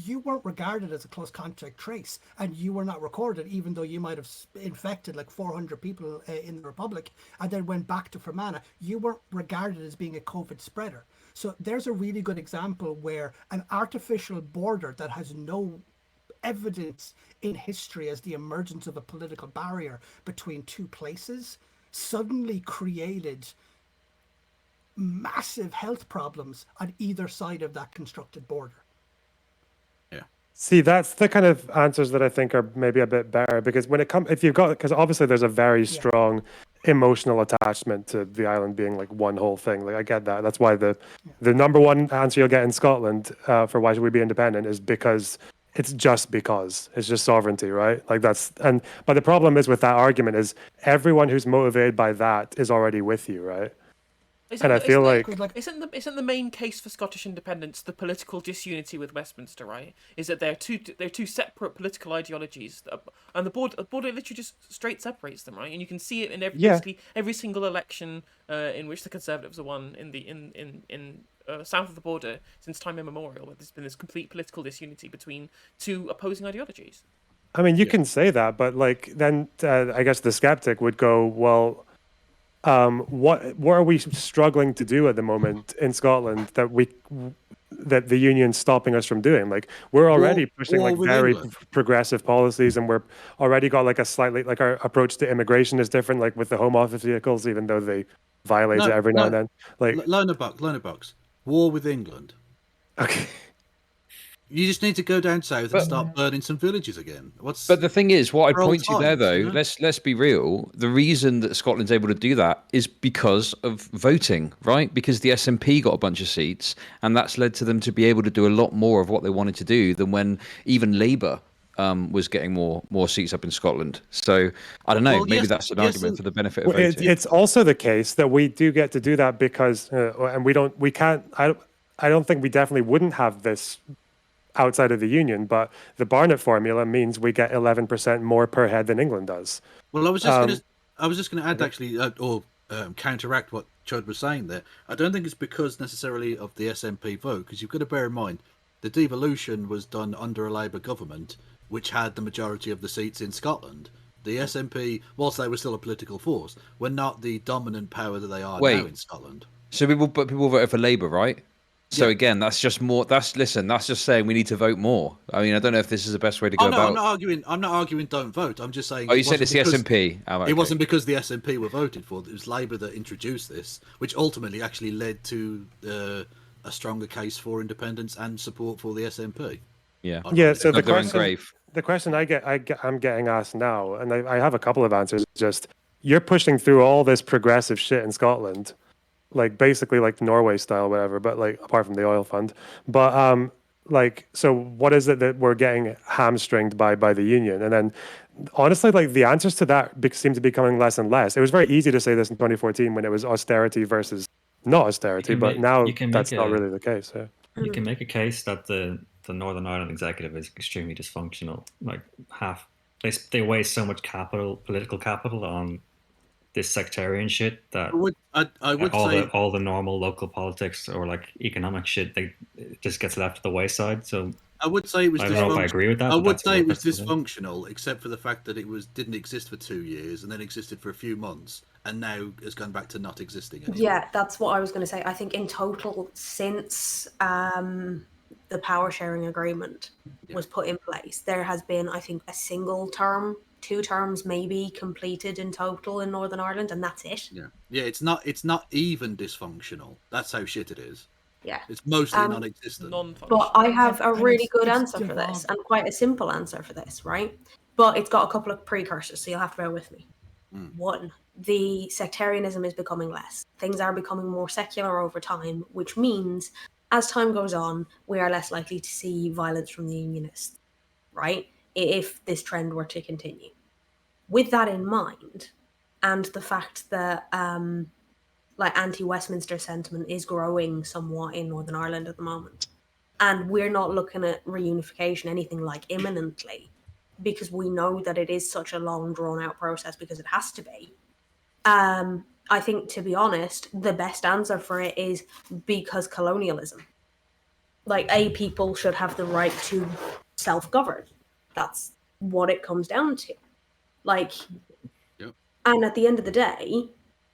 you weren't regarded as a close contact trace, and you were not recorded, even though you might have infected like 400 people in the Republic and then went back to Fermanagh. You weren't regarded as being a COVID spreader. So there's a really good example where an artificial border that has no evidence in history as the emergence of a political barrier between two places suddenly created massive health problems on either side of that constructed border. See, that's the kind of answers that I think are maybe a bit better, because when it comes, if you've got, because obviously there's a very strong emotional attachment to the island being like one whole thing. Like, I get that. That's why the number one answer you'll get in Scotland for why should we be independent is because it's just sovereignty, right? Like but the problem is with that argument is everyone who's motivated by that is already with you, right? And I feel like isn't the main case for Scottish independence the political disunity with Westminster, right? Is that they're two separate political ideologies, and the border literally just straight separates them, right? And you can see it in basically every single election in which the Conservatives have won in south of the border since time immemorial, where there's been this complete political disunity between two opposing ideologies. I mean, you Yeah. can say that, but like then I guess the skeptic would go, well, what are we struggling to do at the moment in Scotland that the union's stopping us from doing? Like we're already pushing war like with very England. progressive policies, and we're already got like a slightly like our approach to immigration is different, like with the Home Office vehicles, even though they violate it No, every now and no, then. Like LonerBox. War with England. okay, You just need to go down south and But start burning some villages again. What's But the thing is, what I'd for old point to there, times, you though, know? let's be real. The reason that Scotland's able to do that is because of voting, right? Because the SNP got a bunch of seats, and that's led to them to be able to do a lot more of what they wanted to do than when even Labour was getting more seats up in Scotland. So I don't know. Well, Maybe yes, that's an yes, argument and for the benefit of well, voting. it's also the case that we do get to do that because, and we can't. I don't think we definitely wouldn't have this outside of the union, but the Barnett formula means we get 11% more per head than England does. well, I was just gonna add Okay. actually, or counteract what Chud was saying there. I don't think it's because necessarily of the SNP vote, because you've got to bear in mind the devolution was done under a Labour government, which had the majority of the seats in Scotland. The SNP, whilst they were still a political force, were not the dominant power that they are now Wait, in Scotland. so people voted for Labour, right? So Yeah. again, that's just more. That's just saying we need to vote more. I mean, I don't know if this is the best way to go Oh no, I'm about. not arguing. I'm not arguing. Don't vote. I'm just saying Oh, you it said wasn't it's the because SNP. Oh, okay. it wasn't because the SNP were voted for. It was Labour that introduced this, which ultimately actually led to a stronger case for independence and support for the SNP. Yeah. Yeah. So Dug their own grave. the question I'm getting asked now, and I have a couple of answers. Just you're pushing through all this progressive shit in Scotland, like basically like Norway style, whatever. But like apart from the oil fund, but like so, what is it that we're getting hamstringed by the union? And then honestly, like the answers to that seem to be becoming less and less. It was very easy to say this in 2014 when it was austerity versus not austerity, can but make now you can that's make not a really the case. Yeah. you can make a case that the Northern Ireland executive is extremely dysfunctional. Like they waste so much political capital on this sectarian shit that I would say all the normal local politics or like economic shit it just gets left to the wayside. So I would say it was I don't know if I dysfunctional. agree with that. I But would say it was that's what dysfunctional, except for the fact that it didn't exist for 2 years and then existed for a few months, and now has gone back to not existing anymore. Yeah, that's what I was going to say. I think in total, since the power sharing agreement was put in place, there has been, I think, a single term, 2 terms maybe completed in total in Northern Ireland, and that's it. Yeah. It's not even dysfunctional. That's how shit it is. Yeah. It's mostly non-existent. But I have a And really good it's answer for this, devolved. and quite a simple answer for this, right? But it's got a couple of precursors, so you'll have to bear with me. 1, the sectarianism is becoming less. Things are becoming more secular over time, which means as time goes on, we are less likely to see violence from the unionists, right? If this trend were to continue. With that in mind, and the fact that like anti-Westminster sentiment is growing somewhat in Northern Ireland at the moment, and we're not looking at reunification anything like imminently, because we know that it is such a long drawn out process because it has to be. I think, to be honest, the best answer for it is because colonialism. Like, people should have the right to self-govern. That's what it comes down to. Like, Yep. and at the end of the day,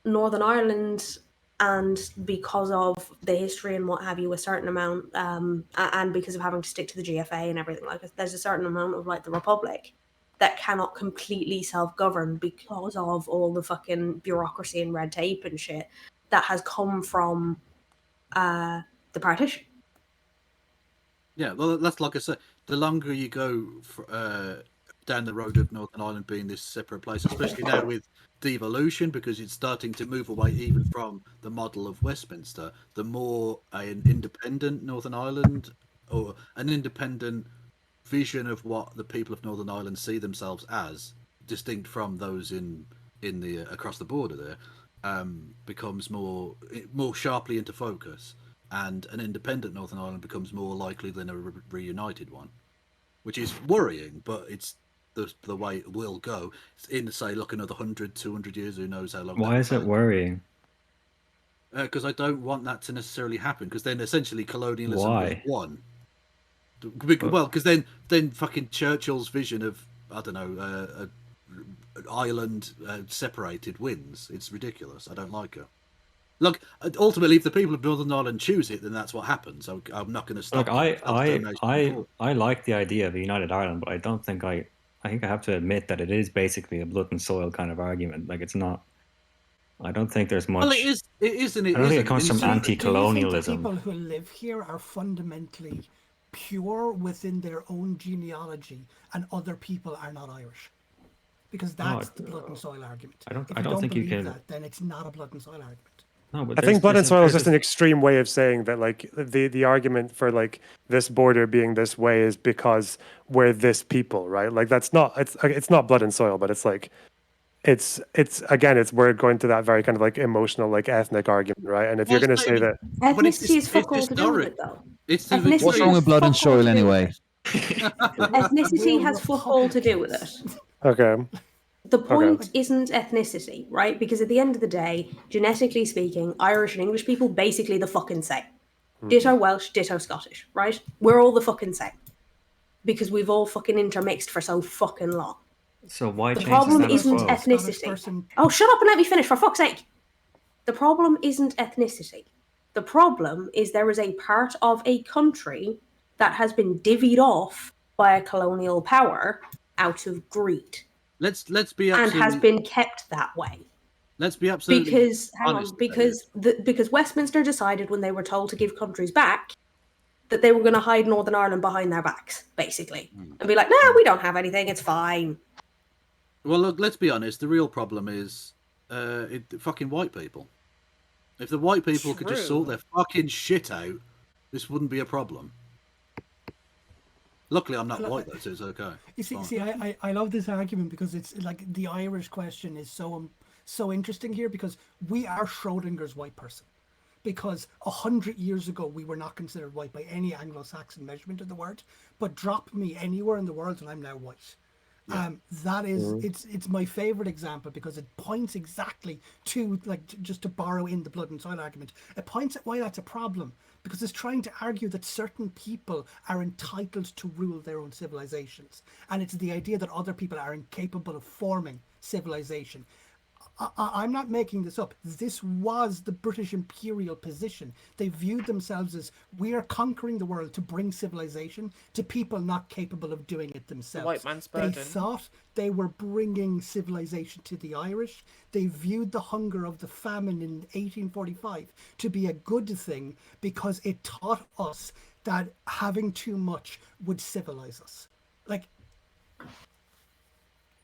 Northern Ireland, and because of the history and what have you, a certain amount, and because of having to stick to the GFA and everything like that, there's a certain amount of like the Republic that cannot completely self-govern because of all the fucking bureaucracy and red tape and shit that has come from the partition. Yeah, well, that's like I said. The longer you go down the road of Northern Ireland being this separate place, especially now with devolution, because it's starting to move away even from the model of Westminster, the more an independent Northern Ireland or an independent vision of what the people of Northern Ireland see themselves as, distinct from those in the across the border there, becomes more sharply into focus, and an independent Northern Ireland becomes more likely than a reunited one, which is worrying, but it's the way it will go. In, say, look, another 100, 200 years, who knows how long. Why is it worrying? Because I don't want that to necessarily happen, because then essentially colonialism was Why? won. Well, because then fucking Churchill's vision of I don't know, island separated wins. It's ridiculous. I don't like it. Look, ultimately, if the people of Northern Ireland choose it, then that's what happens. I'm not going to stop. Like I I like the idea of a united Ireland, but I don't think I think I have to admit that it is basically a blood and soil kind of argument. Like it's not. I don't think there's much. Well, it is. It is, and it I don't think it isn't. comes And from you see, Do you think the anti-colonialism. people who live here are fundamentally pure within their own genealogy, and other people are not Irish? Because that's the blood and soil argument. I don't. If I don't think you believe can. that, then it's not a blood and soil argument. No, but I think blood and soil is just there's an extreme way of saying that, like, the argument for like this border being this way is because we're this people, right? Like that's not it's not blood and soil, but it's like it's again it's we're going to that very kind of like emotional like ethnic argument, right? And if you're going to say that but it's Ethnicity is fuck all to do with historic. it, though. It's the Ethnicity What's wrong has with blood and fuck all soil to do with anyway? it. Ethnicity We're has fuck all to do with it. okay, The point isn't ethnicity, right? Because at the end of the day, genetically speaking, Irish and English people basically the fucking same. Ditto Welsh, ditto Scottish, right? We're all the fucking same. Because we've all fucking intermixed for so fucking long. So why The change problem the status isn't quo? ethnicity. Oh, shut up and let me finish, for fuck's sake. The problem isn't ethnicity. The problem is there is a part of a country that has been divvied off by a colonial power out of greed. Let's be and absolutely, has been kept that way. Let's be absolutely Because honest. Because Westminster decided when they were told to give countries back that they were going to hide Northern Ireland behind their backs, basically, and be like, "No, we don't have anything. It's fine." Well, look, let's be honest. The real problem is fucking white people. If the white people could just sort their fucking shit out, this wouldn't be a problem. Luckily, I'm not white though, so it's okay. I love this argument because it's like the Irish question is so interesting here because we are Schrodinger's white person. Because 100 years ago we were not considered white by any Anglo-Saxon measurement of the word, but drop me anywhere in the world and I'm now white. Yeah. That is it's my favorite example because it points exactly to, like, just to borrow in the blood and soil argument, it points at why that's a problem, because it's trying to argue that certain people are entitled to rule their own civilizations, and it's the idea that other people are incapable of forming civilization. I'm not making this up. This was the British imperial position. They viewed themselves as, we are conquering the world to bring civilization to people not capable of doing it themselves. The white man's burden. They thought they were bringing civilization to the Irish. They viewed the hunger of the famine in 1845 to be a good thing because it taught us that having too much would civilize us. Like,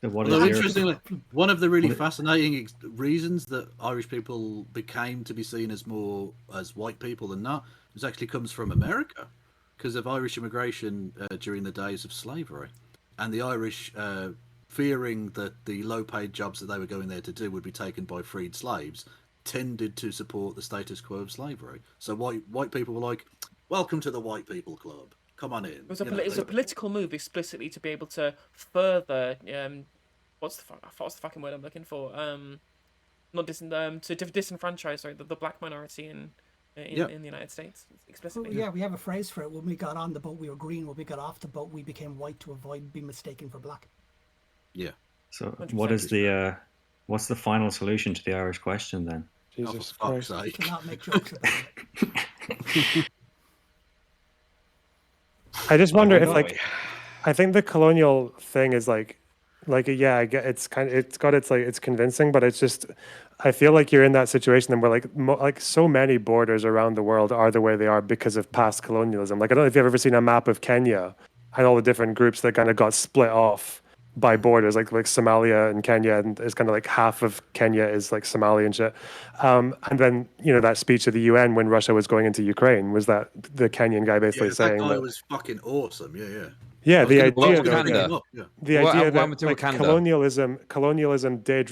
although interestingly, one of the really fascinating reasons that Irish people became to be seen as more as white people than not was actually comes from America, because of Irish immigration during the days of slavery, and the Irish fearing that the low-paid jobs that they were going there to do would be taken by freed slaves, tended to support the status quo of slavery. So white people were like, "Welcome to the white people club. Come on in." It was a political move explicitly to be able to further what's the fucking word I'm looking for? To disenfranchise the black minority in the United States explicitly. Yeah, we have a phrase for it. When we got on the boat, we were green. When we got off the boat, we became white to avoid being mistaken for black. Yeah. So what is the what's the final solution to the Irish question then? Jesus Christ! To not make jokes about it. I just wonder if, like, I think the colonial thing is like yeah, I get it's convincing, but it's just, I feel like you're in that situation where like so many borders around the world are the way they are because of past colonialism. Like, I don't know if you've ever seen a map of Kenya and all the different groups that kind of got split off by borders, like Somalia and Kenya, and it's kind of like half of Kenya is like Somali and shit. And then, you know, that speech of the UN when Russia was going into Ukraine was that the Kenyan guy basically saying that guy was fucking awesome. Yeah, the idea that like, colonialism did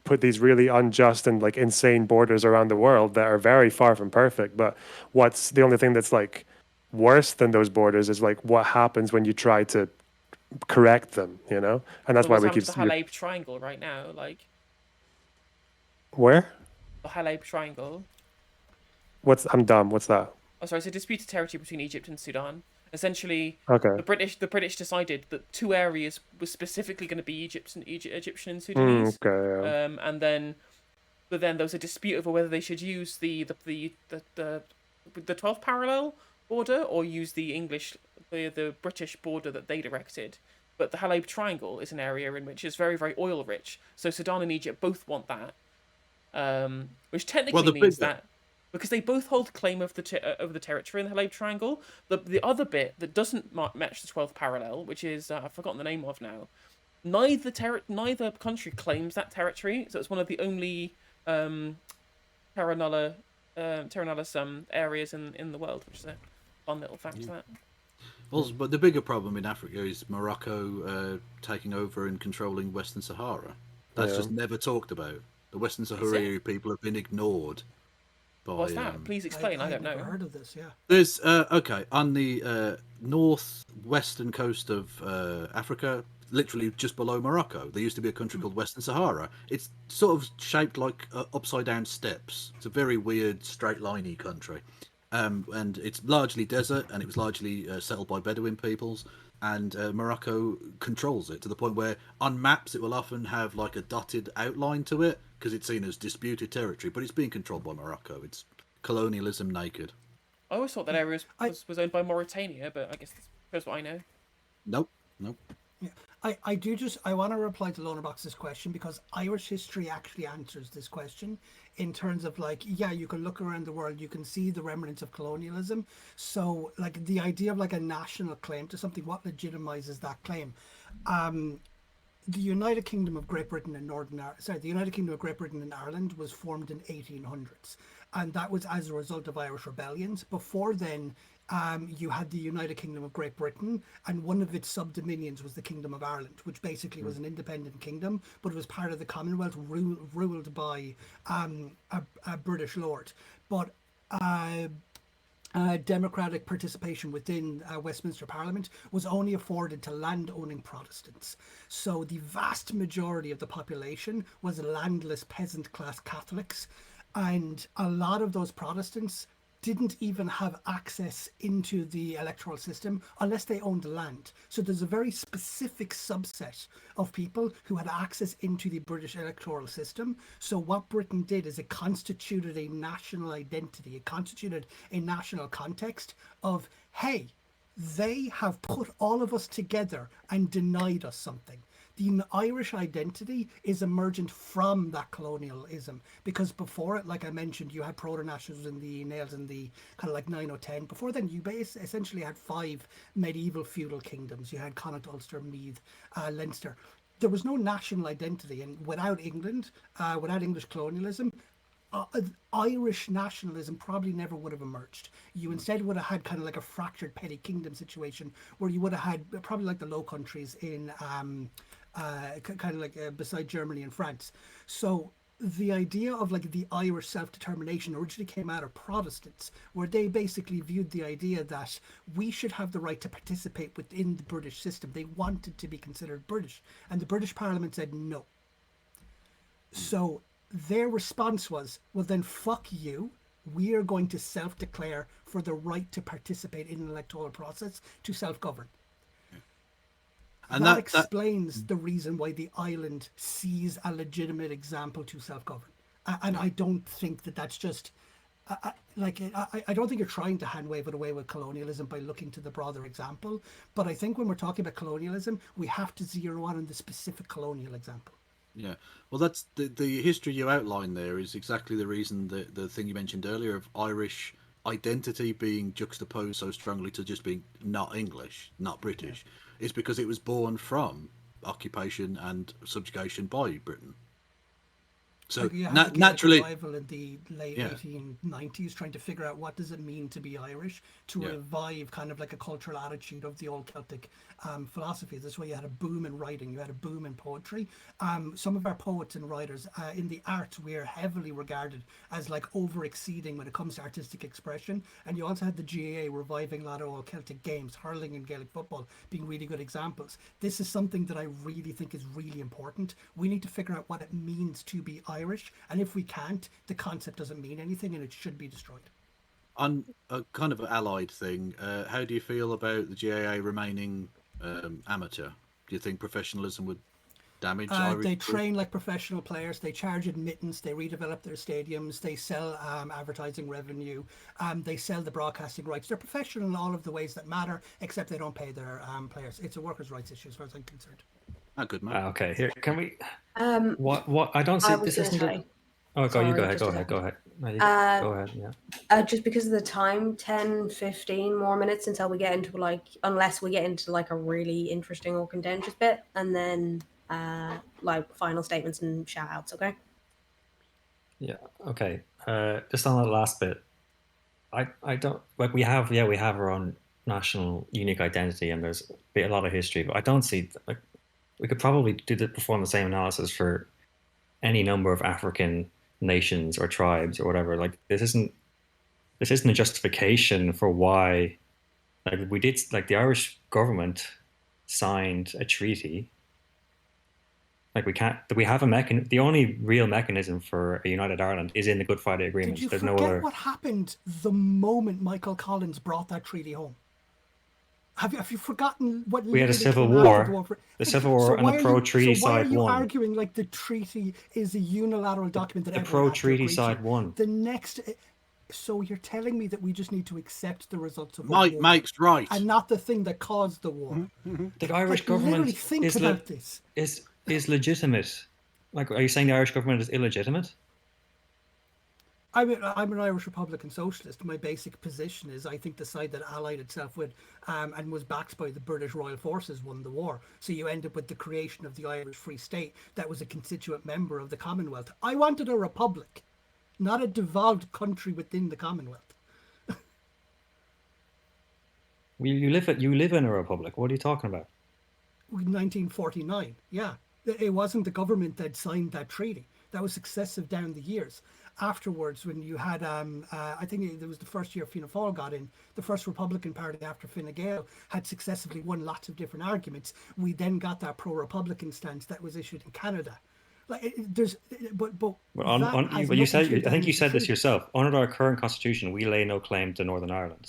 put these really unjust and like insane borders around the world that are very far from perfect. But what's the only thing that's like worse than those borders is like what happens when you try to correct them, you know? And that's why we keep the Halab Triangle right now, like. Where? The Halab Triangle. I'm dumb. What's that? Oh, sorry, it's a disputed territory between Egypt and Sudan. Essentially, Okay. the British decided that 2 areas were specifically going to be Egyptian and Sudanese, Okay. Yeah. and then there was a dispute over whether they should use the 12th parallel border or use the British border that they directed. But the Halab Triangle is an area in which is very, very oil rich. So Sudan and Egypt both want that, which technically means that because they both hold claim of the territory in the Halab Triangle, the other bit that doesn't match the 12th parallel, which is I've forgotten the name of now. Neither country claims that territory, so it's one of the only terra nullius areas in the world, which is a fun little fact. Yeah. That. Also, but the bigger problem in Africa is Morocco taking over and controlling Western Sahara. That's just never talked about. The Western Sahara people have been ignored. What's that? Please explain. I don't know. I've never heard of this. Yeah. There's on the northwestern coast of Africa, literally just below Morocco. There used to be a country called Western Sahara. It's sort of shaped like upside down steps. It's a very weird, straight liney country. And it's largely desert, and it was largely settled by Bedouin peoples. And Morocco controls it to the point where on maps it will often have like a dotted outline to it because it's seen as disputed territory, but it's being controlled by Morocco. It's colonialism naked. I always thought that area was owned by Mauritania, but I guess that's what I know. Nope. Yeah, I want to reply to LonerBox's question because Irish history actually answers this question in terms of like, yeah, you can look around the world, you can see the remnants of colonialism. So like the idea of like a national claim to something, what legitimizes that claim? The United Kingdom of Great Britain and the United Kingdom of Great Britain and Ireland was formed in 1800s, and that was as a result of Irish rebellions. Before then, you had the United Kingdom of Great Britain, and one of its subdominions was the Kingdom of Ireland, which basically was an independent kingdom, but it was part of the Commonwealth ruled by a British lord. But democratic participation within Westminster Parliament was only afforded to land-owning Protestants. So the vast majority of the population was landless peasant-class Catholics, and a lot of those Protestants didn't even have access into the electoral system unless they owned the land. So there's a very specific subset of people who had access into the British electoral system. So what Britain did is it constituted a national identity. It constituted a national context of, hey, they have put all of us together and denied us something. The Irish identity is emergent from that colonialism, because before it, like I mentioned, you had proto-nationals in the nails in the kind of like 9 or 10. Before then, you essentially had 5 medieval feudal kingdoms. You had Connacht, Ulster, Meath, Leinster. There was no national identity, and without England, without English colonialism, Irish nationalism probably never would have emerged. You instead would have had kind of like a fractured petty kingdom situation where you would have had probably like the Low Countries in kind of like beside Germany and France. So the idea of like the Irish self-determination originally came out of Protestants, where they basically viewed the idea that we should have the right to participate within the British system. They wanted to be considered British, and the British Parliament said no. So their response was, well then fuck you, we are going to self-declare for the right to participate in an electoral process to self-govern. And that explains the reason why the island sees a legitimate example to self-govern. And I don't think that that's just I don't think you're trying to hand wave it away with colonialism by looking to the broader example. But I think when we're talking about colonialism, we have to zero in on the specific colonial example. Yeah, well, that's the history you outlined there is exactly the reason that the thing you mentioned earlier of Irish identity being juxtaposed so strongly to just being not English, not British, is because it was born from occupation and subjugation by Britain. So naturally, revival in the late 1890s, trying to figure out what does it mean to be Irish, to revive kind of like a cultural attitude of the old Celtic philosophy. This way, you had a boom in writing, you had a boom in poetry. Some of our poets and writers in the arts, we're heavily regarded as like over-exceeding when it comes to artistic expression. And you also had the GAA reviving a lot of old Celtic games, hurling and Gaelic football being really good examples. This is something that I really think is really important. We need to figure out what it means to be Irish, and if we can't, the concept doesn't mean anything and it should be destroyed. On a kind of allied thing, how do you feel about the GAA remaining amateur? Do you think professionalism would damage Irish? They train like professional players. They charge admittance. They redevelop their stadiums. They sell advertising revenue. They sell the broadcasting rights. They're professional in all of the ways that matter, except they don't pay their players. It's a workers' rights issue, as far as I'm concerned. Oh, good man. Okay, here can we? Um, What? I don't see I was this. gonna Isn't say, it? Oh, you sorry, go ahead. just Go a ahead. second. Go ahead. No, you go ahead. Yeah. Just because of the time, 10, 15 more minutes until we get into unless we get into like a really interesting or contentious bit, and then like final statements and shout outs, okay? Yeah. Okay. Just on that last bit, I don't like we have our own national unique identity and there's a lot of history, but I don't see like we could probably perform the same analysis for any number of African nations or tribes or whatever. Like this isn't a justification for why like we did like the Irish government signed a treaty. Like we have a mechanism. The only real mechanism for a united Ireland is in the Good Friday Agreement. Did you There's forget no other. what happened the moment Michael Collins brought that treaty home? Have you forgotten what We had a literally civil came after war. The civil war and the pro-treaty So why are side you won. arguing like the treaty is a unilateral document that The everyone had to pro-treaty agree side to? won. The next, so you're telling me that we just need to accept the results of a Mike war makes right. and not the thing that caused the war? The Irish Like, literally government think about this. is legitimate. Like, are you saying the Irish government is illegitimate? I'm an Irish Republican socialist. My basic position is I think the side that allied itself with and was backed by the British Royal Forces won the war. So you end up with the creation of the Irish Free State that was a constituent member of the Commonwealth. I wanted a republic, not a devolved country within the Commonwealth. You live in a republic. What are you talking about? 1949, yeah. It wasn't the government that signed that treaty. That was successive down the years. Afterwards, when you had, I think it was the first year Fianna Fáil got in, the first Republican Party after Fine Gael had successively won lots of different arguments. We then got that pro-Republican stance that was issued in Canada. Like there's, but you said, I think you said this yourself. Under our current constitution, we lay no claim to Northern Ireland.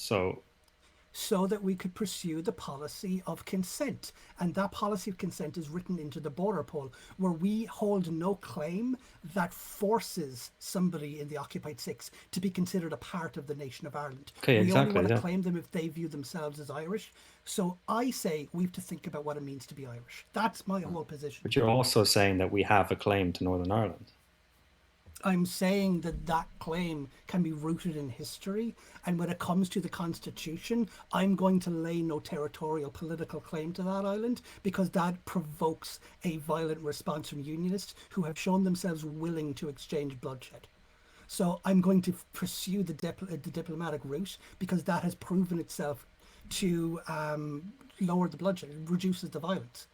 So that we could pursue the policy of consent. And that policy of consent is written into the border poll, where we hold no claim that forces somebody in the occupied six to be considered a part of the nation of Ireland. Okay, we exactly, only want to yeah. claim them if they view themselves as Irish. So I say we have to think about what it means to be Irish. That's my whole position. But you're also saying that we have a claim to Northern Ireland. I'm saying that that claim can be rooted in history, and when it comes to the Constitution, I'm going to lay no territorial political claim to that island, because that provokes a violent response from Unionists who have shown themselves willing to exchange bloodshed. So I'm going to pursue the diplomatic route, because that has proven itself to lower the bloodshed, it reduces the violence.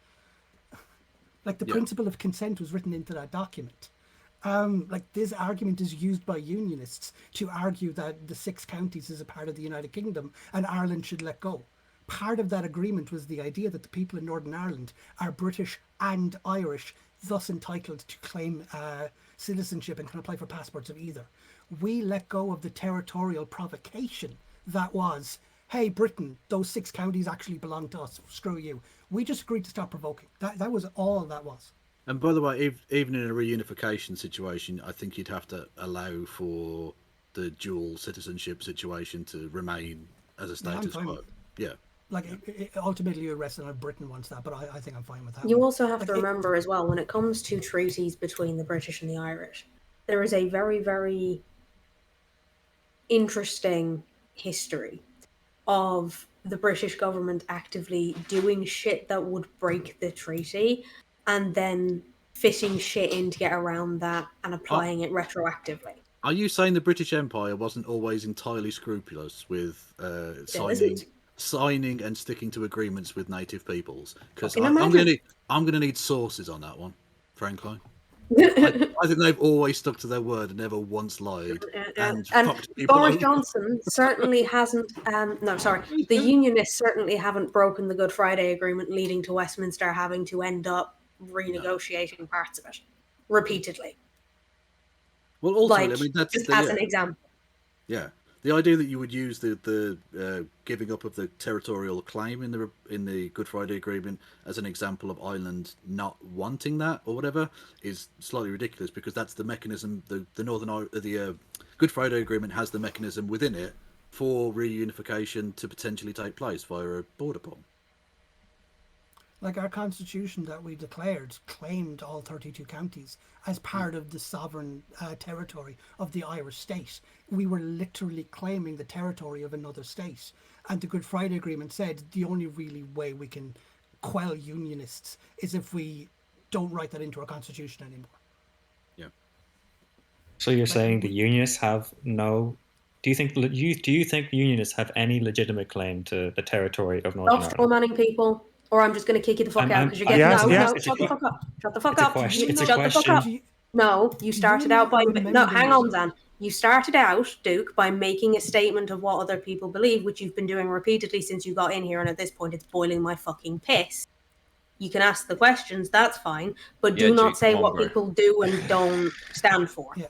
Like the principle of consent was written into that document. Like this argument is used by Unionists to argue that the 6 counties is a part of the United Kingdom and Ireland should let go. Part of that agreement was the idea that the people in Northern Ireland are British and Irish, thus entitled to claim citizenship and can apply for passports of either. We let go of the territorial provocation that was, hey, Britain, those 6 counties actually belong to us, screw you. We just agreed to stop provoking. That was all that was. And by the way, even in a reunification situation, I think you'd have to allow for the dual citizenship situation to remain as a status quo. Yeah. Like, ultimately, the rest of Britain wants that, but I think I'm fine with that. You also have to remember as well, when it comes to treaties between the British and the Irish, there is a very, very interesting history of the British government actively doing shit that would break the treaty and then fitting shit in to get around that and applying it retroactively. Are you saying the British Empire wasn't always entirely scrupulous with signing and sticking to agreements with native peoples? Because I'm going to need sources on that one, frankly. I think they've always stuck to their word and never once lied. And Boris Johnson certainly hasn't. The Unionists certainly haven't broken the Good Friday Agreement, leading to Westminster having to end up renegotiating parts of it repeatedly. Well, ultimately, I mean, that's just as an example. Yeah, The idea that you would use the giving up of the territorial claim in the Good Friday Agreement as an example of Ireland not wanting that or whatever is slightly ridiculous, because that's the mechanism. The Good Friday Agreement has the mechanism within it for reunification to potentially take place via a border poll. Like our constitution that we declared claimed all 32 counties as part of the sovereign territory of the Irish state. We were literally claiming the territory of another state. And the Good Friday Agreement said the only really way we can quell unionists is if we don't write that into our constitution anymore. Yeah. So you're saying the unionists have no... Do you think unionists have any legitimate claim to the territory of Northern Stop Ireland? tormenting people, or I'm just going to kick you the fuck out because you're getting Yes, no, yes. no, shut the fuck up, shut the fuck It's a up, question. It's a shut the fuck up. question. No, you started out by no. Hang remember- on, Dan. You started out, Duke, by making a statement of what other people believe, which you've been doing repeatedly since you got in here, and at this point, it's boiling my fucking piss. You can ask the questions, that's fine, but do Yeah, not Duke, say come on, what bro. people do and don't stand for. Yeah.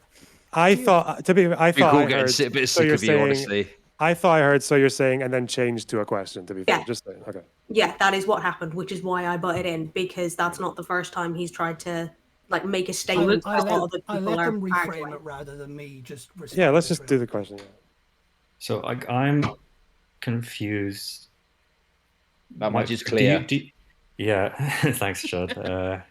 I thought We're I all getting heard. a bit So sick you're of you, saying. honestly. I thought I heard. So you're saying, and then changed to a question. To be fair, Yeah. just saying. Okay. Yeah, that is what happened, which is why I butted in, because that's not the first time he's tried to like make a statement about what other I'll people let them are reframe doing. it rather than me just respond. Yeah, let's just do the question. Yeah. So I'm confused. That much is clear. Yeah, thanks, Chud.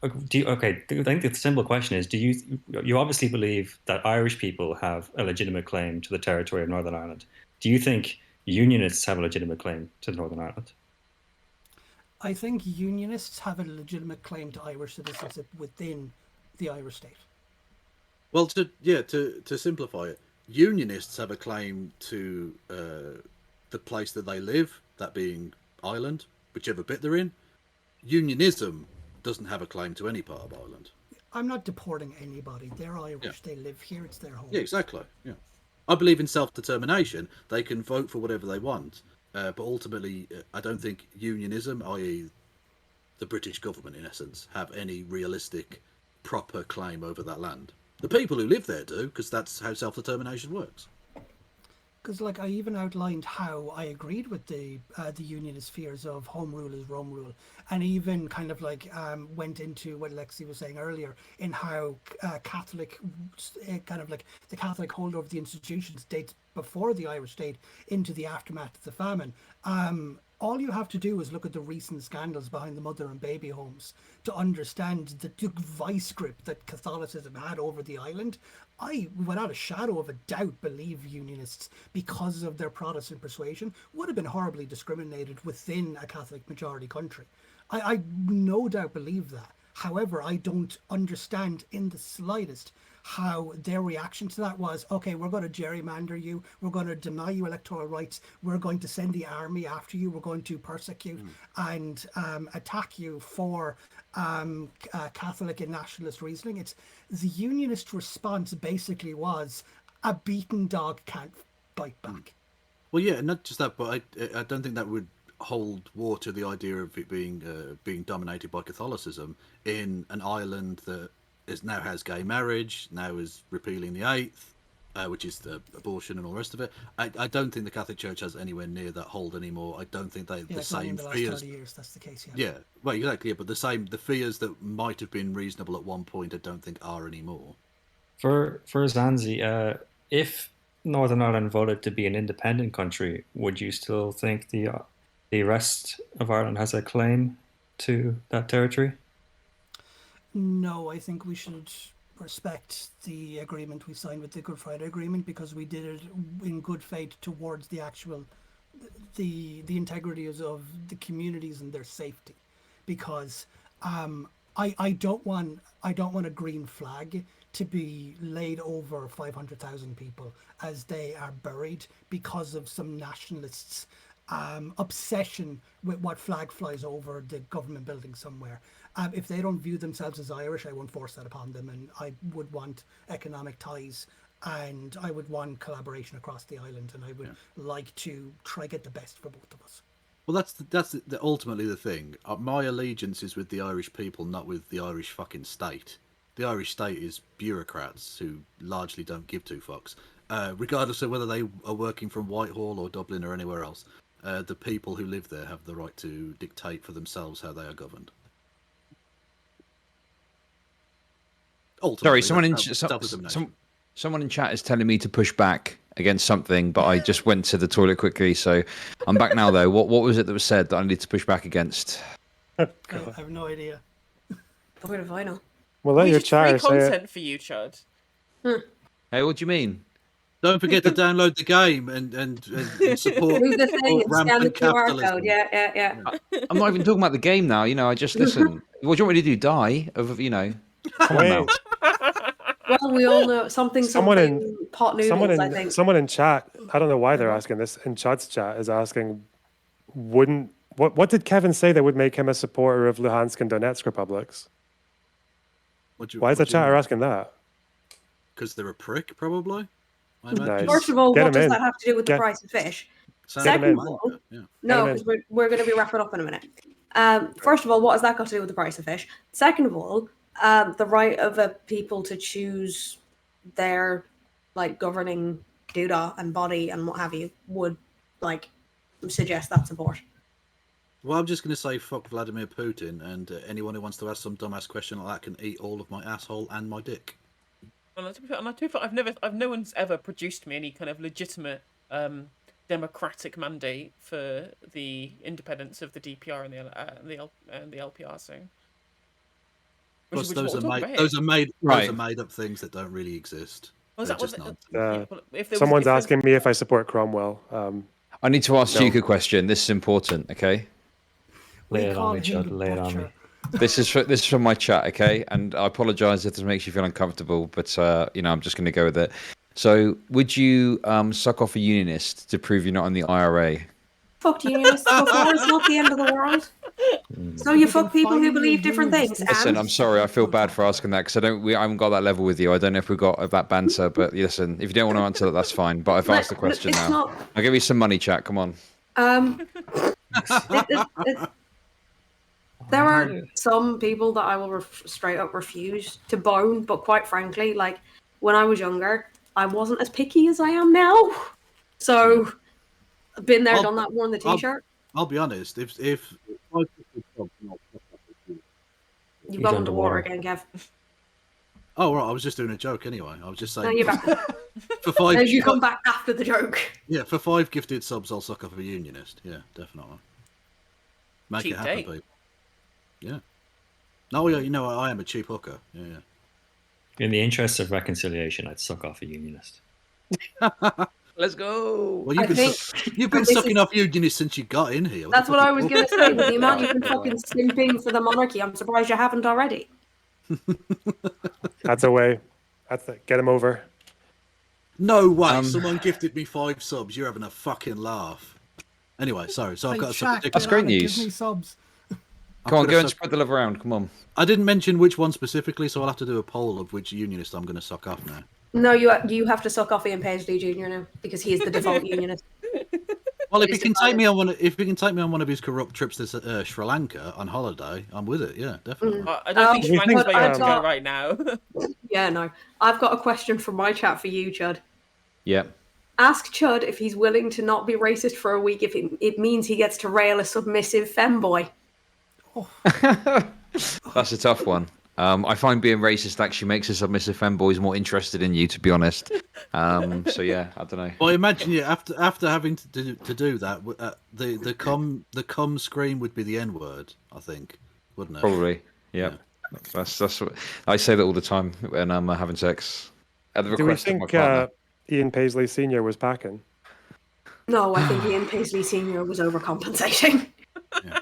I think the simple question is: you obviously believe that Irish people have a legitimate claim to the territory of Northern Ireland? Do you think unionists have a legitimate claim to Northern Ireland? I think unionists have a legitimate claim to Irish citizenship within the Irish state. Well, to simplify it, unionists have a claim to the place that they live, that being Ireland, whichever bit they're in. Unionism doesn't have a claim to any part of Ireland. I'm not deporting anybody. They're Irish. They live here. It's their home. Yeah, exactly. Yeah, I believe in self-determination. They can vote for whatever they want, but ultimately, I don't think unionism, i.e., the British government, in essence, have any realistic, proper claim over that land. The people who live there do, because that's how self-determination works. Because, like, I even outlined how I agreed with the unionist fears of home rule is Rome rule, and even kind of like went into what Lexi was saying earlier in how Catholic, kind of like the Catholic hold over the institutions dates before the Irish state into the aftermath of the famine. All you have to do is look at the recent scandals behind the mother and baby homes to understand the vice grip that Catholicism had over the island. I, without a shadow of a doubt, believe unionists, because of their Protestant persuasion, would have been horribly discriminated within a Catholic majority country. I no doubt believe that. However, I don't understand in the slightest how their reaction to that was, okay, we're going to gerrymander you, we're going to deny you electoral rights, we're going to send the army after you, we're going to persecute and attack you for Catholic and nationalist reasoning. It's the unionist response basically was, a beaten dog can't bite back. Well, yeah, not just that, but I don't think that would hold water, the idea of it being dominated by Catholicism in an island that now has gay marriage, now is repealing the eighth, which is the abortion and all the rest of it. I don't think the Catholic Church has anywhere near that hold anymore. I don't think the same in the last fears. 30 years, that's the case. Yeah, well, exactly. Yeah, but the fears that might have been reasonable at one point, I don't think are anymore. For Zanzi, if Northern Ireland voted to be an independent country, would you still think the rest of Ireland has a claim to that territory? No, I think we should respect the agreement we signed with the Good Friday Agreement, because we did it in good faith towards the actual the integrity of the communities and their safety. Because I don't want a green flag to be laid over 500,000 people as they are buried because of some nationalists' obsession with what flag flies over the government building somewhere. If they don't view themselves as Irish, I won't force that upon them, and I would want economic ties, and I would want collaboration across the island, and I would like to try get the best for both of us. Well, that's ultimately the thing. My allegiance is with the Irish people, not with the Irish fucking state. The Irish state is bureaucrats who largely don't give two fucks. regardless of whether they are working from Whitehall or Dublin or anywhere else, the people who live there have the right to dictate for themselves how they are governed. Ultimately, Sorry, self-determination. someone in chat is telling me to push back against something, but I just went to the toilet quickly, so I'm back now. Though, what was it that was said that I need to push back against? I have no idea. Where do I know? Well, let We your just free chatter say it. content for you, Chud. Hey, what do you mean? Don't forget to download the game and support, Do the thing and scan the rampant QR capitalism. code. Yeah. I'm not even talking about the game now. I just listen. What do you want me to do? Die? Come on now. Wait, Well, we all know something pot noodles, I think. someone in chat. I don't know why they're asking this. In Chud's chat is asking, what did Kevin say that would make him a supporter of Luhansk and Donetsk republics? Why is the chatter asking that? Because they're a prick, probably. I Nice. imagine. First of all, Get what him does in. that have to do with the price of fish? Sounds Get 'em Second in. of all, yeah. no, Get 'em because we're going to be wrapping up in a minute. First of all, what has that got to do with the price of fish? Second of all, the right of a people to choose their governing doodah and body and what have you would suggest that support. Well, I'm just going to say fuck Vladimir Putin, and anyone who wants to ask some dumbass question like that can eat all of my asshole and my dick. And to be fair, no one's ever produced me any kind of legitimate democratic mandate for the independence of the DPR and the LPR. So, Plus, those are made up things that don't really exist. Someone's asking me if I support Cromwell. I need to ask Duke a question. This is important, okay? Lay it on me, Chud. Lay it on me. This is from my chat, okay? And I apologise if this makes you feel uncomfortable, but I'm just going to go with it. So, would you suck off a unionist to prove you're not in the IRA? Fuck unionists. Before it's not the end of the world. So you fuck people who believe different things. Listen, I'm sorry. I feel bad for asking that because I haven't got that level with you. I don't know if we got that banter, but listen, if you don't want to answer that, that's fine. But I've asked the question now. I'll give you some money, chat. Come on. There are some people that I will straight up refuse to bone, but quite frankly, when I was younger, I wasn't as picky as I am now. So, I've been there, done that, worn the t-shirt. I'll be honest. If you've gone underwater again, Kev. Oh right, I was just doing a joke anyway. I was just saying. No, you're back. For 5, you come back after the joke. Yeah, for 5 gifted subs, I'll suck off a unionist. Yeah, definitely. Make it happen, people. Yeah. Oh yeah, I am a cheap hooker. Yeah. In the interest of reconciliation, I'd suck off a unionist. Let's go. Well, you've been sucking off unionists since you got in here. That's what I was going to say. With the amount you've been fucking simping for the monarchy, I'm surprised you haven't already. That's a way. Get him over. No way. Someone gifted me 5 subs. You're having a fucking laugh. Anyway, sorry. So I've got to. That's great news. Give me subs. Come on, go and spread the love around. Come on. I didn't mention which one specifically, so I'll have to do a poll of which unionist I'm going to suck off now. No, you have to suck off Ian Paisley Jr. now because he is the default unionist. Well, if he can take me on one of his corrupt trips to Sri Lanka on holiday, I'm with it. Yeah, definitely. I don't think Sri Lanka's where you have to go right now. Yeah, no. I've got a question from my chat for you, Chud. Yeah. Ask Chud if he's willing to not be racist for a week if it means he gets to rail a submissive femboy. Oh. That's a tough one. I find being racist actually makes a submissive femboys more interested in you, to be honest. So yeah, I don't know. Well, imagine after having to do that, the cum scream would be the N word, I think, wouldn't it? Probably. Yeah. That's what I say that all the time when I'm having sex. At the request Do we think Ian Paisley Sr. was packing? No, I think Ian Paisley Sr. was overcompensating. Yeah.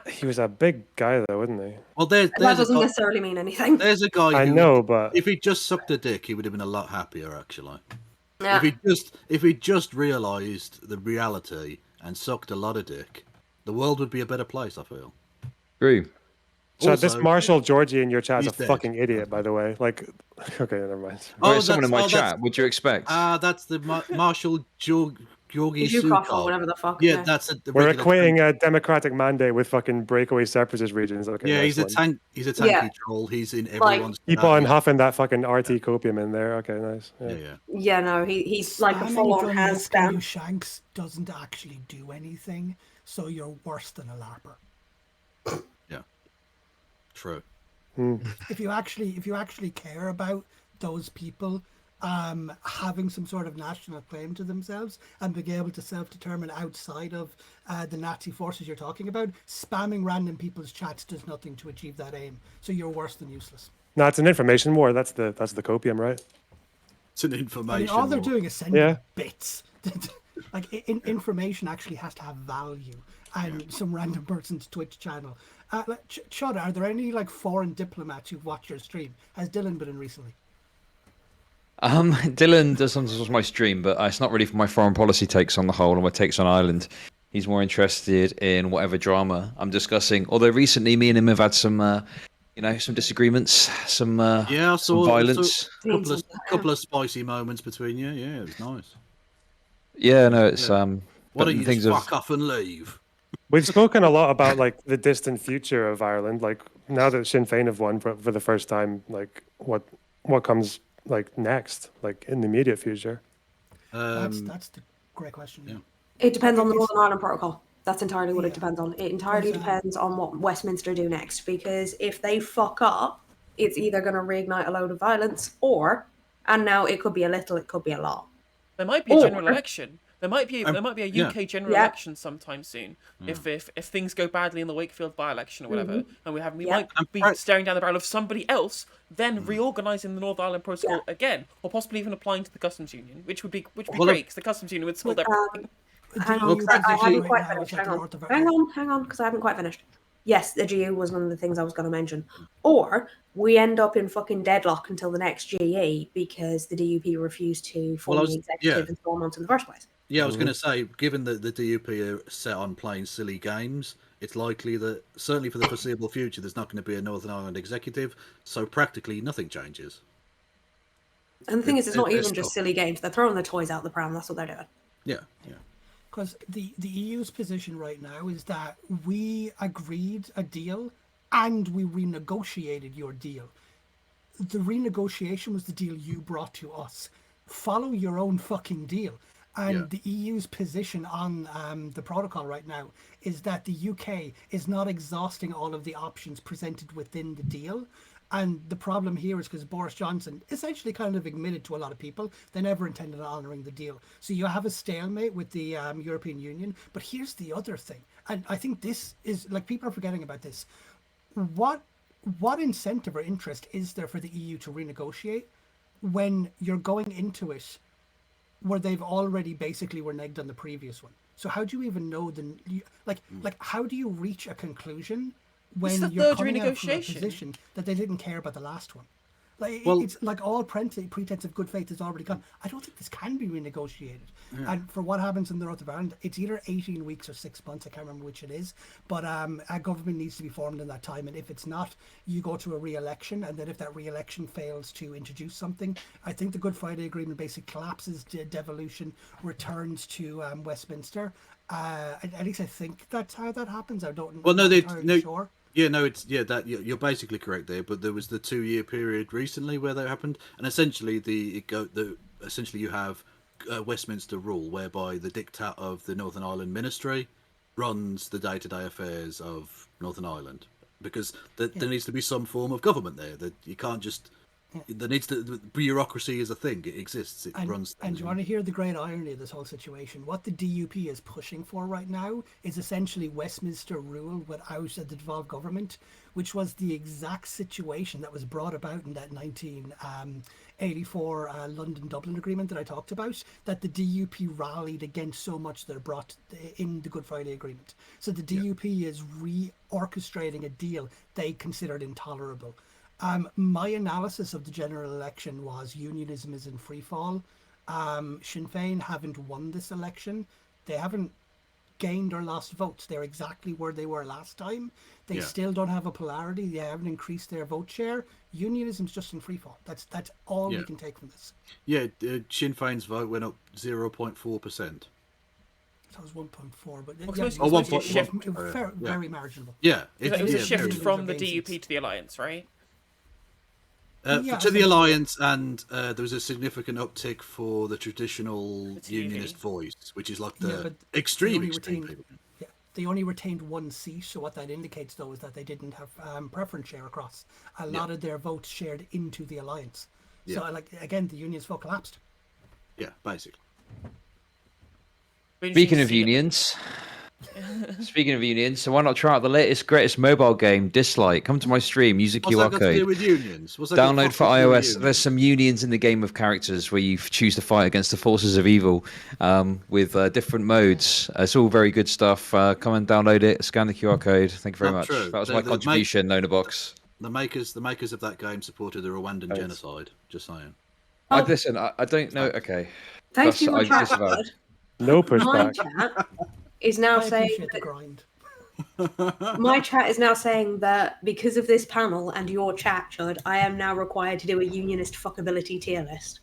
He was a big guy, though, wasn't he? Well, that doesn't necessarily mean anything. There's a guy. I know, but if he just sucked a dick, he would have been a lot happier, actually. Yeah. If he just realised the reality and sucked a lot of dick, the world would be a better place. I feel. True. So this Marshall Georgie in your chat is a fucking idiot, by the way. Okay, never mind. Oh, someone in my chat. What'd you expect? That's the Marshall Georgi Zhukov or Sukov. whatever the fuck. Yeah, that's the We're regular equating a democratic mandate with fucking breakaway separatist regions. Okay, Yeah, nice he's a one. tank. He's a Yeah. tanky troll. He's in Like- everyone's. Keep on huffing that fucking RT copium in there. Okay, nice. Yeah, Yeah. yeah. Yeah, no, he's like a Spamming full-on Dun has Lisk and down. Shanks doesn't actually do anything, so you're worse than a LARPer. True. If you actually care about those people having some sort of national claim to themselves and being able to self-determine outside of the Nazi forces you're talking about, spamming random people's chats does nothing to achieve that aim. So you're worse than useless. No, it's an information war. That's the copium, right? It's an I mean, information. all they're war. doing is sending Yeah. bits. Like information actually has to have value, and some random person's Twitch channel. Chud, are there any like foreign diplomats who've watched your stream? Has Dylan been in recently? Dylan does sometimes watch my stream, but it's not really for my foreign policy takes on the whole or my takes on Ireland. He's more interested in whatever drama I'm discussing. Although recently, me and him have had some, some disagreements, some Yeah, I some saw violence. couple of spicy moments between you. Yeah, it was nice. Yeah, no, it's Why but don't you things just have. fuck off and leave? We've spoken a lot about like the distant future of Ireland. Like now that Sinn Féin have won for the first time, like what comes like next, like in the immediate future? That's the great question. yeah. It depends on the It's- Northern Ireland Protocol. That's entirely what Yeah. it depends on. It entirely Because, depends on what Westminster do next. Because if they fuck up, it's either going to reignite a load of violence, and now it could be a little, it could be a lot. There might be a general Or- election. There might be a yeah. UK general Yeah. election sometime soon. If things go badly in the Wakefield by-election or whatever, and we Yeah. might be staring down the barrel of somebody else then reorganising the North Ireland Protocol again, or possibly even applying to the customs union, which would be Well, great because the customs union would solve everything. Hang The on, EU 'cause I position haven't right quite now finished. is that Hang the North of hang on, because I haven't quite finished. Yes, the GU was one of the things I was going to mention. Or we end up in fucking deadlock until the next GE because the DUP refused to form Well, the executive in 4 months in the first place. Yeah, I was going to say, given that the DUP are set on playing silly games, it's likely that, certainly for the foreseeable future, there's not going to be a Northern Ireland executive, so practically nothing changes. And the thing is, it's not They're even just stuck. silly games. They're throwing the toys out the pram. That's what they're doing. Yeah, yeah. Because the EU's position right now is that we agreed a deal and we renegotiated your deal. The renegotiation was the deal you brought to us. Follow your own fucking deal. And the EU's position on the protocol right now is that the UK is not exhausting all of the options presented within the deal. And the problem here is because Boris Johnson essentially kind of admitted to a lot of people they never intended on honouring the deal. So you have a stalemate with the European Union. But here's the other thing. And I think this is, like, people are forgetting about this. What incentive or interest is there for the EU to renegotiate when you're going into it where they've already basically reneged on the previous one? So how do you even know like how do you reach a conclusion This is when the you're third coming out from a renegotiation. position that they didn't care about the last one? Like Well- it's like all pretense of good faith is already gone. I don't think this can be renegotiated. And for what happens in the North of Ireland, it's either 18 weeks or 6 months. I can't remember which it is. But a government needs to be formed in that time. And if it's not, you go to a re-election. And then if that re-election fails to introduce something, I think the Good Friday Agreement basically collapses, devolution returns to Westminster. At least I think that's how that happens. I don't. Well, no, I'm they not entirely no. sure. Yeah, no, it's that you're basically correct there. But there was the 2-year period recently where that happened, and essentially essentially you have Westminster rule whereby the diktat of the Northern Ireland Ministry runs the day-to-day affairs of Northern Ireland, because there needs to be some form of government there. That you can't just. There needs to. Bureaucracy is a thing. It exists. It runs. And do you want to hear the great irony of this whole situation? What the DUP is pushing for right now is essentially Westminster rule without a devolved government, which was the exact situation that was brought about in that 1984 London-Dublin agreement that I talked about, that the DUP rallied against so much that are brought in the Good Friday Agreement. So the DUP is re-orchestrating a deal they considered intolerable. My analysis of the general election was unionism is in free fall. Sinn Féin haven't won this election. They haven't gained or lost votes. They're exactly where they were last time. They still don't have a polarity. They haven't increased their vote share. Unionism's just in free fall. That's all we can take from this. Yeah, Sinn Féin's vote went up 0.4%. That was 1.4, but Well, yeah, it's Oh, mostly a 1.1. shift. it was very marginal. Yeah, It was a yeah, shift very- from the reservations. DUP to the Alliance, right? Yeah, to the essentially, yeah. Alliance, and there was a significant uptick for the traditional The TV. unionist voice, which is like Yeah, the but extreme they only people. Yeah, they only retained one seat. So what that indicates, though, is that they didn't have preference share across. A lot of their votes shared into the alliance. So, Yeah. like again, the union's vote collapsed. Yeah, basically. Speaking of unions, so why not try out the latest, greatest mobile game, Dislike? Come to my stream, use a What's that QR got to do code. with unions? What's that got Download for fucking to do with iOS. unions? There's some unions in the game of characters where you choose to fight against the forces of evil with different modes. It's all very good stuff. Come and download it. Scan the QR code. Thank you very Not much. true. That was The- my the contribution, LonerBox. The makers of that game supported the Rwandan genocide. Just saying. Oh. Listen, I don't know. Okay. Thanks to your I chat, disavow. Chud. No My pushback. chat is now I saying appreciate the grind. my chat is now saying that because of this panel and your chat, Chud, I am now required to do a unionist fuckability tier list.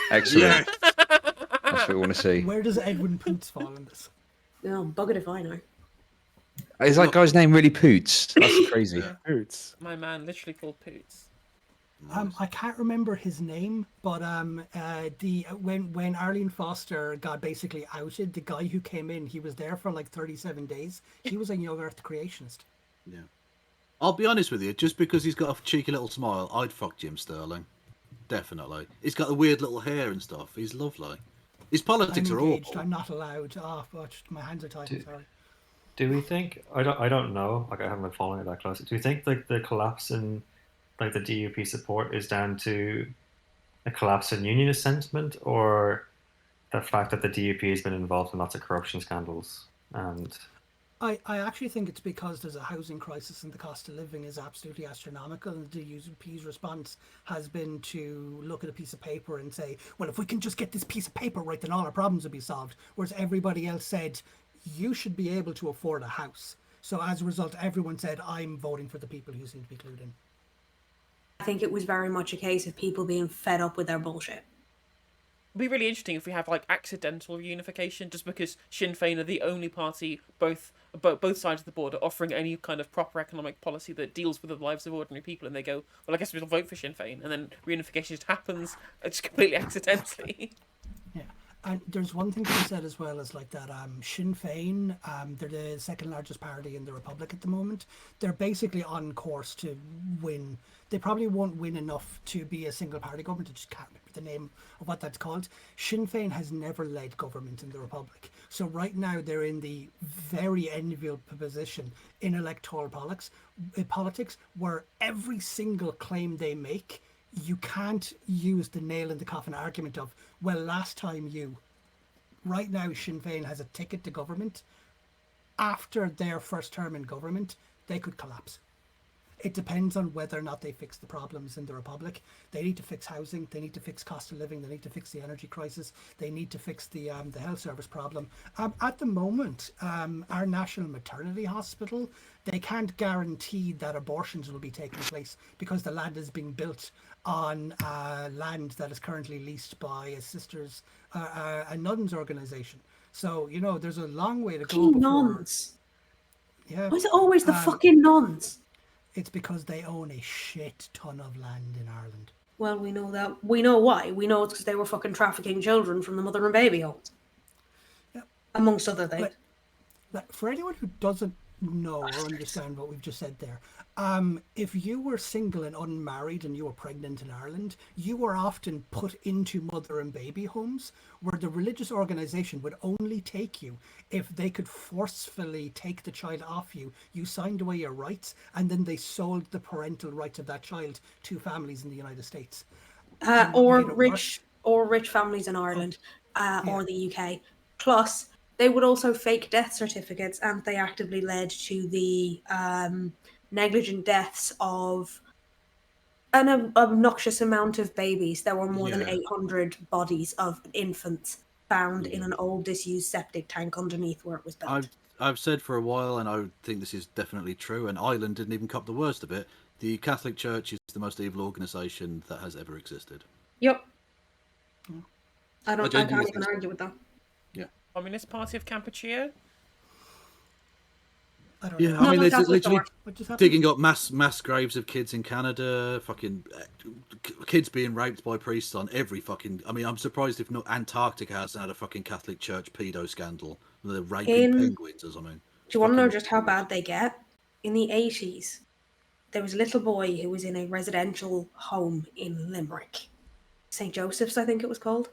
Excellent. Yes. That's what we want to see. Where does Edwin Poots fall in this? Oh, bugger if I know. Is that guy's name really Poots? That's crazy. Hoots. My man, literally called Poots. I can't remember his name, but when Arlene Foster got basically outed, the guy who came in, he was there for like 37 days. He was a young Earth creationist. Yeah. I'll be honest with you, just because he's got a cheeky little smile, I'd fuck Jim Sterling. Definitely. He's got the weird little hair and stuff. He's lovely. His politics I'm are engaged. awful. I'm not allowed. Oh, but my hands are tied. I'm sorry. Do we think? I don't know. Like, I haven't been following it that closely. Do we think like the collapse in like the DUP support is down to a collapse in unionist sentiment, or the fact that the DUP has been involved in lots of corruption scandals? And I actually think it's because there's a housing crisis and the cost of living is absolutely astronomical, and the DUP's response has been to look at a piece of paper and say, well, if we can just get this piece of paper right, then all our problems will be solved. Whereas everybody else said, you should be able to afford a house. So as a result, everyone said, I'm voting for the people who seem to be clued in. I think it was very much a case of people being fed up with their bullshit. It'd be really interesting if we have like accidental reunification, just because Sinn Féin are the only party, both sides of the border, offering any kind of proper economic policy that deals with the lives of ordinary people, and they go, well, I guess we'll vote for Sinn Féin, and then reunification just happens just completely accidentally. Yeah. And there's one thing to be said as well as like that Sinn Féin, they're the second largest party in the Republic at the moment. They're basically on course to win. They probably won't win enough to be a single party government. I just can't remember the name of what that's called. Sinn Féin has never led government in the Republic. So right now they're in the very enviable position in electoral politics where every single claim they make, you can't use the nail in the coffin argument of, well, last time you. Right now, Sinn Féin has a ticket to government. After their first term in government, they could collapse. It depends on whether or not they fix the problems in the Republic. They need to fix housing. They need to fix cost of living. They need to fix the energy crisis. They need to fix the health service problem. At the moment, our national maternity hospital, they can't guarantee that abortions will be taking place because the land is being built on land that is currently leased by a nuns organization. So, you know, there's a long way to go before... nuns. Yeah. Why is it always the fucking nuns? It's because they own a shit ton of land in Ireland. Well, we know that. We know why. We know it's because they were fucking trafficking children from the mother and baby homes. Yeah. Amongst other things. Like, for anyone who doesn't know or understand what we've just said there, if you were single and unmarried and you were pregnant in Ireland, you were often put into mother and baby homes where the religious organisation would only take you if they could forcefully take the child off you. You signed away your rights, and then they sold the parental rights of that child to families in the United States. Or rich families in Ireland or the UK. Plus, they would also fake death certificates, and they actively led to the negligent deaths of an obnoxious amount of babies. There were more than 800 bodies of infants found in an old disused septic tank underneath where it was built. I've said for a while, and I think this is definitely true, and Ireland didn't even cop the worst of it, the Catholic Church is the most evil organisation that has ever existed. Yep. I can't genuinely even argue with that. Yeah. Communist Party of Kampuchea? I don't Yeah, know. I mean, No, there's Catholic literally Door. What just happened? digging up mass graves of kids in Canada, fucking kids being raped by priests on every fucking. I mean, I'm surprised if not Antarctica hasn't had a fucking Catholic Church pedo scandal. They're raping penguins or something. Do you want to know just how bad they get? In the 80s, there was a little boy who was in a residential home in Limerick. St. Joseph's, I think it was called.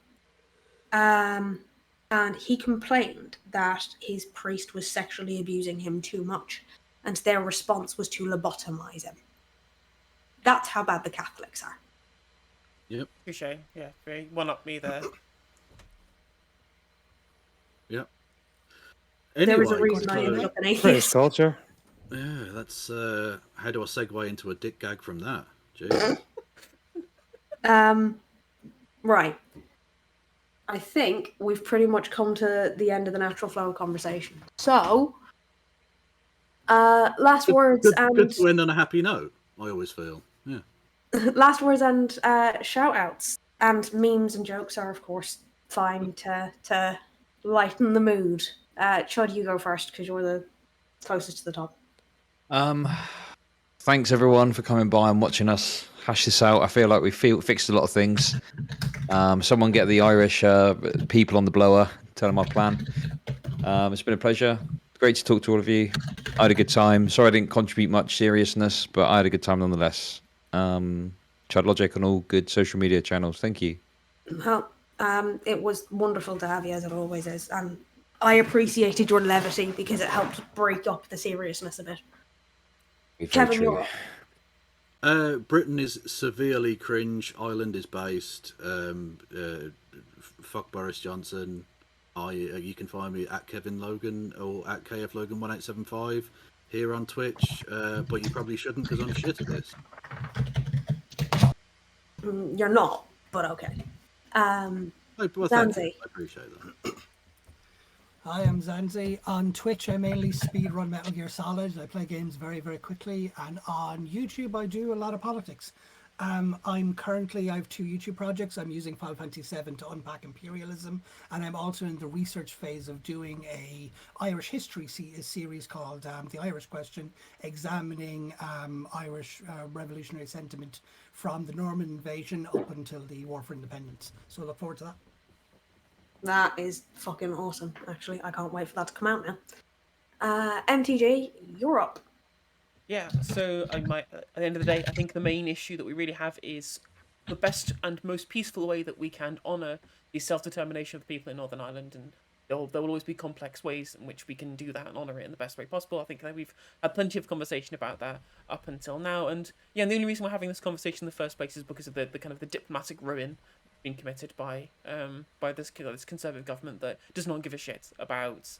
And he complained that his priest was sexually abusing him too much, and their response was to lobotomize him. That's how bad the Catholics are. Yep. Touche. Yeah, very one up me there. Yep. There was a Anyway, reason I ended up an British atheist. culture. yeah, that's how do I segue into a dick gag from that? Jesus. Right. I think we've pretty much come to the end of the natural flow of conversation. So, last words Good to end on a happy note. I always feel. Yeah. last words and shout outs and memes and jokes are of course fine to lighten the mood. Chud, you go first because you're the closest to the top. Thanks everyone for coming by and watching us hash this out. I feel like we fixed a lot of things. Someone get the Irish people on the blower. Tell them our plan. It's been a pleasure. Great to talk to all of you. I had a good time. Sorry I didn't contribute much seriousness, but I had a good time nonetheless. Chud Logic on all good social media channels. Thank you. Well, it was wonderful to have you as it always is, and I appreciated your levity because it helped break up the seriousness a bit. Very Kevin, true. you're up. Britain is severely cringe. Ireland is based. Fuck Boris Johnson. You can find me at Kevin Logan or at KF Logan 1875 here on Twitch. But you probably shouldn't because I'm shit at this. You're not, but okay. Well, thank you. Zanzi. I appreciate that. Hi, I'm Zanzi. On Twitch, I mainly speedrun Metal Gear Solid. I play games very, very quickly. And on YouTube, I do a lot of politics. I have 2 YouTube projects. I'm using Final Fantasy VII to unpack imperialism. And I'm also in the research phase of doing a Irish history series called The Irish Question, examining Irish revolutionary sentiment from the Norman invasion up until the War for Independence. So I look forward to that. That is fucking awesome, actually. I can't wait for that to come out now. MTG, you're up. Yeah, so at the end of the day, I think the main issue that we really have is the best and most peaceful way that we can honour the self-determination of the people in Northern Ireland, and there will always be complex ways in which we can do that and honour it in the best way possible. I think that we've had plenty of conversation about that up until now, and yeah, and the only reason we're having this conversation in the first place is because of the kind of the diplomatic ruin being committed by this conservative government that does not give a shit about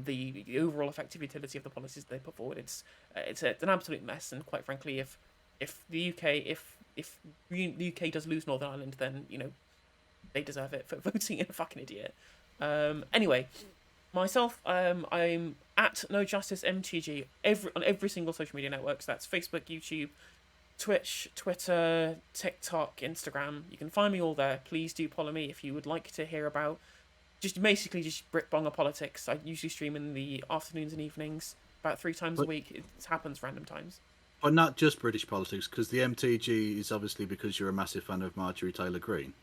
the overall effective utility of the policies they put forward. It's an absolute mess, and quite frankly, if the UK does lose Northern Ireland, then they deserve it for voting in a fucking idiot. Anyway, myself, I'm at No Justice MTG on every single social media networks. That's Facebook, YouTube, Twitch, Twitter, TikTok, Instagram. You can find me all there. Please do follow me if you would like to hear about just Britbonger politics. I usually stream in the afternoons and evenings about 3 times a week. It happens random times. But not just British politics, because the MTG is obviously because you're a massive fan of Marjorie Taylor Greene.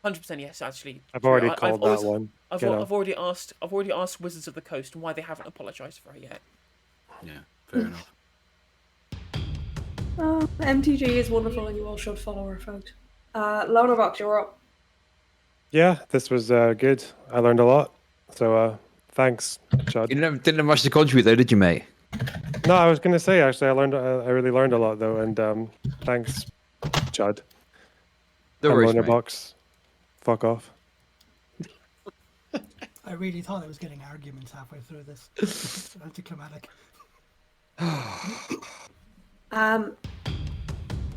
100% yes, actually. I've already called that one. I've already asked Wizards of the Coast why they haven't apologised for it yet. Yeah, fair enough. MTG is wonderful and you all should follow her, folks. LonerBox, you're up. Yeah, this was good. I learned a lot. So thanks, Chud. You didn't have much to contribute though, did you, mate? No, I was going to say actually, I really learned a lot though, and thanks, Chud. No worries, mate. LonerBox, fuck off. I really thought I was getting arguments halfway through this. It's anticlimactic.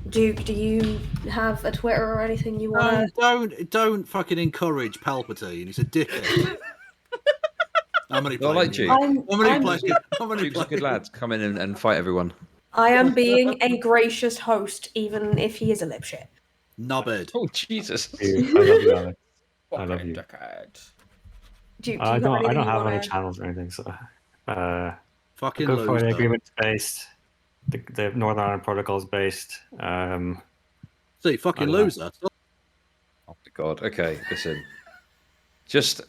Duke, do you have a Twitter or anything you want to... Don't fucking encourage Palpatine. He's a dickhead. How many I like players? Duke. How many Duke's a good lad. Come in and fight everyone. I am being a gracious host, even if he is a lipshit. Knobhead. Oh, Jesus. I love you, Alex. I love you. Do you I got don't anything you have any want to? channels or anything. So, Fucking Good Friday loser. Agreement's based. The Northern Ireland Protocol is based. See, fucking I don't know. loser. Stop. Oh my god. Okay, listen. Just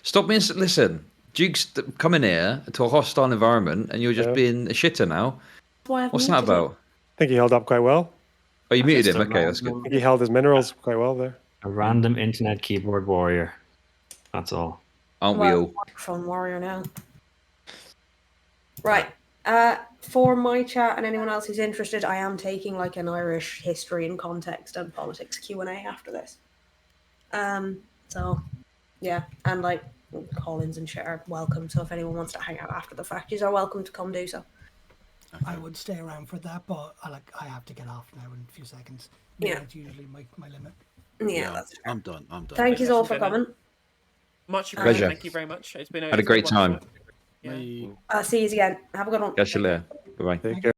stop being. Listen, Duke's coming here to a hostile environment, and you're just Yeah. being a shitter now. Why I've What's that muted him. about? I think he held up quite well. Oh, you muted Just him. a Okay, that's good. I think he held his minerals quite well there. A random internet keyboard warrior. That's all. Aren't we Well, all? microphone warrior now. Right. For my chat and anyone else who's interested, I am taking like an Irish history and context and politics Q&A after this. So yeah, and like Collins and Cher are welcome. So if anyone wants to hang out after the fact, you are welcome to come do so. I would stay around for that, but I have to get off now in a few seconds. Yeah. It's usually my limit. Yeah, that's fair. I'm done. Thank you all Have for some dinner. coming. Much Pleasure. appreciated. Thank you very much. It's been Had a great time. Yeah. I'll see you again. Have a good one. Catch you later. Bye bye. Take care.